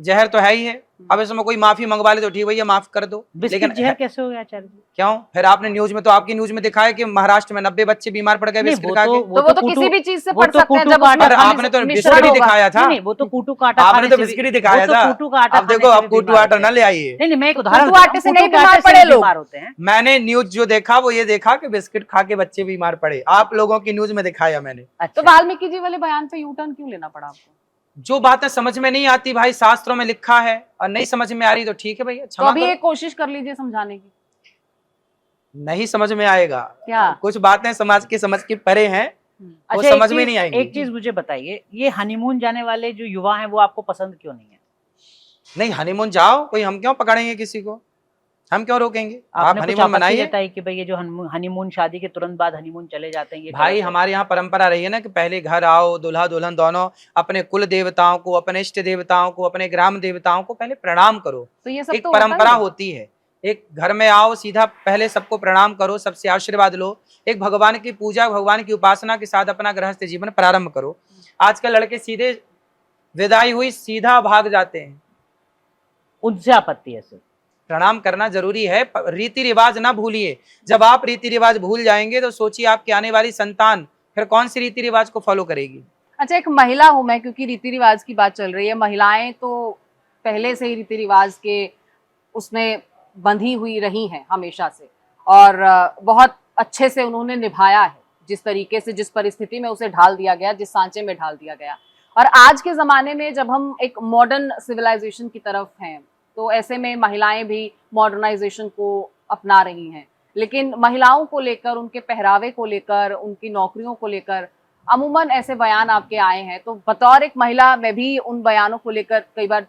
S3: जहर तो है ही है। अब इसमें कोई माफी मंगवा ले तो ठीक भैया माफ कर दो,
S2: बिस्किट जहर कैसे हो गया आचार्य जी?
S3: क्यों? फिर आपने न्यूज में तो आपकी न्यूज में दिखाया कि महाराष्ट्र में 90 बच्चे बीमार पड़ गए
S2: नहीं,
S3: बिस्किट खा के।
S1: तो वो तो किसी भी चीज से पढ़ सकते हैं, जब
S2: कूटू
S1: उसमें
S2: का आटा
S3: आपने तो
S1: मिश्रण
S3: बिस्किट ही
S1: होगा।
S3: दिखाया था।
S2: नहीं, वो तो कूटू का आटा
S3: आपने
S2: खाने
S3: तो
S2: से भी-
S3: बिस्किट ही दिखाया
S2: वो तो
S3: था।
S2: कूटू का आटा
S3: अब देखो
S2: खाने
S3: अब
S2: से भी
S3: कूटू
S2: बीमार
S3: आटा
S2: होते
S3: न
S2: हैं।
S3: ले आइए।
S2: नहीं, मैं एक उदाहरण
S1: कूटू आटे से नहीं बीमार पड़े लोग।
S2: होते हैं।
S3: मैंने न्यूज जो देखा वो ये देखा कि बिस्किट खा के बच्चे बीमार पड़े, आप लोगों की न्यूज में दिखाया मैंने।
S1: तो
S2: अच्छा,
S1: वाल्मीकि जी वाले बयान पे यू टर्न क्यों लेना पड़ा आपको?
S3: जो बातें समझ में नहीं आती भाई, शास्त्रों में लिखा है और नहीं समझ में आ रही तो ठीक है भैया,
S1: तो
S3: क्षमा
S1: अभी
S3: करो।
S1: एक कोशिश कर लीजिए समझाने की।
S3: नहीं समझ में आएगा,
S1: क्या?
S3: कुछ बातें समाज की समझ के परे हैं, वो
S2: अच्छा,
S3: समझ में नहीं आएंगी।
S2: एक चीज मुझे बताइए, ये हनीमून जाने वाले जो युवा हैं वो आपको पसंद क्यों नहीं है?
S3: नहीं हनीमून जाओ, कोई हम क्यों पकड़ेंगे किसी को, हम क्यों रोकेंगे? आप
S2: आपने कुछ
S3: हनीमून
S2: आपत्ति
S3: मनाइए।
S2: जताई कि भाई ये जो हनीमून शादी के तुरंत बाद हनीमून चले जाते हैं, ये
S3: भाई
S2: गलत है।
S3: हमारे यहाँ परंपरा रही है ना कि पहले घर आओ, दूल्हा दुल्हन दोनों अपने कुल देवताओं को, अपने इष्ट देवताओं को, अपने ग्राम देवताओं को पहले प्रणाम करो।
S1: तो ये सब
S3: एक
S1: तो होता ही
S3: परंपरा
S1: है।
S3: होती है, एक घर में आओ सीधा पहले सबको प्रणाम करो, सबसे आशीर्वाद लो, एक भगवान की पूजा भगवान की उपासना के साथ अपना गृहस्थ जीवन प्रारंभ करो। आजकल लड़के सीधे विदाई हुई सीधा भाग जाते हैं।
S2: उनसे आपत्ति है सर?
S3: प्रणाम करना जरूरी है, रीति रिवाज ना भूलिए। जब आप रीति रिवाज भूल जाएंगे तो सोचिए आपकी आने वाली संतान फिर कौन सी रीति रिवाज को फॉलो करेगी।
S1: अच्छा, एक महिला हूं मैं, क्योंकि रीति रिवाज की बात चल रही है, महिलाएं तो पहले से ही रीति रिवाज के उसमें बंधी हुई रही हैं हमेशा से, और बहुत अच्छे से उन्होंने निभाया है, जिस तरीके से जिस परिस्थिति में उसे ढाल दिया गया, जिस सांचे में ढाल दिया गया। और आज के ज़माने में जब हम एक मॉडर्न सिविलाइजेशन की तरफ हैं, तो ऐसे में महिलाएं भी मॉडर्नाइजेशन को अपना रही हैं, लेकिन महिलाओं को लेकर, उनके पहरावे को लेकर, उनकी नौकरियों को लेकर अमूमन ऐसे बयान आपके आए हैं। तो बतौर एक महिला मैं भी उन बयानों को लेकर कई बार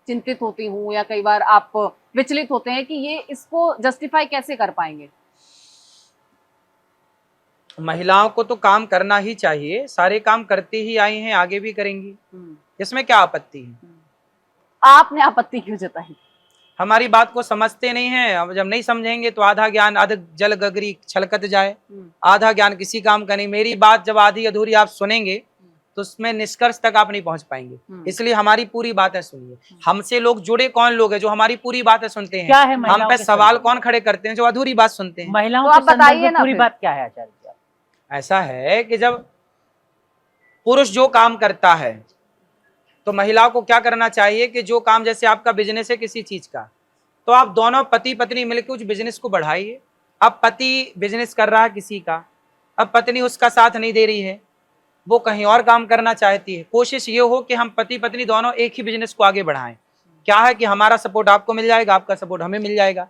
S1: चिंतित होती हूँ, या कई बार आप विचलित होते हैं कि ये इसको जस्टिफाई कैसे कर पाएंगे।
S3: महिलाओं को तो काम करना ही चाहिए, सारे काम करती ही आई हैं, आगे भी करेंगी, इसमें क्या आपत्ति है?
S1: आपने आपत्ति क्यों जताई?
S3: हमारी बात को समझते नहीं हैं। अब जब नहीं समझेंगे तो आधा ज्ञान आधा जल गगरी छलकत जाए, आधा ज्ञान किसी काम का नहीं। मेरी बात जब आधी अधूरी आप सुनेंगे तो उसमें निष्कर्ष तक आप नहीं पहुंच पाएंगे, इसलिए हमारी पूरी बातें सुनिए। हमसे लोग जुड़े कौन लोग हैं जो हमारी पूरी बातें सुनते हैं?
S2: क्या है
S3: हम
S2: महिलाओं
S3: पे
S2: के
S3: सवाल
S2: संदर्भ
S3: कौन खड़े करते हैं? जो अधूरी बात सुनते हैं।
S2: महिलाओं
S1: तो
S2: के
S1: आप
S2: संदर्भ
S1: बताइए
S2: में
S1: ना
S2: पूरी
S1: फिर।
S2: बात क्या है आचार्य जी?
S3: ऐसा है कि जब पुरुष जो काम करता है तो महिलाओं को क्या करना चाहिए कि जो काम, जैसे आपका बिजनेस है किसी चीज का, तो आप दोनों पति पत्नी मिलकर उस बिजनेस को बढ़ाइए। अब पति बिजनेस कर रहा है किसी का, अब पत्नी उसका साथ नहीं दे रही है, वो कहीं और काम करना चाहती है। कोशिश ये हो कि हम पति पत्नी दोनों एक ही बिजनेस को आगे बढ़ाएं। क्या है कि हमारा सपोर्ट आपको मिल जाएगा, आपका सपोर्ट हमें मिल जाएगा,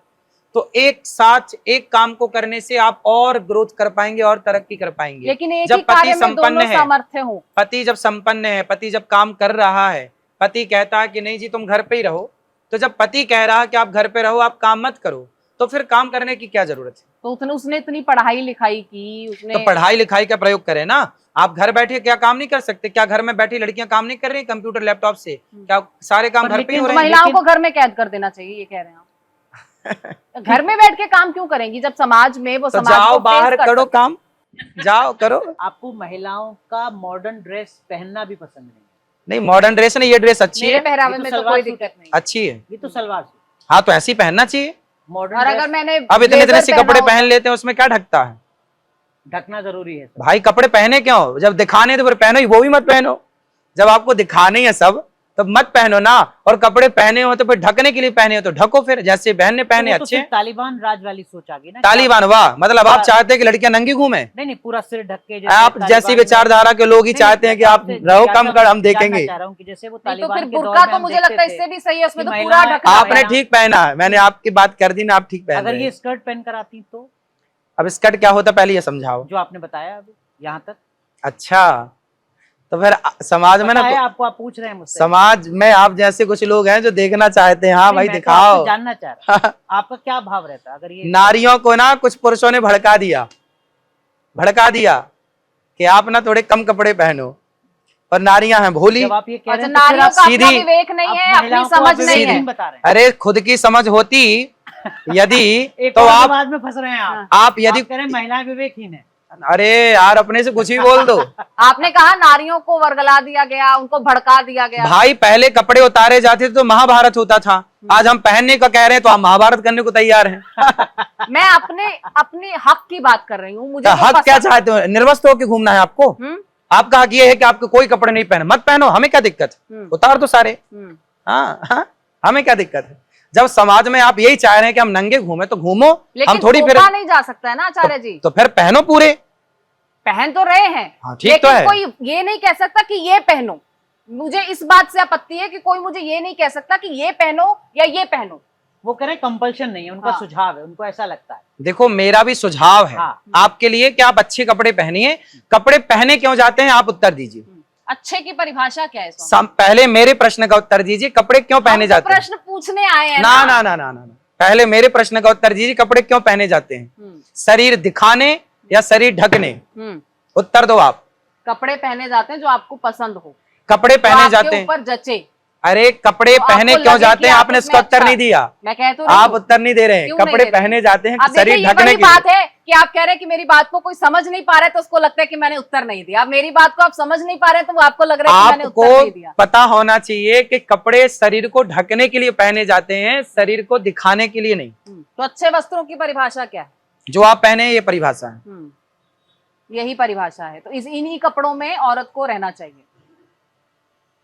S3: तो एक साथ एक काम को करने से आप और ग्रोथ कर पाएंगे और तरक्की कर पाएंगे।
S1: लेकिन एक
S3: जब
S1: ही कार्य
S3: पति
S1: में
S3: संपन्न
S1: दोनों
S3: है,
S1: सामर्थ्य हो।
S3: पति जब संपन्न है, पति जब काम कर रहा है, पति कहता है कि नहीं जी तुम घर पे ही रहो, तो जब पति कह रहा है कि आप घर पे रहो, आप काम मत करो, तो फिर काम करने की क्या जरूरत है?
S1: तो उसने इतनी पढ़ाई लिखाई की, उसने
S3: तो पढ़ाई लिखाई का प्रयोग करें ना। आप घर बैठे क्या काम नहीं कर सकते? क्या घर में बैठी लड़कियां काम नहीं कर रही कंप्यूटर लैपटॉप से? क्या सारे काम
S2: पर
S3: घर पे ही हो
S2: लेकिन
S3: रहे हैं?
S1: महिलाओं को घर में कैद कर देना चाहिए, ये कह रहे हैं आप? घर में बैठ के काम क्यों करेंगी जब समाज में वो
S3: तो
S1: समाज
S3: जाओ
S1: को
S3: बाहर
S1: face कर
S3: करो
S1: सकते
S3: काम, जाओ करो।
S2: आपको महिलाओं का मॉडर्न ड्रेस पहनना भी पसंद नहीं?
S3: नहीं मॉडर्न ड्रेस नहीं, ये ड्रेस अच्छी
S1: मेरे
S3: है,
S1: पहरावे
S2: ये तो
S1: में तो
S2: सलवार
S1: कोई
S2: सूट
S1: दिक्कत नहीं।
S3: अच्छी है।
S2: ये तो सलवार सूट,
S3: हाँ तो ऐसी पहनना चाहिए।
S2: मॉडर्न
S1: और
S2: ड्रेस
S1: अगर मैंने
S3: अब इतने इतने
S1: ब्लेजर
S3: से
S1: पहना
S3: कपड़े
S1: होता-
S3: पहन लेते हैं, उसमें क्या ढकता है?
S2: ढकना जरूरी है सर।
S3: भाई कपड़े पहने क्यों? जब दिखाने तो फिर पहनो ही, वो भी मत पहनो। जब आपको दिखाने है सब तब मत पहनो ना, और कपड़े पहने हो तो फिर ढकने के लिए पहने हो तो ढको, फिर जैसे बहन पहने
S2: तो वो तो
S3: अच्छे
S2: फिर
S3: हैं।
S2: तालिबान राज वाली सोच आ गई ना।
S3: तालिबान वाह, मतलब आप
S2: हाँ।
S3: चाहते हैं कि लड़कियां नंगी घूमे?
S2: नहीं नहीं, पूरा सिर ढक के
S3: आप जैसी विचारधारा के लोग ही चाहते हैं कि आप रहो कम कर, हम देखेंगे।
S2: चाह रहा हूँ कि जैसे वो
S1: नहीं तो
S2: तालिबान
S1: फिर
S2: के दौर
S1: बुर्का
S2: में
S1: तो
S2: हम
S1: मुझे
S2: देखते
S1: लगता है
S2: थे
S1: इससे भी सही है, उसमें
S2: कि
S1: तो पूरा
S2: महिलाएं-
S1: ढकना
S3: आपने
S1: है।
S3: ठीक पहना है, मैंने आपकी बात कर दी ना, आप ठीक पहन
S2: अगर
S3: रहे
S2: ये
S3: हैं।
S2: स्कर्ट पहन कर आती तो
S3: अब स्कर्ट क्या होता पहले ये समझाओ।
S2: जो आपने बताया अभी यहाँ तक
S3: अच्छा तो फिर समाज में ना,
S2: पता है आपको, आप पूछ रहे हैं मुझसे।
S3: समाज में आप जैसे कुछ लोग हैं जो देखना चाहते हैं, हाँ
S2: नहीं,
S3: भाई
S2: मैं तो
S3: दिखाओ।
S2: आपसे जानना चाह रहा हूँ आपका क्या भाव रहता है अगर ये
S3: नारियों को ना कुछ पुरुषों ने भड़का दिया कि आप ना थोड़े कम कपड़े पहनो, और नारियां हैं भोली।
S2: जब आप ये कह रहे
S1: अच्छा,
S2: हैं तो फिर
S1: नारियों
S2: आप
S1: का अपना
S3: सीधी-
S1: विवेक नहीं है,
S2: आप
S1: अपनी
S2: महिलाओं को
S1: समझ
S2: आप
S1: नहीं
S2: विवेक
S1: है।
S2: नहीं बता रहे हैं।
S3: अरे खुद की समझ होती यदि
S2: एक
S3: तो
S2: और
S3: आप
S2: विवाद में फंस रहे हैं आप
S3: यदि
S2: कह रहे हैं महिलाएं विवेकहीन है।
S3: अरे यार अपने से कुछ भी बोल दो।
S1: आपने कहा नारियों को वर्गला दिया गया, उनको भड़का दिया गया।
S3: भाई पहले कपड़े उतारे जाते थे तो महाभारत होता था, आज हम पहनने का कह रहे हैं तो हम महाभारत करने को तैयार हैं।
S1: मैं अपने हक की बात कर रही हूँ। मुझे
S3: हक क्या चाहते हो? निर्वस्त्र होकर घूमना है आपको? आपका हक ये है कि आपको कोई कपड़े नहीं पहने, मत पहनो, हमें क्या दिक्कत है, उतार दो सारे। हाँ, हमें क्या दिक्कत है? जब समाज में आप यही चाह रहे हैं कि हम नंगे घूमे तो घूमो, हम थोड़ी फिर
S1: नहीं जा सकता है ना आचार्य जी।
S3: तो फिर पहनो, पूरे
S1: पहन तो रहे हैं।
S3: हाँ, ठीक
S1: लेकिन
S3: तो है।
S1: कोई ये नहीं कह सकता कि ये पहनो। मुझे इस बात से आपत्ति है कि कोई मुझे ये नहीं कह सकता कि ये पहनो या ये पहनो।
S2: वो कह रहे कंपल्शन नहीं है, उनका सुझाव है, उनको ऐसा लगता है।
S3: देखो मेरा भी सुझाव है आपके लिए कि आप अच्छे कपड़े पहनिए। कपड़े पहने क्यों जाते हैं आप उत्तर दीजिए।
S1: अच्छे की परिभाषा क्या है?
S3: पहले मेरे प्रश्न का उत्तर दीजिए, कपड़े क्यों पहने जाते हैं?
S1: प्रश्न पूछने आए हैं
S3: ना ना ना ना ना, पहले मेरे प्रश्न का उत्तर दीजिए, कपड़े क्यों पहने जाते हैं? शरीर दिखाने या शरीर ढकने? उत्तर दो आप।
S1: कपड़े पहने जाते हैं जो आपको पसंद हो।
S3: कपड़े पहने जाते हैं
S1: ऊपर जचे।
S3: अरे कपड़े पहने क्यों जाते हैं? आपने इसका उत्तर नहीं दिया।
S1: मैं कह तो
S3: आप उत्तर नहीं दे रहे हैं। कपड़े पहने जाते हैं शरीर ढकने की
S1: बात है कि आप कह रहे हैं कि मेरी बात को कोई समझ नहीं पा रहा है तो उसको लगता है कि मैंने उत्तर नहीं दिया। मेरी बात को आप समझ नहीं पा रहे तो आपको लग रहा है कि मैंने उत्तर नहीं दिया।
S3: पता होना चाहिए कि कपड़े शरीर को ढकने के लिए पहने जाते हैं, शरीर को दिखाने के लिए नहीं।
S1: तो अच्छे वस्त्रों की परिभाषा क्या है?
S3: जो आप पहने ये परिभाषा है,
S1: यही परिभाषा है। तो इन्हीं कपड़ों में औरत को रहना चाहिए।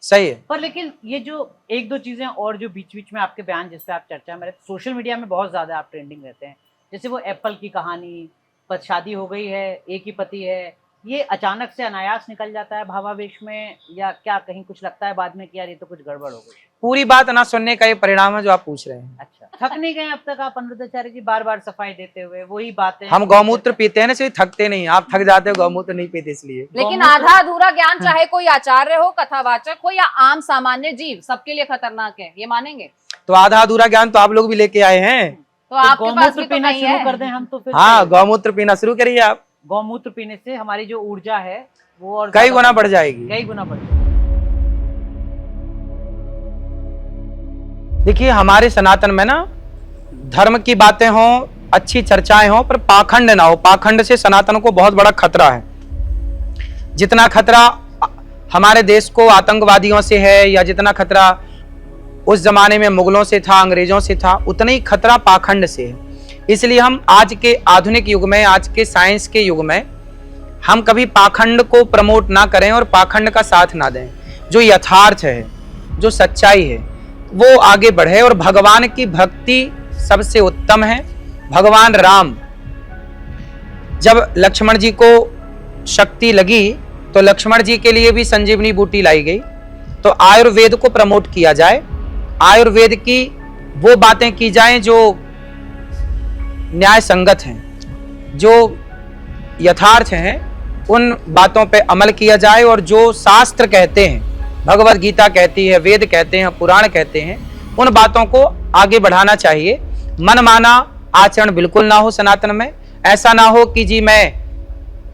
S3: सही है।
S2: पर लेकिन ये जो एक दो चीजें और जो बीच बीच में आपके बयान जिस पे आप चर्चा में रहते, सोशल मीडिया में बहुत ज्यादा आप ट्रेंडिंग रहते हैं, जैसे वो एप्पल की कहानी, शादी हो गई है, एक ही पति है, ये अचानक से अनायास निकल जाता है भावावेश में, या क्या कहीं कुछ लगता है बाद में कि यार ये तो कुछ गड़बड़ हो गई?
S3: पूरी बात ना सुनने का ये परिणाम है जो आप पूछ रहे हैं।
S2: अच्छा, थक नहीं गए अब तक आप अनिरुद्धाचार्य जी बार बार सफाई देते हुए वही बातें?
S3: हम गौमूत्र पीते हैं ना, इसलिए थकते नहीं। आप थक जाते हो, गौमूत्र नहीं पीते इसलिए।
S1: लेकिन आधा अधूरा ज्ञान, चाहे कोई आचार्य हो, कथावाचक हो या आम सामान्य जीव, सबके लिए खतरनाक है, ये मानेंगे?
S3: तो आधा अधूरा ज्ञान तो आप लोग भी लेके आए हैं।
S1: तो आपके पास भी तो नहीं है।
S2: कर दें हम तो फिर?
S3: हाँ, गौमूत्र पीना शुरू करिए आप।
S2: गौमूत्र पीने से हमारी जो ऊर्जा है वो और
S3: कई गुना बढ़ जाएगी।
S2: कई गुना बढ़ जाएगी।
S3: देखिए हमारे सनातन में ना धर्म की बातें हों, अच्छी चर्चाएं हों, पर पाखंड ना हो। पाखंड से सनातन को बहुत बड़ा खतरा है। जितना खतरा हमारे देश को आतंकवादियों से है या जितना खतरा उस जमाने में मुगलों से था, अंग्रेजों से था, उतना ही खतरा पाखंड से है। इसलिए हम आज के आधुनिक युग में, आज के साइंस के युग में हम कभी पाखंड को प्रमोट ना करें और पाखंड का साथ ना दें। जो यथार्थ है, जो सच्चाई है, वो आगे बढ़े। और भगवान की भक्ति सबसे उत्तम है। भगवान राम, जब लक्ष्मण जी को शक्ति लगी तो लक्ष्मण जी के लिए भी संजीवनी बूटी लाई गई। तो आयुर्वेद को प्रमोट किया जाए, आयुर्वेद की वो बातें की जाएं जो न्याय संगत हैं, जो यथार्थ हैं, उन बातों पे अमल किया जाए। और जो शास्त्र कहते हैं, भगवत गीता कहती है, वेद कहते हैं, पुराण कहते हैं, उन बातों को आगे बढ़ाना चाहिए। मनमाना आचरण बिल्कुल ना हो सनातन में। ऐसा ना हो कि जी मैं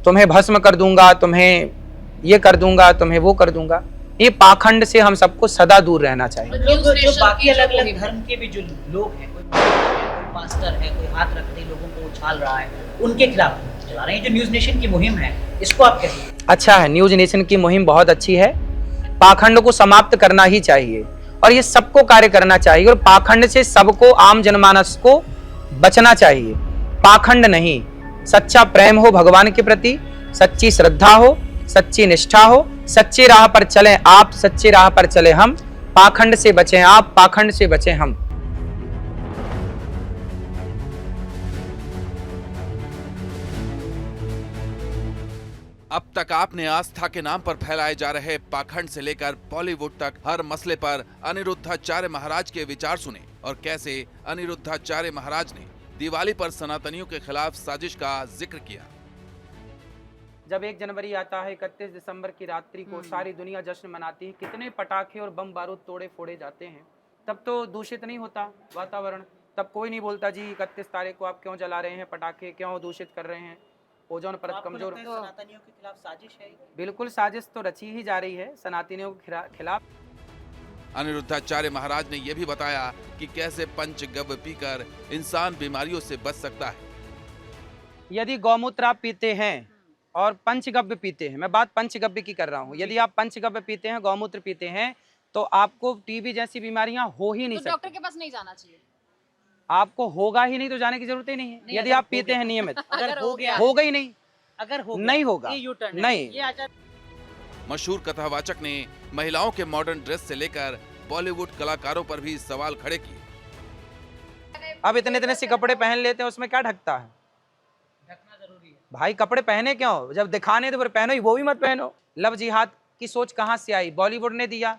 S3: तुम्हें भस्म कर दूंगा, तुम्हें ये कर दूंगा, तुम्हें वो कर दूंगा। ये पाखंड से हम सबको सदा दूर रहना चाहिए।
S2: जो बाकी अलग अलग धर्म के भी जो लोग हैं, कोई पास्टर है, कोई हाथ रखते लोगों को उछाल रहा है, उनके खिलाफ चला रहे हैं। जो न्यूज नेशन की मुहिम है, इसको आप कैसे?
S3: अच्छा है, न्यूज नेशन की मुहिम बहुत अच्छी है। पाखंड को समाप्त करना ही चाहिए और ये सबको कार्य करना चाहिए। और पाखंड से सबको, आम जनमानस को बचना चाहिए। पाखंड नहीं, सच्चा प्रेम हो भगवान के प्रति, सच्ची श्रद्धा हो, सच्ची निष्ठा हो, सच्ची राह पर चलें आप, सच्ची राह पर चले हम। पाखंड से बचें आप, पाखंड से बचें हम।
S4: अब तक आपने आस्था के नाम पर फैलाए जा रहे पाखंड से लेकर बॉलीवुड तक हर मसले पर अनिरुद्धाचार्य महाराज के विचार सुने और कैसे अनिरुद्धाचार्य महाराज ने दिवाली पर सनातनियों के खिलाफ साजिश का जिक्र किया।
S7: जब 1 जनवरी आता है, 31 दिसंबर की रात्रि को सारी दुनिया जश्न मनाती है, कितने पटाखे और बम बारूद तोड़े फोड़े जाते हैं, तब तो दूषित नहीं होता वातावरण। तब कोई नहीं बोलता जी 31 तारीख को आप क्यों जला रहे हैं पटाखे, क्यों दूषित कर रहे हैं, ओजोन परत कमजोर।
S2: सनातनियों के खिलाफ साजिश है?
S7: बिल्कुल साजिश तो रची ही जा रही है सनातनियों के खिलाफ।
S4: अनिरुद्धाचार्य महाराज ने यह भी बताया कि कैसे पंचगव्य पीकर इंसान बीमारियों से बच सकता है।
S3: यदि गौमूत्र आप पीते हैं
S7: और पंचगव्य पीते हैं, मैं बात पंचगव्य की कर रहा हूँ, यदि आप पंचगव्य पीते हैं, गौमूत्र पीते हैं, तो आपको टीबी जैसी बीमारियां हो ही नहीं
S1: तो
S7: सकती।
S1: डॉक्टर के पास नहीं जाना चाहिए।
S7: आपको होगा ही नहीं तो जाने की जरूरत ही नहीं है, यदि आप पीते हैं नियमित।
S2: अगर हो गया,
S7: होगा ही नहीं,
S2: अगर हो गया,
S7: नहीं होगा,
S2: ये U-turn है।
S7: नहीं।
S2: ये आचार
S4: मशहूर कथावाचक ने महिलाओं के मॉडर्न ड्रेस से लेकर बॉलीवुड कलाकारों पर भी सवाल खड़े किए।
S7: अब इतने इतने से कपड़े पहन लेते हैं, उसमें क्या ढकता है?
S2: ढकना जरूरी है।
S7: भाई कपड़े पहने क्यों? जब दिखाने तो फिर पहनो ही, वो भी मत पहनो। लव जिहाद की सोच कहाँ से आई? बॉलीवुड ने दिया।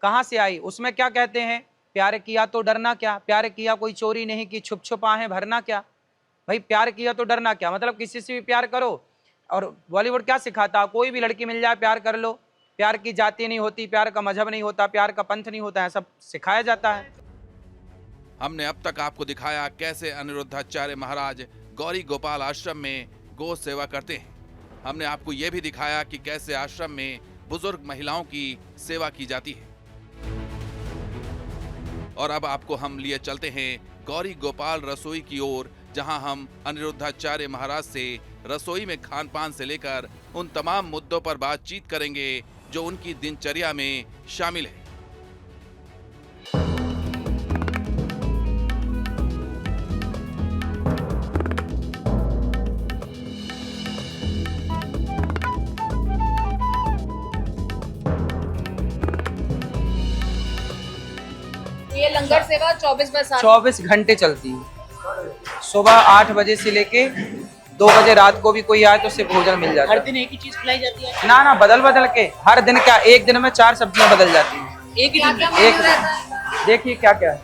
S7: कहाँ से आई? उसमें क्या कहते हैं, प्यार किया तो डरना क्या, प्यार किया कोई चोरी नहीं की, छुप छुप आहें भरना क्या। भाई प्यार किया तो डरना क्या, मतलब किसी से भी प्यार करो। और बॉलीवुड क्या सिखाता? कोई भी लड़की मिल जाए प्यार कर लो, प्यार की जाति नहीं होती, प्यार का मजहब नहीं होता, प्यार का पंथ नहीं होता है, सब सिखाया जाता है।
S4: हमने अब तक आपको दिखाया कैसे अनिरुद्धाचार्य महाराज गौरी गोपाल आश्रम में गौ सेवा करते हैं। हमने आपको यह भी दिखाया कि कैसे आश्रम में बुजुर्ग महिलाओं की सेवा की जाती है। और अब आपको हम लिए चलते हैं गौरी गोपाल रसोई की ओर, जहां हम अनिरुद्धाचार्य महाराज से रसोई में खान पान से लेकर उन तमाम मुद्दों पर बातचीत करेंगे जो उनकी दिनचर्या में शामिल है।
S1: ये लंगर सेवा 24/7
S7: 24 घंटे चलती है। सुबह 8 बजे से लेके 2 बजे रात को भी कोई आए तो उसे भोजन मिल जाता
S2: हर
S7: है।
S2: दिन एक ही चीज खिलाई जाती है।
S7: ना ना, बदल बदल के हर दिन क्या, एक दिन में 4 सब्जियां बदल जाती हैं।
S2: एक ही
S1: क्या
S2: दिन
S1: क्या
S2: में।
S1: मेन्यू रहता है?
S7: देखिए क्या क्या है।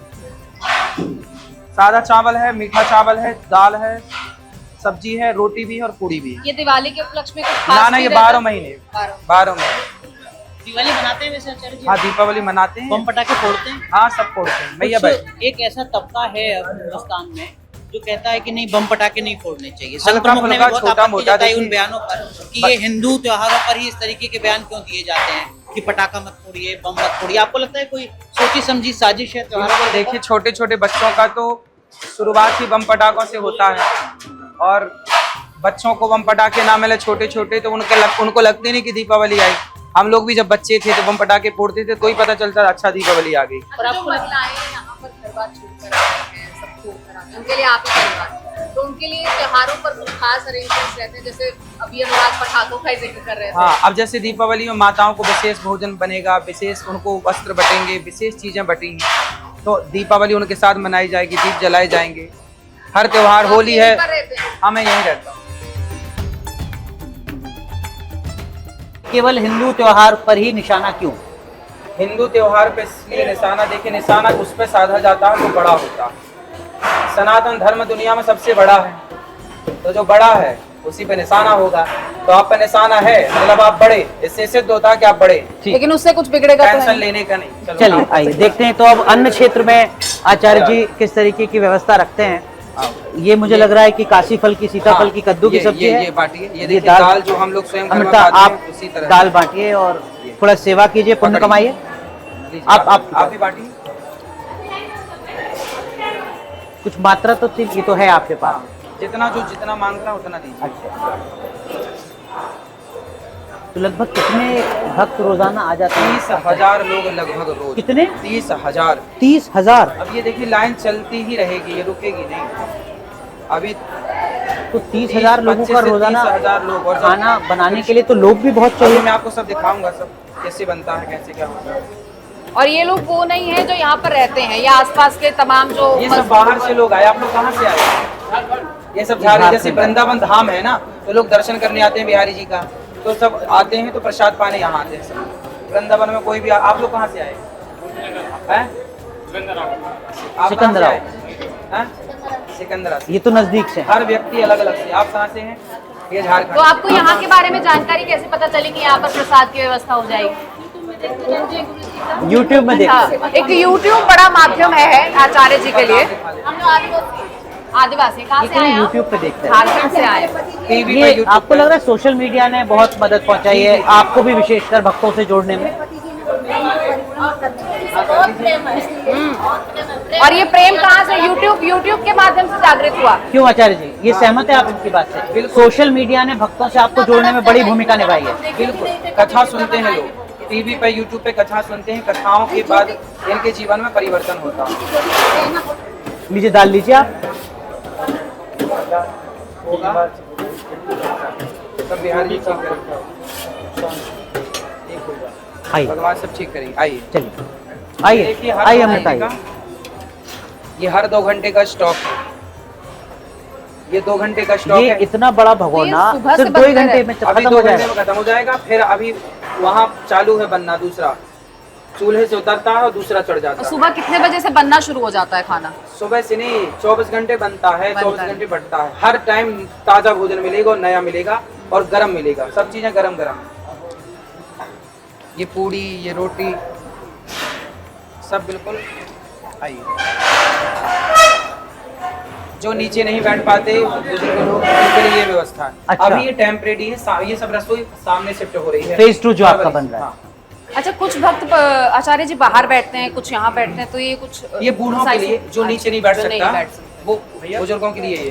S7: सादा चावल है, मीठा चावल है, दाल है, सब्जी है, रोटी भी है और पूड़ी भी है।
S1: ये दिवाली के उपलक्ष्य में कुछ
S7: ना
S1: खास
S7: ना,
S1: भी
S7: ये
S1: रहता है?
S7: 12 महीने, 12 महीने।
S2: दिवाली मनाते हैं वैसे आचार्य जी?
S7: हाँ, दीपावली मनाते हैं।
S2: बम पटाखे फोड़ते हैं?
S7: हाँ, सब फोड़ते हैं भैया भाई।
S2: एक ऐसा तबका है हिंदुस्तान में जो कहता है कि नहीं, बम पटाखे नहीं फोड़ने चाहिए।
S7: हल्का
S2: संत प्रमुख ने
S7: फुल्का,
S2: बहुत
S7: छोटा
S2: आपत्ति
S7: मोटा
S2: जताई उन
S7: देखिए।
S2: बयानों पर कि ये हिंदू त्योहारों पर ही इस तरीके के बयान क्यों दिए जाते हैं कि पटाखा मत फोड़िए, बम मत फोड़िए। आपको लगता है कोई सोची समझी साजिश है त्योहारों पर?
S7: देखिए, छोटे छोटे बच्चों का तो शुरुआत ही बम पटाखों से होता है, और बच्चों को बम पटाखे ना मिले छोटे छोटे तो उनको लगते नहीं कि दीपावली आई। हम लोग भी जब बच्चे थे तो बम पटाखे फोड़ते थे, तो ही पता चलता अच्छा दीपावली आ गई।
S1: और आपको महिलाएं यहाँ पर घर बार छोड़कर आते हैं, सब छोड़कर आते हैं, उनके लिए आप ही परिवार, तो उनके लिए त्योहारों पर कुछ खास अरेंजमेंट्स रहते हैं, जैसे अभी अनुराग पटाखों का ही जिक्र कर रहे थे।
S7: हाँ, अब जैसे दीपावली में माताओं को विशेष भोजन बनेगा, विशेष उनको वस्त्र बटेंगे, विशेष चीजें बटेंगी, तो दीपावली उनके साथ मनाई जाएगी, दीप जलाए जाएंगे। हर त्योहार,
S1: आप
S7: होली
S1: यहीं
S7: है,
S1: पर रहते हैं?
S7: हाँ मैं यहीं रहता हूँ।
S2: केवल हिंदू त्योहार पर ही निशाना क्यों?
S7: हिंदू त्योहार पे इसलिए निशाना, देखिए निशाना उस पे साधा जाता है जो बड़ा होता है। सनातन धर्म दुनिया में सबसे बड़ा है, तो जो बड़ा है उसी पे निशाना होगा। तो आप पे निशाना है मतलब आप बड़े, इससे सिद्ध होता है कि आप बड़े।
S1: लेकिन उससे कुछ बिगड़ेगा तो
S7: टेंशन
S1: नहीं।
S7: लेने का नहीं। चलो
S2: चलिए आइए देखते हैं। तो अब अन्न क्षेत्र में आचार्य जी किस तरीके की व्यवस्था रखते हैं? ये मुझे लग रहा है कि काशी फल की, सीताफल की, कद्दू की सब्जी है।
S7: ये बांटिए, ये देखिए दाल जो हम लोग स्वयं घर में
S2: अमृता,
S7: खाते
S2: आप
S7: हैं, उसी तरह
S2: दाल बांटिए और थोड़ा सेवा कीजिए, पुण्य
S7: पकड़िए।
S2: कमाइए।
S7: लीजिए,
S2: आप
S7: भी बांटिए।
S2: कुछ मात्रा तो थी, ये तो है आपके पास।
S7: जितना मांग रहा उतना दीजिए।
S2: अच्छा, तो लगभग कितने भक्त रोजाना आ जाते हैं?
S7: 30,000 लोग लगभग रोज।
S2: कितने?
S7: 30,000।
S2: 30,000।
S7: अब ये देखिए लाइन चलती ही रहेगी, ये रुकेगी नहीं। अभी
S2: तो 30,000 लोगों का रोजाना
S7: 30,000 लोग, और
S2: खाना बनाने के लिए तो लोग भी बहुत चाहिए।
S7: मैं आपको सब दिखाऊंगा, सब कैसे बनता है, कैसे क्या होता है।
S1: और ये लोग वो नहीं है जो यहाँ पर रहते हैं, या आसपास के तमाम जो
S7: ये सब बाहर से लोग आए। आप लोग कहाँ से आए? ये सब झारखंड, जैसे वृंदावन धाम है ना, तो लोग दर्शन करने आते हैं बिहारी जी का, तो सब आते हैं तो प्रसाद पाने यहाँ आते हैं सब। वृंदावन में कोई भी आप लोग कहाँ से आए हैं?
S2: सिकंदरा।
S7: सिकंदरा से।
S2: ये तो नजदीक से।
S7: हर व्यक्ति अलग अलग से। आप कहाँ से हैं? ये झारखंड।
S1: तो आपको यहाँ के बारे में जानकारी कैसे पता चली कि यहाँ पर प्रसाद की व्यवस्था हो जाएगी?
S2: YouTube में देखते हैं।
S1: हाँ, एक YouTube बड़ा माध्यम है आचार्य जी के लिए। हम लोग आदिवासी कहाँ से आए?
S2: YouTube पे देखते हैं।
S1: झारखंड से आए।
S7: टीवी पे,
S2: ये
S7: YouTube
S2: आपको लग रहा है सोशल मीडिया ने बहुत मदद पहुंचाई है आपको भी, विशेषकर भक्तों से जोड़ने में?
S1: और ये प्रेम कहाँ से? यूट्यूब के माध्यम से जागृत हुआ।
S2: क्यों आचार्य जी, ये सहमत है आप इनकी बात से? सोशल मीडिया ने भक्तों से आपको जोड़ने में बड़ी भूमिका निभाई है।
S3: बिल्कुल, कथा सुनते हैं लोग, टीवी पे यूट्यूब पे कथा सुनते हैं, कथाओं के बाद इनके जीवन में परिवर्तन होता है।
S2: लीजिए दाल लीजिए आप।
S3: सब बिहार जी ठीक करेंगे,
S2: आइए
S3: भगवान सब ठीक करेंगे। आइए
S2: चलिए, आइए
S3: देखिए, हर
S2: आइए
S3: 2
S2: अमृता
S3: घंटे
S2: आइए।
S3: का- ये हर 2 घंटे का स्टॉक है, ये 2 घंटे का स्टॉक
S2: ये
S3: है।
S2: इतना बड़ा भगोना
S1: ये सुबह से
S2: सिर्फ 2 ही
S1: बनकर
S2: घंटे
S1: है।
S2: में
S3: अभी
S2: खत्म
S3: 2
S2: हो
S3: घंटे
S2: जाएगा।
S3: में खत्म हो जाएगा। फिर अभी वहाँ चालू है बनना, दूसरा चूल्हे से उतरता है और दूसरा चढ़ जाता
S1: और
S3: है।
S1: सुबह कितने बजे से बनना शुरू हो जाता है खाना?
S3: सुबह से नहीं, 24 घंटे बनता है, 24 घंटे बढ़ता है। हर टाइम ताजा भोजन मिलेगा और नया मिलेगा और गरम मिलेगा, सब चीजें गरम गरम। ये पूड़ी, ये रोटी, सब बिल्कुल। आइए, जो नीचे नहीं बैठ पाते बुजुर्ग लोग, उनके लिए ये व्यवस्था है।
S2: अच्छा।
S3: अभी ये टेम्परेरी है, ये सब रसोई सामने शिफ्ट हो रही है।
S2: फेज 2 जो आपका बन रहा है।
S3: हाँ।
S1: अच्छा, कुछ भक्त आचार्य जी बाहर बैठते हैं, कुछ यहाँ बैठते हैं, तो ये कुछ
S3: ये बूढ़ों के लिए जो नीचे नहीं बैठ
S1: जो नहीं
S3: सकता,
S1: बैठ सकते।
S3: वो बुजुर्गों के लिए ये।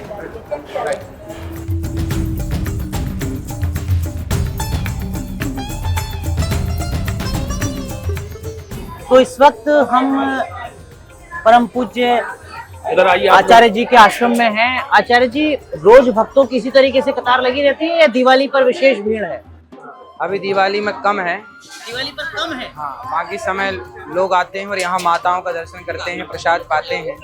S2: तो इस वक्त हम परम पूज्य आचार्य जी के आश्रम में हैं। आचार्य जी, रोज भक्तों की इसी तरीके से कतार लगी रहती है या दिवाली पर विशेष भीड़ है?
S3: अभी दिवाली में कम है,
S2: दिवाली पर कम है।
S3: हाँ, बाकी समय लोग आते हैं और यहाँ माताओं का दर्शन करते हैं, प्रसाद पाते हैं।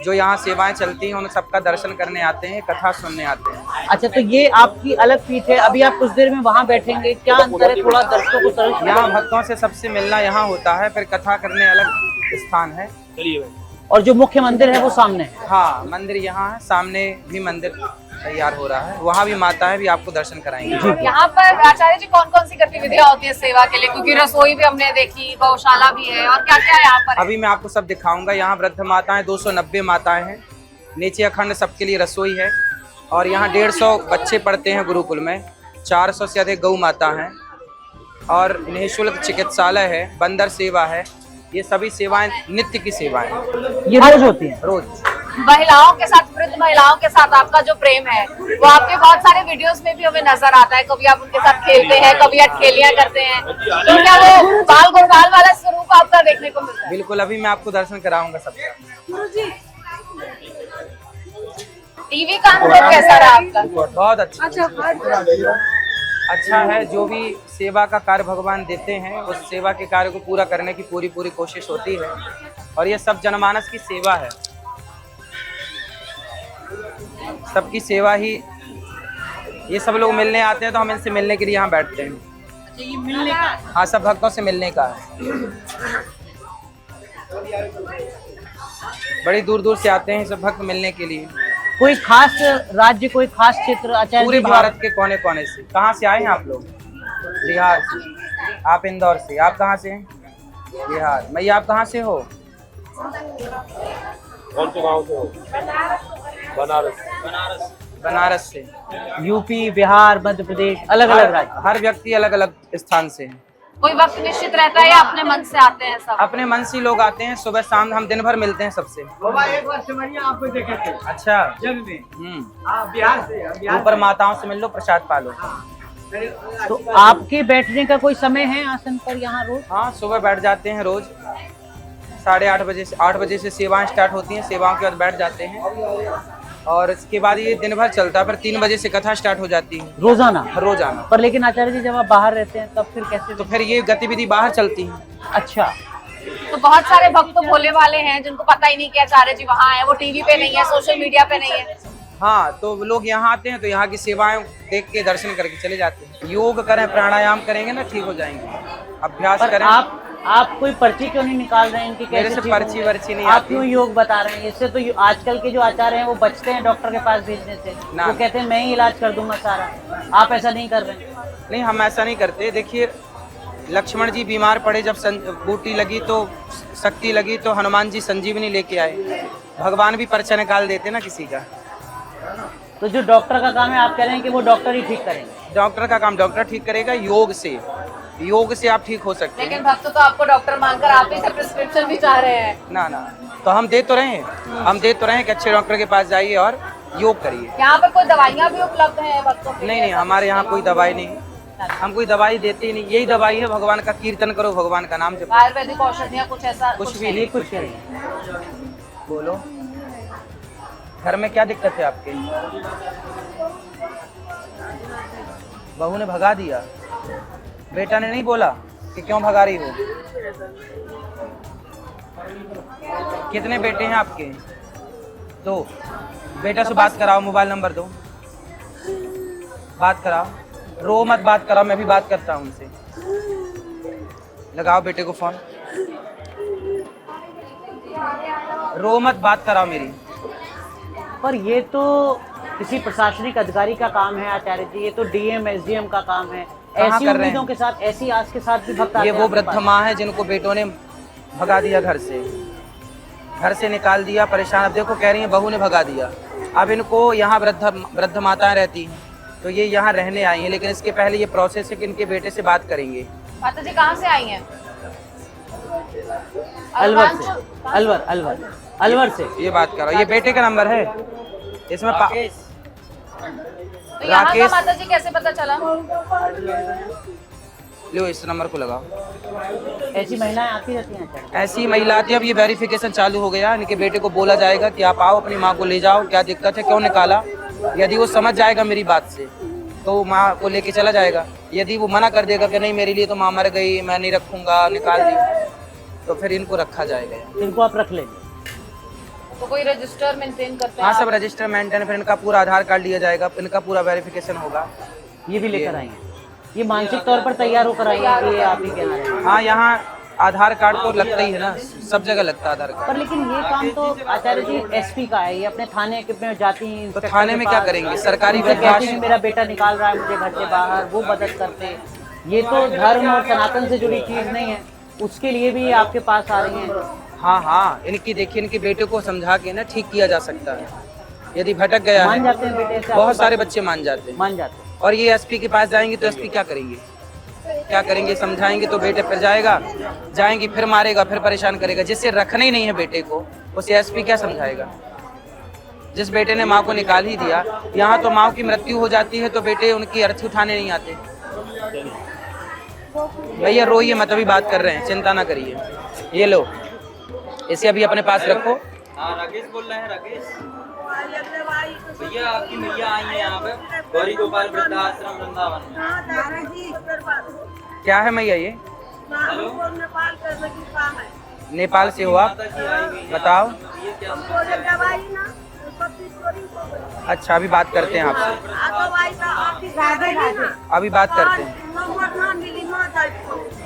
S3: जो यहाँ सेवाएं चलती हैं उन सबका दर्शन करने आते हैं, कथा सुनने आते हैं।
S2: अच्छा, तो ये आपकी अलग पीठ है, अभी आप कुछ देर में वहाँ बैठेंगे, क्या अंतर है? थोड़ा दर्शकों को सरल।
S3: यहाँ भक्तों से सबसे मिलना यहाँ होता है, फिर कथा करने अलग स्थान है।
S2: और जो मुख्य मंदिर है वो सामने है।
S3: हाँ, मंदिर यहाँ है, सामने भी मंदिर तैयार हो रहा है, वहाँ भी माता है, भी आपको दर्शन कराएंगे।
S1: यहाँ पर आचार्य जी कौन कौन सी गतिविधियाँ होती है सेवा के लिए? क्योंकि रसोई भी हमने देखी, गौशाला भी है, और क्या क्या यहाँ पर है?
S3: अभी मैं आपको सब दिखाऊंगा। यहाँ वृद्ध माताएं 290 माताएं हैं, नीचे अखंड सबके लिए रसोई है, और यहाँ 150 बच्चे पढ़ते हैं गुरुकुल में, 400 से अधिक गौ माता हैं, और निःशुल्क चिकित्सालय है, बंदर सेवा है। ये सभी सेवाएं नित्य की सेवाएं
S2: ये रोज होती है।
S3: रोज।
S1: महिलाओं के साथ, वृद्ध महिलाओं के साथ आपका जो प्रेम है वो आपके बहुत सारे वीडियोस में भी हमें नजर आता है। कभी आप उनके साथ खेलते हैं, कभी अटखेलियां करते हैं, तो क्या वो बाल गुरगाल वाला स्वरूप आपका देखने को मिलता है?
S3: बिल्कुल, अभी मैं आपको दर्शन कराऊंगा सबका।
S1: टीवी का अनुभव कैसा रहा आपका?
S3: बहुत अच्छा है। जो भी सेवा का कार्य भगवान देते हैं, उस सेवा के कार्य को पूरा करने की पूरी कोशिश होती है, और ये सब जनमानस की सेवा है, सबकी सेवा ही। ये सब लोग मिलने आते हैं तो हम इनसे मिलने के लिए यहाँ बैठते हैं।
S2: अच्छा, ये मिलने का है।
S3: हाँ, सब भक्तों से मिलने का है। बड़ी दूर दूर से आते हैं सब भक्त मिलने के लिए।
S2: कोई खास राज्य, कोई खास क्षेत्र आचार्य
S3: पूरे
S2: जी जो
S3: भारत के कोने कोने से। कहाँ से आए हैं आप लोग? बिहार से। आप इंदौर से। आप कहाँ से हैं? बिहार। मैया, आप कहाँ से हो?
S9: कौन से गाँव से हो?
S3: बनारस से।
S2: यूपी, बिहार, मध्य प्रदेश, अलग अलग राज्य।
S3: हर व्यक्ति अलग अलग स्थान से है।
S1: कोई वक्त निश्चित रहता है या अपने मन से आते हैं सब?
S3: अपने मन से लोग आते हैं, सुबह शाम हम दिन भर मिलते हैं सबसे।
S9: एक बार सिमरिया आपको देखे थे
S3: अच्छा।
S9: जग में। बिहार से।
S3: ऊपर माताओं से मिल लो, प्रसाद पालो।
S2: तो आपके बैठने का कोई समय है आसन पर यहाँ रोज?
S3: हाँ, सुबह बैठ जाते हैं रोज 8:30 बजे से। 8 बजे से सेवाएं स्टार्ट होती हैं, सेवाओं के बाद बैठ जाते हैं, और इसके बाद ये दिन भर चलता है। फिर 3 बजे से कथा स्टार्ट हो जाती है
S2: रोजाना?
S3: रोजाना।
S2: पर लेकिन आचार्य जी जब आप बाहर रहते हैं तब फिर कैसे?
S3: तो फिर ये गतिविधि बाहर चलती है।
S2: अच्छा,
S1: तो बहुत सारे भक्त तो भोले वाले हैं जिनको पता ही नहीं कि आचार्य जी वहाँ है, वो टीवी पे नहीं है, सोशल मीडिया पे नहीं है।
S3: हाँ, तो लोग यहाँ आते हैं तो यहाँ की सेवाएं देख के दर्शन करके चले जाते हैं। योग करें, प्राणायाम करेंगे ना, ठीक हो जाएंगे। अभ्यास
S2: पर
S3: करें।
S2: आप कोई पर्ची क्यों नहीं निकाल रहे हैं इनकी?
S3: मेरे
S2: कैसे
S3: से
S2: ठीक
S3: पर्ची
S2: होंगे?
S3: वर्ची नहीं
S2: आप
S3: आती।
S2: क्यों योग बता रहे हैं? इससे तो आजकल के जो आचार्य हैं वो बचते हैं डॉक्टर के पास भेजने से।
S3: ना।
S2: वो कहते हैं मैं ही इलाज कर दूंगा सारा। आप ऐसा नहीं कर रहे हैं।
S3: नहीं, हम ऐसा नहीं करते। देखिए, लक्ष्मण जी बीमार पड़े, जब बूटी लगी तो शक्ति लगी तो हनुमान जी संजीवनी लेके आए। भगवान भी पर्चा निकाल देते ना किसी का।
S2: तो जो डॉक्टर का काम है आप कह रहे हैं कि वो डॉक्टर ही ठीक करेंगे?
S3: डॉक्टर का काम डॉक्टर ठीक करेगा। योग से आप ठीक हो सकते हैं।
S1: लेकिन भक्त तो आपको डॉक्टर मानकर आप ही से प्रिस्क्रिप्शन भी चाह रहे हैं।
S3: ना, तो हम दे तो रहे हैं, हम दे तो रहे हैं कि अच्छे डॉक्टर के पास जाइए और योग करिए।
S1: यहाँ पर कोई दवाइयाँ भी उपलब्ध हैं बच्चों के
S3: नहीं
S1: लिए?
S3: नहीं, हमारे यहाँ कोई दवाई नहीं, हम कोई दवाई देते ही नहीं। यही दवाई है, भगवान का कीर्तन करो, भगवान का नाम जपो।
S1: आयुर्वेदिक औषधियाँ कुछ ऐसा
S3: कुछ भी नहीं, कुछ नहीं। बोलो, घर में क्या दिक्कत है आपके? बहू ने भगा दिया, बेटा ने नहीं बोला कि क्यों भगा रही हो? कितने बेटे हैं आपके? 2। बेटा से बात कराओ, मोबाइल नंबर दो, बात कराओ। रो मत, बात कराओ, मैं भी बात करता हूँ उनसे। लगाओ बेटे को फोन, रो मत, बात कराओ मेरी।
S2: पर ये तो किसी प्रशासनिक अधिकारी का काम है आचार्य जी, ये तो डीएम एसडीएम का काम है। ऐसी
S3: कर रहे
S2: उम्मीदों
S3: हैं?
S2: के साथ, ऐसी आस के साथ भी भक्त आते
S3: ये
S2: हैं
S3: वो
S2: आपके
S3: वृद्ध
S2: पास?
S3: माँ है जिनको बेटों ने भगा दिया घर से निकाल दिया, परेशान। अब देखो कह रही है बहू ने भगा दिया। अब इनको यहाँ वृद्ध माताएं रहती हैं, तो ये यहाँ रहने आई हैं, लेकिन इसके पहले ये प्रोसेस है कि इनके बेटे से बात करेंगे।
S1: माता जी कहाँ से आई हैं?
S2: अलवर से, अलवर से।
S3: ये बात करो, ये बेटे का नंबर है इसमें।
S1: तो यहाँ का
S3: राकेश,
S1: माता जी कैसे पता चला?
S3: लो इस नंबर को लगाओ।
S2: ऐसी महिलाएं आती रहती हैं आचार्य?
S3: ऐसी महिला आती है। अब ये वेरिफिकेशन चालू हो गया, इनके बेटे को बोला जाएगा कि आप आओ, अपनी माँ को ले जाओ, क्या दिक्कत है, क्यों निकाला। यदि वो समझ जाएगा मेरी बात से तो माँ को लेके चला जाएगा। यदि वो मना कर देगा कि नहीं मेरे लिए तो माँ मर गई, मैं नहीं रखूंगा, निकाल दी, तो फिर इनको रखा जाएगा।
S2: इनको आप रख लेंगे?
S1: तो कोई रजिस्टर मेंटेन करते हैं?
S3: हाँ, सब रजिस्टर मेंटेन, फिर इनका पूरा आधार कार्ड लिया जाएगा, इनका पूरा वेरिफिकेशन होगा।
S2: ये भी लेकर आएंगे? ये मानसिक तौर पर तैयार होकर आएंगे कि ये आप ही के यहाँ रहेंगे?
S3: हाँ, यहाँ आधार कार्ड तो लगता ही है ना, सब जगह लगता है आधार कार्ड।
S2: पर लेकिन ये काम तो आचार्य जी एसपी का है, ये अपने थाने में जाती हैं।
S3: तो थाने में क्या करेंगे? सरकारी
S2: कहती
S3: वृद्धाश्रम।
S2: हैं मेरा बेटा निकाल रहा है मुझे घर से बाहर, वो मदद करते। ये तो धर्म और सनातन से जुड़ी चीज नहीं है, उसके लिए भी आपके पास आ रही हैं।
S3: हाँ हाँ, इनकी देखिए, इनके बेटे को समझा के ना ठीक किया जा सकता है। यदि भटक गया
S2: मान
S3: है,
S2: जाते हैं बेटे से?
S3: बहुत सारे बच्चे मान जाते हैं।
S2: मान जाते हैं।
S3: और ये एसपी के पास जाएंगे तो एसपी क्या करेंगे? क्या करेंगे? समझाएंगे तो बेटे फिर जाएंगी, फिर मारेगा, फिर परेशान करेगा। जिससे रखना ही नहीं है बेटे को, उसे एसपी क्या समझाएगा? जिस बेटे ने माँ को निकाल ही दिया, यहाँ तो माँ की मृत्यु हो जाती है तो बेटे उनकी अर्थी उठाने नहीं आते। भैया रोइए मत, अभी बात कर रहे हैं, चिंता ना करिए। ये लो, इसे अभी अपने पास रखो।
S9: हाँ, राकेश बोल रहे हैं। राकेश भैया, आपकी मैया आई है यहाँ पे गौरी गोपाल वृद्धाश्रम वृंदावन में।
S3: क्या है मैया ये?
S9: हेलो,
S3: नेपाल से हो आप? बताओ। अच्छा, अभी बात करते हैं आपसे, अभी बात करते हैं।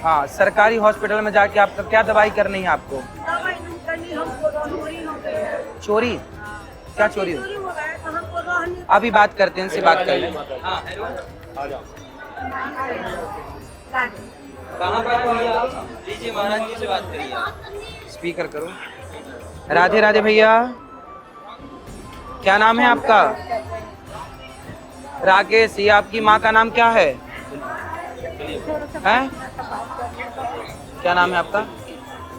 S3: हाँ, सरकारी हॉस्पिटल में जाके आपका क्या दवाई करनी है आपको? चोरी? क्या चोरी हो? अभी बात करते हैं, इनसे बात कर लें।
S9: हाँ, हेलो, कहाँ पर हो भैया? लीजिए, महाराज जी से बात करिए।
S3: स्पीकर करो। राधे राधे भैया, क्या नाम है आपका? राकेश। ये आपकी माँ का नाम क्या है? हैं? क्या नाम है आपका?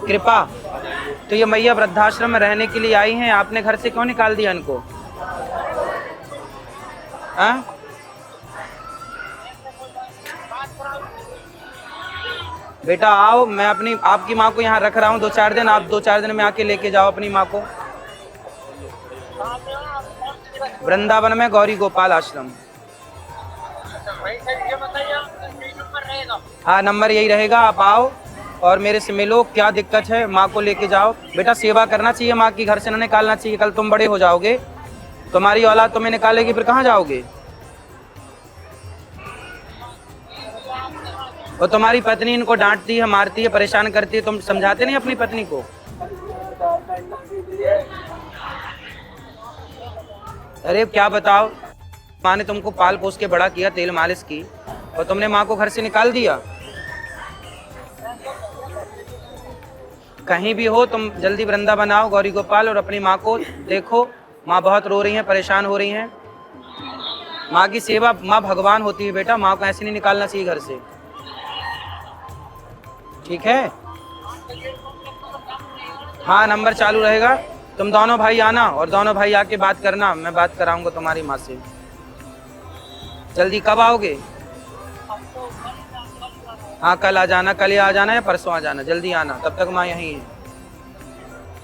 S3: कृपा। तो ये मैया वृद्धाश्रम में रहने के लिए आई हैं, आपने घर से क्यों निकाल दिया इनको? हैं? बेटा आओ, मैं आपकी माँ को यहाँ रख रहा हूँ 2-4 दिन, आप 2-4 दिन में आके लेके जाओ अपनी माँ को। वृंदावन में गौरी गोपाल आश्रम। हाँ, नंबर यही रहेगा, आप आओ और मेरे से मिलो, क्या दिक्कत है, माँ को लेके जाओ। बेटा सेवा करना चाहिए माँ की, घर से ना निकालना चाहिए। कल तुम बड़े हो जाओगे, तुम्हारी औलाद तुम्हें निकालेगी, फिर कहाँ जाओगे? और तुम्हारी पत्नी इनको डांटती है, मारती है, परेशान करती है, तुम समझाते नहीं अपनी पत्नी को? अरे क्या बताओ, माँ ने तुमको पाल पोस के बड़ा किया, तेल मालिश की, और तुमने माँ को घर से निकाल दिया। कहीं भी हो तुम जल्दी वृंदावन आओ गौरी गोपाल, और अपनी माँ को देखो। माँ बहुत रो रही हैं, परेशान हो रही हैं। माँ की सेवा, माँ भगवान होती है बेटा, माँ को ऐसे नहीं निकालना चाहिए घर से, ठीक है? हाँ नंबर चालू रहेगा, तुम दोनों भाई आना और दोनों भाई आके बात करना, मैं बात कराऊंगा तुम्हारी माँ से। जल्दी कब आओगे? हाँ कल आ जाना, कल आ जाना या परसों आ जाना, जल्दी आना, तब तक माँ यहीं है।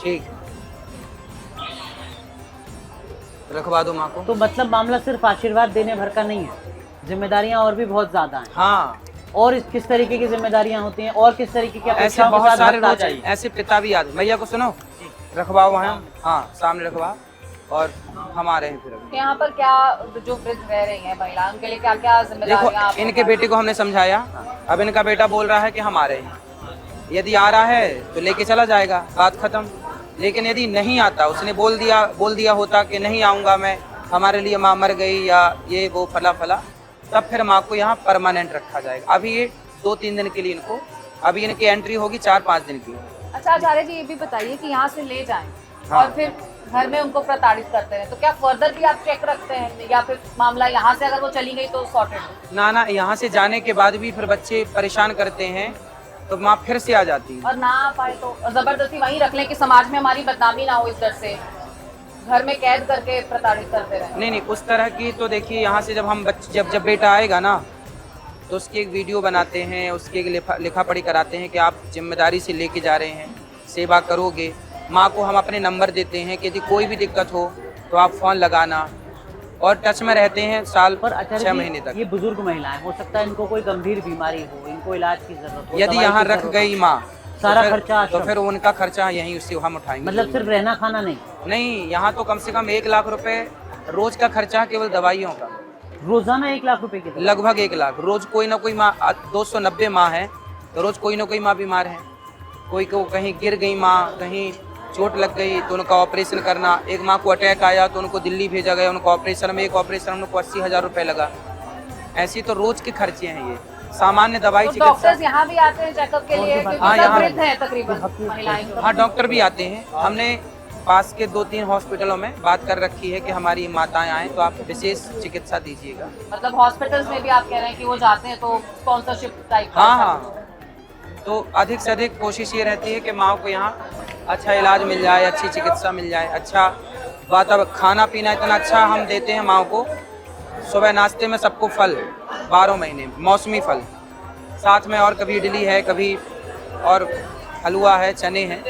S3: ठीक, रखवा दो माँ को।
S2: तो मतलब मामला सिर्फ आशीर्वाद देने भर का नहीं है, जिम्मेदारियां और भी बहुत ज्यादा हैं।
S3: हाँ,
S2: और किस तरीके की जिम्मेदारियां होती हैं और किस तरीके की
S3: ऐसे
S2: अपेक्षाओं के
S3: बहुत
S2: साथ
S3: सारे
S2: वक्त आ
S3: रोज
S2: जाइए।
S3: ऐसे पिता भी याद, भैया को सुनो, रखवाओ वहाँ, हाँ सामने रखवा, और हम आ रहे हैं फिर अभी।
S1: तो यहाँ पर क्या जो वृद्ध रह रही हैं महिला, उनके लिए क्या क्या जिम्मेदारियां
S3: देखो
S1: आप
S3: इनके बेटे को हमने समझाया, अब इनका बेटा बोल रहा है कि हम आ रहे हैं, यदि आ रहा है तो लेके चला जाएगा, बात खत्म। लेकिन यदि नहीं आता, उसने बोल दिया होता कि नहीं आऊँगा मैं, हमारे लिए माँ मर गई या ये वो फला फला, तब फिर माँ को यहाँ परमानेंट रखा जाएगा। अभी ये 2-3 दिन के लिए इनको, अभी इनकी एंट्री होगी 4-5 दिन की।
S1: अच्छा आचार्य जी ये भी बताइए कि यहाँ से ले जाएं
S3: हाँ।
S1: और फिर घर में उनको प्रताड़ित करते हैं, तो क्या फर्दर भी आप चेक रखते हैं या फिर मामला यहाँ से अगर वो चली गई तो सॉर्टेड?
S3: ना यहाँ से जाने के बाद भी फिर बच्चे परेशान करते हैं तो माँ फिर से आ जाती है।
S1: और ना आ पाए तो जबरदस्ती वहीं रख लें कि समाज में हमारी बदनामी ना हो, इस डर से घर में कैद करके प्रताड़ित करते रहे?
S3: नहीं उस तरह की तो देखिए, यहाँ से जब हम जब बेटा आएगा ना तो उसकी एक वीडियो बनाते हैं, उसकी एक लिखा पढ़ी कराते हैं कि आप जिम्मेदारी से लेके जा रहे हैं, सेवा करोगे। माँ को हम अपने नंबर देते हैं कि यदि कोई भी दिक्कत हो तो आप फ़ोन लगाना, और टच में रहते हैं साल
S2: पर
S3: 6 महीने तक।
S2: ये बुजुर्ग महिलाएं, हो सकता है इनको कोई गंभीर बीमारी हो, इनको इलाज की जरूरत हो,
S3: यदि यहाँ रख गई माँ
S2: सारा
S3: तो
S2: खर्चा
S3: तो फिर उनका खर्चा यहीं उससे हम उठाएंगे।
S2: मतलब सिर्फ रहना खाना नहीं?
S3: नहीं, यहाँ तो कम से कम 1 लाख रुपए रोज का खर्चा है केवल दवाइयों का।
S2: रोजाना 1 लाख रुपए की?
S3: लगभग 1 लाख रोज। कोई ना कोई माँ, 290 माँ है तो रोज कोई ना कोई माँ बीमार है, कोई को कहीं गिर गई माँ, कहीं चोट लग गई तो उनका ऑपरेशन करना। एक माँ को अटैक आया तो उनको दिल्ली भेजा गया, उनको ऑपरेशन में, एक ऑपरेशन में उनको 80,000 रुपये लगा। ऐसी तो रोज के खर्चे हैं ये, सामान्य दवाई
S1: तो
S3: चिकित्सा।
S1: डॉक्टर्स यहाँ भी आते हैं चेकअप के लिए क्योंकि
S3: हाँ,
S1: सब
S3: यहाँ
S1: वृद्ध हैं तकरीबन महिलाएं?
S3: हाँ डॉक्टर भी आते हैं, हमने पास के 2-3 हॉस्पिटलों में बात कर रखी है कि हमारी माताएं आएँ तो आप विशेष चिकित्सा दीजिएगा।
S1: मतलब हॉस्पिटल्स में भी आप कह रहे हैं कि वो जाते हैं तो स्पॉन्सरशिप टाइप?
S3: हाँ, तो अधिक से अधिक कोशिश ये रहती है कि माँ को यहाँ अच्छा इलाज मिल जाए, अच्छी चिकित्सा मिल जाए, अच्छा वातावरण, खाना पीना इतना अच्छा हम देते हैं माँ को। सुबह नाश्ते में सबको फल 12 महीने मौसमी फल, साथ में और कभी इडली है, कभी और हलवा है, चने हैं।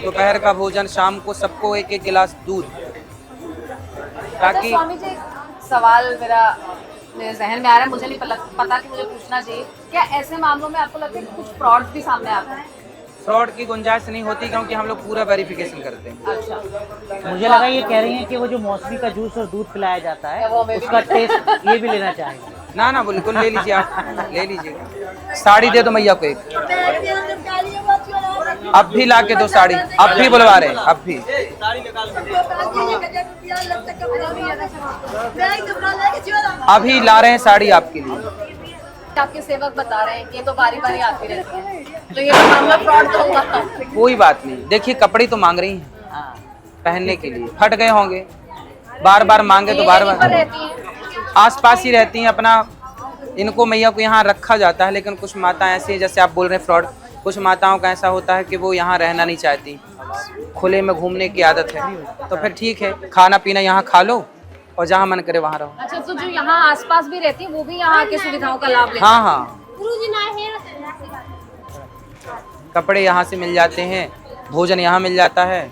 S3: दोपहर का भोजन, शाम को सबको 1-1 गिलास दूध, ताकि
S1: स्वामी जी एक सवाल मेरे जहन में आ रहा है, मुझे नहीं पता कि मुझे पूछना चाहिए, क्या ऐसे मामलों में आपको लगता है कि कुछ फ्रॉड भी सामने आते हैं?
S3: फ्रॉड की गुंजाइश नहीं होती क्योंकि हम लोग पूरा वेरिफिकेशन करते हैं।
S1: अच्छा,
S2: मुझे लगा ये कह रही हैं कि वो जो मौसमी का जूस और दूध पिलाया जाता है उसका टेस्ट ये भी लेना चाहेंगे।
S3: ना बिल्कुल ले लीजिए, आप ले लीजिएगा। साड़ी दे दो मैया को एक, अब भी ला के दो साड़ी, अब भी बुलवा रहे हैं, अब भी। अभी ला रहे हैं साड़ी आपके लिए।
S1: आपके सेवक बता रहे हैं कि ये तो बारी बारी आती रहती है, तो ये तो मामला फ्रॉड तो होगा?
S3: कोई बात नहीं, देखिए कपड़े तो मांग रही हैं पहनने के लिए, फट गए होंगे, बार बार मांगे तो बार बार।
S1: रहती हैं
S3: आसपास ही रहती हैं अपना, इनको मैया को यहाँ रखा जाता है। लेकिन कुछ माता ऐसी हैं, जैसे आप बोल रहे हैं फ्रॉड, कुछ माताओं का ऐसा होता है कि वो यहाँ रहना नहीं चाहती, खुले में घूमने की आदत है, तो फिर ठीक है, खाना पीना यहाँ खा लो और जहाँ मन करे वहाँ रहो।
S1: अच्छा, तो जो यहाँ आसपास भी रहती है वो भी यहाँ के सुविधाओं का लाभ लेती
S3: हाँ, कपड़े यहाँ से मिल जाते हैं, भोजन यहाँ मिल जाता है,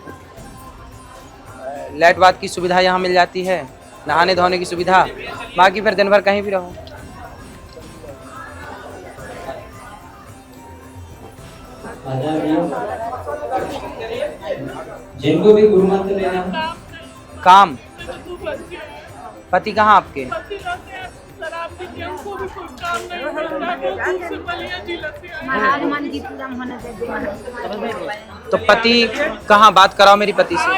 S3: लाइट बात की सुविधा यहाँ मिल जाती है, नहाने धोने की सुविधा, बाकी फिर दिन भर कहीं भी रहो।
S9: जिनको भी गुरु मंत्र लेना है।
S3: काम, पति कहाँ आपके? तो पति कहाँ? बात कराओ मेरी पति से।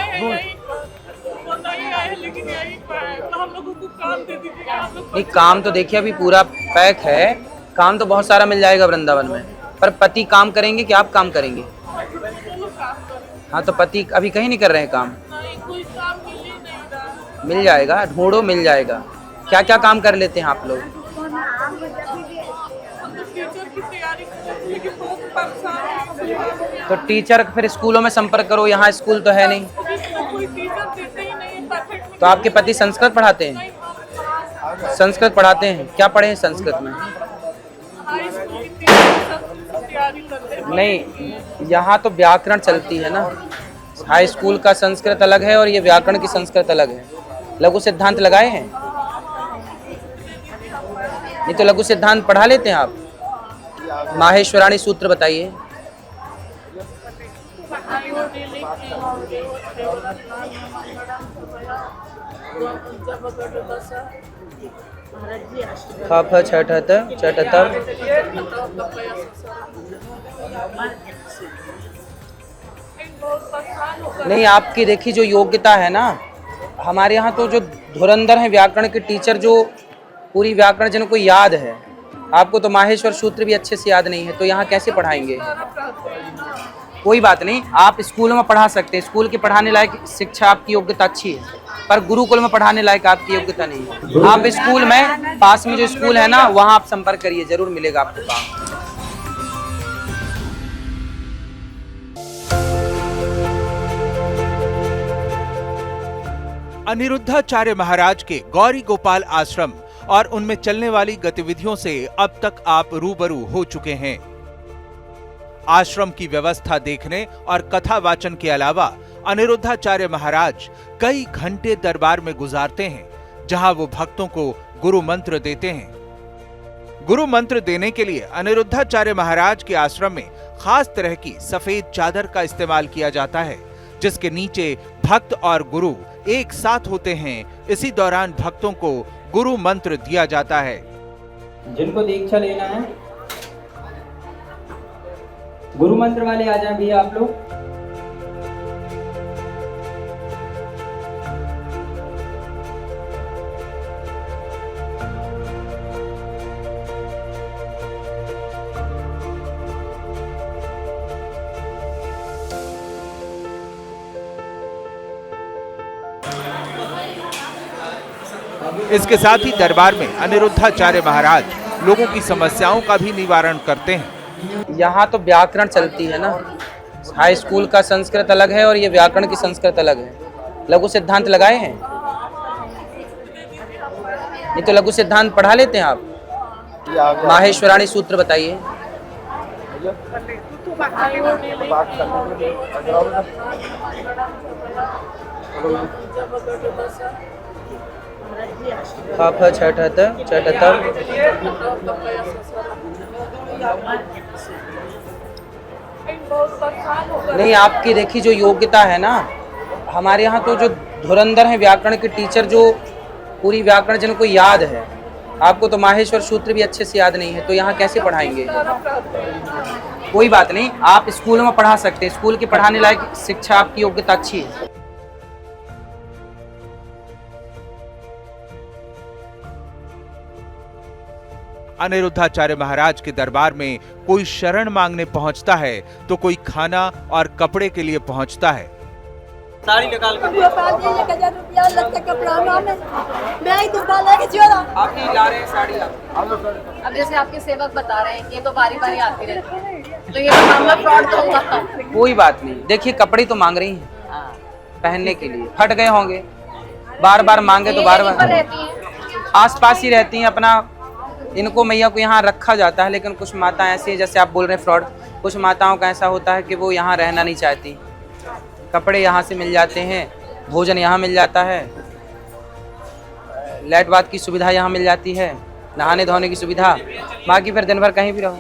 S3: नहीं, काम तो देखिए अभी पूरा पैक है, काम तो बहुत सारा मिल जाएगा वृंदावन में, पर पति काम करेंगे कि आप काम करेंगे? हाँ, तो पति अभी कहीं नहीं कर रहे हैं काम? मिल जाएगा, ढूंढो मिल जाएगा। क्या क्या काम कर लेते हैं आप लोग?
S10: टीचर की तैयारी
S3: तो टीचर फिर स्कूलों में संपर्क करो, यहाँ स्कूल तो है नहीं। तो आपके पति संस्कृत पढ़ाते हैं? संस्कृत पढ़ाते हैं, क्या पढ़े हैं संस्कृत में? नहीं, यहाँ तो व्याकरण चलती है ना। हाई स्कूल का संस्कृत अलग है और ये व्याकरण की संस्कृत अलग है। लघु सिद्धांत लगाए हैं? नहीं तो लघु सिद्धांत पढ़ा लेते हैं आप। माहेश्वराणी सूत्र बताइए। ख फ छ ठ त च ट त। नहीं, आपकी देखिए जो योग्यता है ना, हमारे यहाँ तो जो धुरंधर हैं व्याकरण के टीचर, जो पूरी व्याकरण जिनको याद है, आपको तो माहेश्वर सूत्र भी अच्छे से याद नहीं है, तो यहाँ कैसे पढ़ाएंगे? कोई बात नहीं, आप स्कूलों में पढ़ा सकते हैं। स्कूल के पढ़ाने लायक शिक्षा आपकी योग्यता अच्छी है, पर गुरुकुल में पढ़ाने लायक आपकी योग्यता नहीं है। आप स्कूल में, पास में जो स्कूल है ना, वहाँ आप संपर्क करिए, जरूर मिलेगा आपको काम।
S10: अनिरुद्धाचार्य महाराज के गौरी गोपाल आश्रम और उनमें चलने वाली गतिविधियों से अब तक आप रूबरू हो चुके हैं। आश्रम की व्यवस्था देखने और कथा वाचन के अलावा अनिरुद्धाचार्य महाराज कई घंटे दरबार में गुजारते हैं, जहां वो भक्तों को गुरु मंत्र देते हैं। गुरु मंत्र देने के लिए अनिरुद्धाचार्य महाराज के आश्रम में खास तरह की सफेद चादर का इस्तेमाल किया जाता है, जिसके नीचे भक्त और गुरु एक साथ होते हैं। इसी दौरान भक्तों को गुरु मंत्र दिया जाता है।
S9: जिनको दीक्षा लेना है, गुरु मंत्र वाले आ जाए भैया आप लोग।
S10: इसके साथ ही दरबार में अनिरुद्धाचार्य महाराज लोगों की समस्याओं का भी निवारण करते हैं।
S3: यहाँ तो व्याकरण चलती है ना। हाई स्कूल का संस्कृत अलग है और ये व्याकरण की संस्कृत अलग है। लघु सिद्धांत लगाए हैं? नहीं तो लघु सिद्धांत पढ़ा लेते हैं आप। माहेश्वराणी सूत्र बताइए। ख फ छ ठ त च ट त। नहीं, आपकी देखिए जो योग्यता है ना, हमारे यहाँ तो जो धुरंधर हैं व्याकरण के टीचर, जो पूरी व्याकरण जिनको याद है, आपको तो माहेश्वर सूत्र भी अच्छे से याद नहीं है, तो यहाँ कैसे पढ़ाएंगे? कोई बात नहीं, आप स्कूलों में पढ़ा सकते हैं। स्कूल के पढ़ाने लायक शिक्षा आपकी योग्यता अच्छी है।
S10: अनिरुद्धाचार्य महाराज के दरबार में कोई शरण मांगने पहुंचता है तो कोई खाना और कपड़े के लिए पहुंचता है।
S9: साड़ी निकाल कर
S3: आप ही ला रहे हैं साड़ी आप।
S1: अब जैसे आपके सेवक बता रहे हैं कि ये तो बारी बारी आती रहती है, तो ये तो मामला फ्रॉड तो होगा।
S3: कोई बात नहीं, देखिए कपड़े तो मांग रही हैं पहनने के लिए, फट गए होंगे, बार बार मांगे तो बार बार। आस पास ही रहती हैं अपना, इनको मैया को यहाँ रखा जाता है। लेकिन कुछ माता ऐसी हैं, जैसे आप बोल रहे हैं फ्रॉड, कुछ माताओं का ऐसा होता है कि वो यहाँ रहना नहीं चाहती। कपड़े यहाँ से मिल जाते हैं, भोजन यहाँ मिल जाता है, लाइट बात की सुविधा यहाँ मिल जाती है, नहाने धोने की सुविधा, बाकी फिर दिन भर कहीं भी रहो।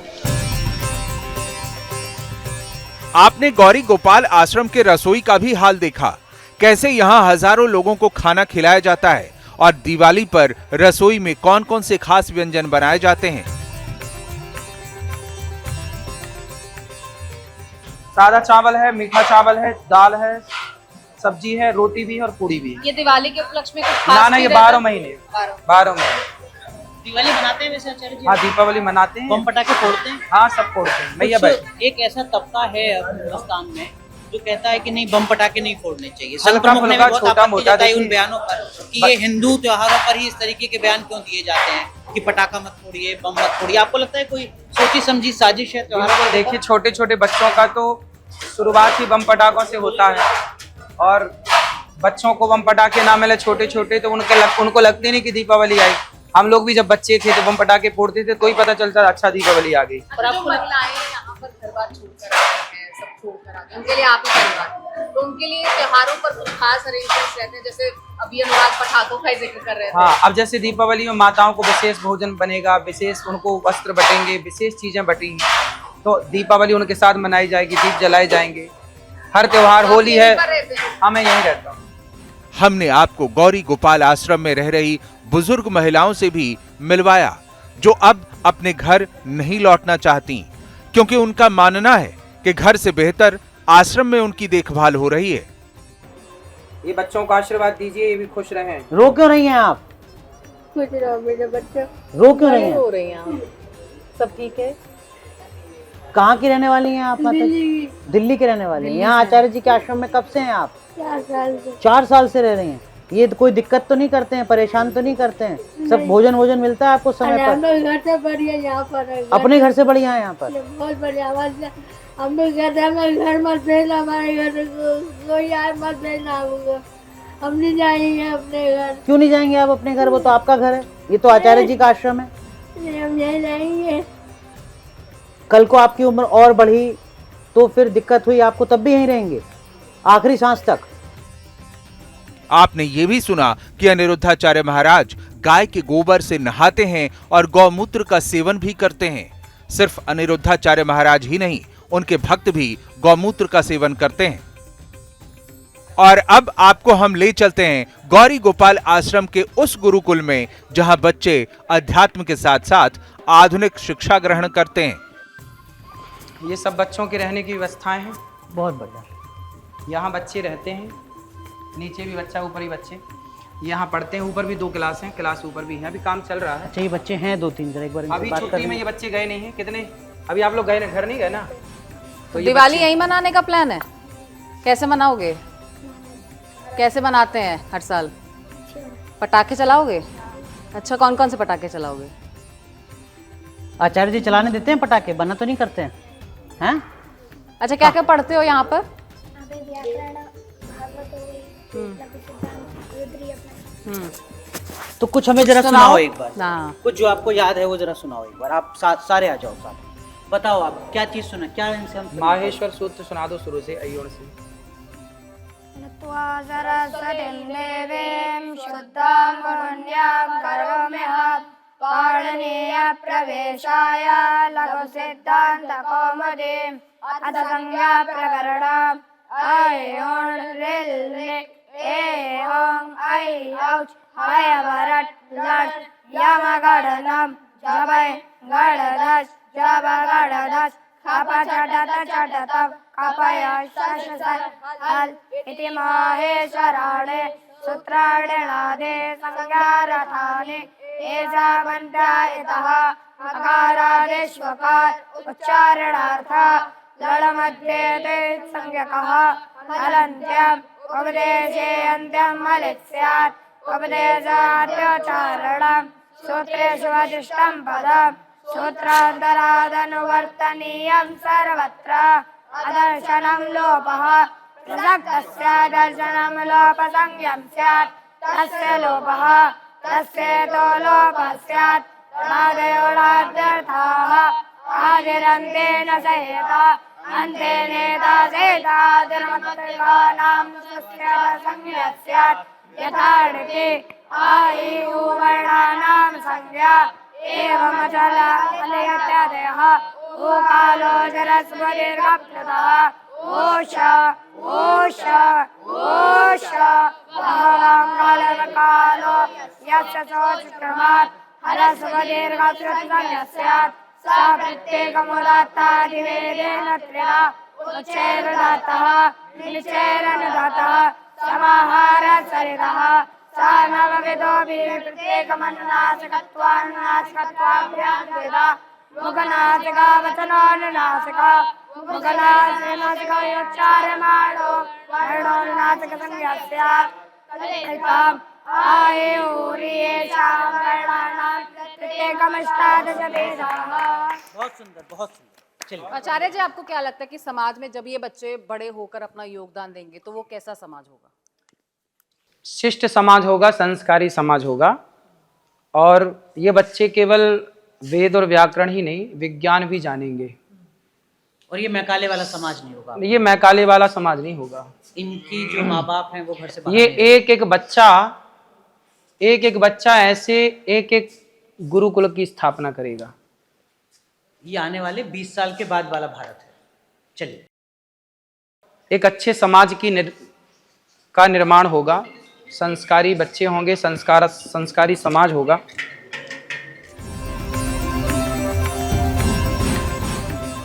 S10: आपने गौरी गोपाल आश्रम के रसोई का भी हाल देखा, कैसे यहाँ हजारों लोगों को खाना खिलाया जाता है और दिवाली पर रसोई में कौन कौन से खास व्यंजन बनाए जाते हैं।
S3: सादा चावल है, मीठा चावल है, दाल है, सब्जी है, रोटी भी है और पूड़ी भी है।
S1: ये दिवाली के उपलक्ष्य में कुछ खास
S3: ना ना, ये 12 महीने 12 महीने
S2: दिवाली मनाते हैं वैसे आचार्य जी?
S3: हाँ, दीपावली मनाते हैं।
S2: बम पटाखे फोड़ते हैं?
S3: हाँ, सब फोड़ते हैं भैया भाई।
S2: एक ऐसा तबका है हिंदुस्तान में जो कहता है कि नहीं, बम पटाखे नहीं फोड़ने चाहिए।
S3: हल्का फुल्का छोटा मोटा
S2: उन बयानों पर कि ये हिंदू त्योहारों पर ही इस तरीके के बयान क्यों दिए जाते हैं कि पटाखा मत फोड़िए, बम मत फोड़िए? आपको लगता है कोई सोची समझी साजिश है त्योहारों पर?
S3: देखिए, छोटे छोटे बच्चों का तो शुरुआत ही बम पटाखों से होता है, और बच्चों को बम पटाखे ना मिले छोटे छोटे तो उनको लगते नहीं कि दीपावली आई। हम लोग भी जब बच्चे थे तो बम पटाखे फोड़ते थे तो ही पता चलता अच्छा दीपावली आ गई।
S1: और आपको महिलाएं यहाँ पर घर बार छोड़कर आते हैं, सब छोड़कर आते हैं, उनके लिए आप ही परिवार, तो उनके लिए त्योहारों पर कुछ खास अरेंजमेंट्स रहते हैं, जैसे अभी अनुराग पटाखों का ही जिक्र कर रहे थे।
S3: हाँ, अब जैसे दीपावली में माताओं को विशेष भोजन बनेगा, विशेष उनको वस्त्र बटेंगे, विशेष चीजें बटेंगी, तो दीपावली उनके साथ मनाई जाएगी, दीप जलाए जाएंगे। हर त्योहार, होली है, हाँ मैं यहीं रहता हूँ।
S10: हमने आपको गौरी गोपाल आश्रम में रह रही बुजुर्ग महिलाओं से भी मिलवाया, जो अब अपने घर नहीं लौटना चाहती, क्योंकि उनका मानना है कि घर से बेहतर आश्रम में उनकी देखभाल हो रही है।
S3: ये बच्चों को आशीर्वाद दीजिए, ये भी खुश रहें।
S2: रो क्यों रही हैं आप?
S5: खुश रहो मेरे बच्चे।
S2: रो क्यों रही हैं?
S1: हो रही हैं आप? सब ठीक है?
S2: कहाँ की रहने वाली हैं आप माता जी? दिल्ली की रहने वाली हैं। यहाँ आचार्य जी के आश्रम में कब से हैं आप?
S5: 4 साल से।
S2: 4 साल से रह रही हैं। ये तो कोई दिक्कत तो नहीं करते हैं, परेशान तो नहीं करते हैं? सब भोजन मिलता है आपको समय पर?
S5: हम लोग घर से बढ़िया यहाँ पर,
S2: अपने घर से बढ़िया है यहाँ पर?
S5: बहुत बढ़िया। हम लोग कहते हैं हमारे घर मत भेजना, हमारे घर कोई आए मत भेजना हमको, हम नहीं जाएंगे अपने घर।
S2: क्यों नहीं जाएंगे आप अपने घर? वो तो आपका घर है, ये तो आचार्य जी का आश्रम है।
S5: नहीं, हम यहीं रहेंगे।
S2: कल को आपकी उम्र और बढ़ी तो फिर दिक्कत हुई आपको, तब भी यहीं रहेंगे आखिरी सांस तक?
S10: आपने ये भी सुना कि अनिरुद्धाचार्य महाराज गाय के गोबर से नहाते हैं और गौमूत्र का सेवन भी करते हैं। सिर्फ अनिरुद्धाचार्य महाराज ही नहीं, उनके भक्त भी गौमूत्र का सेवन करते हैं। और अब आपको हम ले चलते हैं गौरी गोपाल आश्रम के उस गुरुकुल में, जहां बच्चे अध्यात्म के साथ साथ आधुनिक शिक्षा ग्रहण करते हैं।
S3: ये सब बच्चों के रहने की व्यवस्थाएं हैं।
S2: बहुत बढ़िया।
S3: यहाँ बच्चे रहते हैं, नीचे भी बच्चा, ऊपर भी बच्चे यहाँ पढ़ते हैं। ऊपर भी 2 क्लास हैं, क्लास ऊपर भी है, अभी काम चल रहा है।
S2: अच्छा, ये बच्चे हैं 2-3 जरा एक बार इनसे
S3: अभी
S2: बात कर
S3: छुट्टी में
S2: लें।
S3: ये बच्चे गए नहीं हैं। कितने अभी आप लोग गए ना, घर नहीं गए ना? तो ये
S1: दिवाली
S3: बच्चे-
S1: यहीं मनाने का प्लान है? कैसे मनाओगे? कैसे मनाते हैं हर साल? पटाखे चलाओगे? अच्छा, कौन कौन से पटाखे चलाओगे?
S2: आचार्य जी चलाने देते हैं पटाखे? बना तो नहीं करते हैं? हैं?
S1: अच्छा, क्या क्या पढ़ते हो यहाँ पर?
S2: तो कुछ हमें जरा सुनाओ एक बार।
S1: हाँ,
S2: कुछ जो आपको याद है वो जरा सुनाओ एक बार। आप सारे आ जाओ साथ। बताओ आप क्या चीज सुना, क्या इनसे हम
S3: माहेश्वर सूत्र सुना दो शुरू से, अयोड़ से।
S5: नत्वा सरस्वतीं देवीं शुद्धां पुण्यां करोम्यहं पाणिनीय प्रवेशाय लघुसिद्धान्तकौमुदीम् अथ संज्ञा प्रकरणम् ऐ ऋ ए ओं ऐ औच हय भरट लट यमगणनं जबै गणदश जब गणदश खप चटत चटतम कपय शशसर हल इति माहेश्वराणे सूत्राणेनादे संज्ञारथानि एषा मन्त्रायतः अकारादेष्वकार उच्चारणार्थ ललमध्ये ते संज्ञकः हलन्त्यम् उपदेशे अन्त्यं हलित् स्यात् उपदेशाद्योच्चारणं सूत्रेषु वसिष्ठं पदम् सूत्रान्तरादनुवर्तनीयं सर्वत्र अदर्शनं लोपः प्रसक्तस्य दर्शनं लोपसंज्ञं स्यात् तस्य लोपः तस्येतो लोपः स्यात् आदयोडाद्यर्थाः आदिरन्तेन सहेता अन्तेनेता सेता धर्मत्रिकानां स्वस्य संज्ञा स्यात् यथार्थे आयि उवर्णानां संज्ञा एवमचलयत्यदयः उकालो जरस्वदीर्घप्लुतः ओष ओष ओष बहवाङ्कालो यस्य सोचक्रमात् हरस्वदीर्घप्लुतः स्यात् सा प्रत्येकमुदात्तादिवेदेन त्रिधा उच्चैर्दातः निचैरनुदातः समाहारसरितः सा नवविधोऽपि प्रत्येकमनुनासिकत्वानुनासिकत्वाभ्यां द्विधा मुखनासिका वचनानुनासिका मुखनासिकनासिकयोच्चार्यमाणो वर्णोनुनासिकसंज्ञा स्यात् तदेताम् आयुर्येषां वर्णानां प्रत्येकमष्टादश भेदाः।
S2: बहुत सुंदर, बहुत सुंदर। चलिए।
S1: आचार्य जी, आपको क्या लगता है कि समाज में जब ये बच्चे बड़े होकर अपना योगदान देंगे तो वो कैसा समाज होगा?
S3: शिष्ट समाज होगा, संस्कारी समाज होगा। और ये बच्चे केवल वेद और व्याकरण ही नहीं, विज्ञान भी जानेंगे।
S2: और ये मैकाले वाला समाज नहीं होगा,
S3: ये मैकाले वाला समाज नहीं होगा।
S2: इनकी जो माँ बाप हैं वो घर से बाहर
S3: ये
S2: नहीं
S3: एक एक बच्चा ऐसे एक एक गुरुकुल की स्थापना करेगा।
S2: ये आने वाले 20 साल के बाद वाला भारत है। चलिए।
S3: एक अच्छे समाज का निर्माण होगा, संस्कारी बच्चे होंगे, संस्कारी समाज होगा।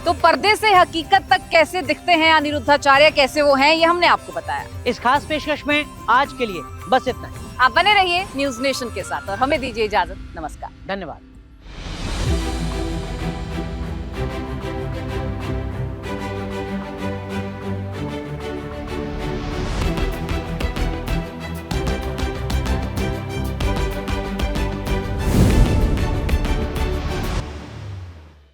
S1: तो पर्दे से हकीकत तक कैसे दिखते हैं अनिरुद्धाचार्य, कैसे वो हैं, ये हमने आपको बताया।
S2: इस खास पेशकश में आज के लिए बस इतना ही।
S1: आप बने रहिए न्यूज नेशन के साथ और हमें दीजिए इजाजत। नमस्कार।
S2: धन्यवाद।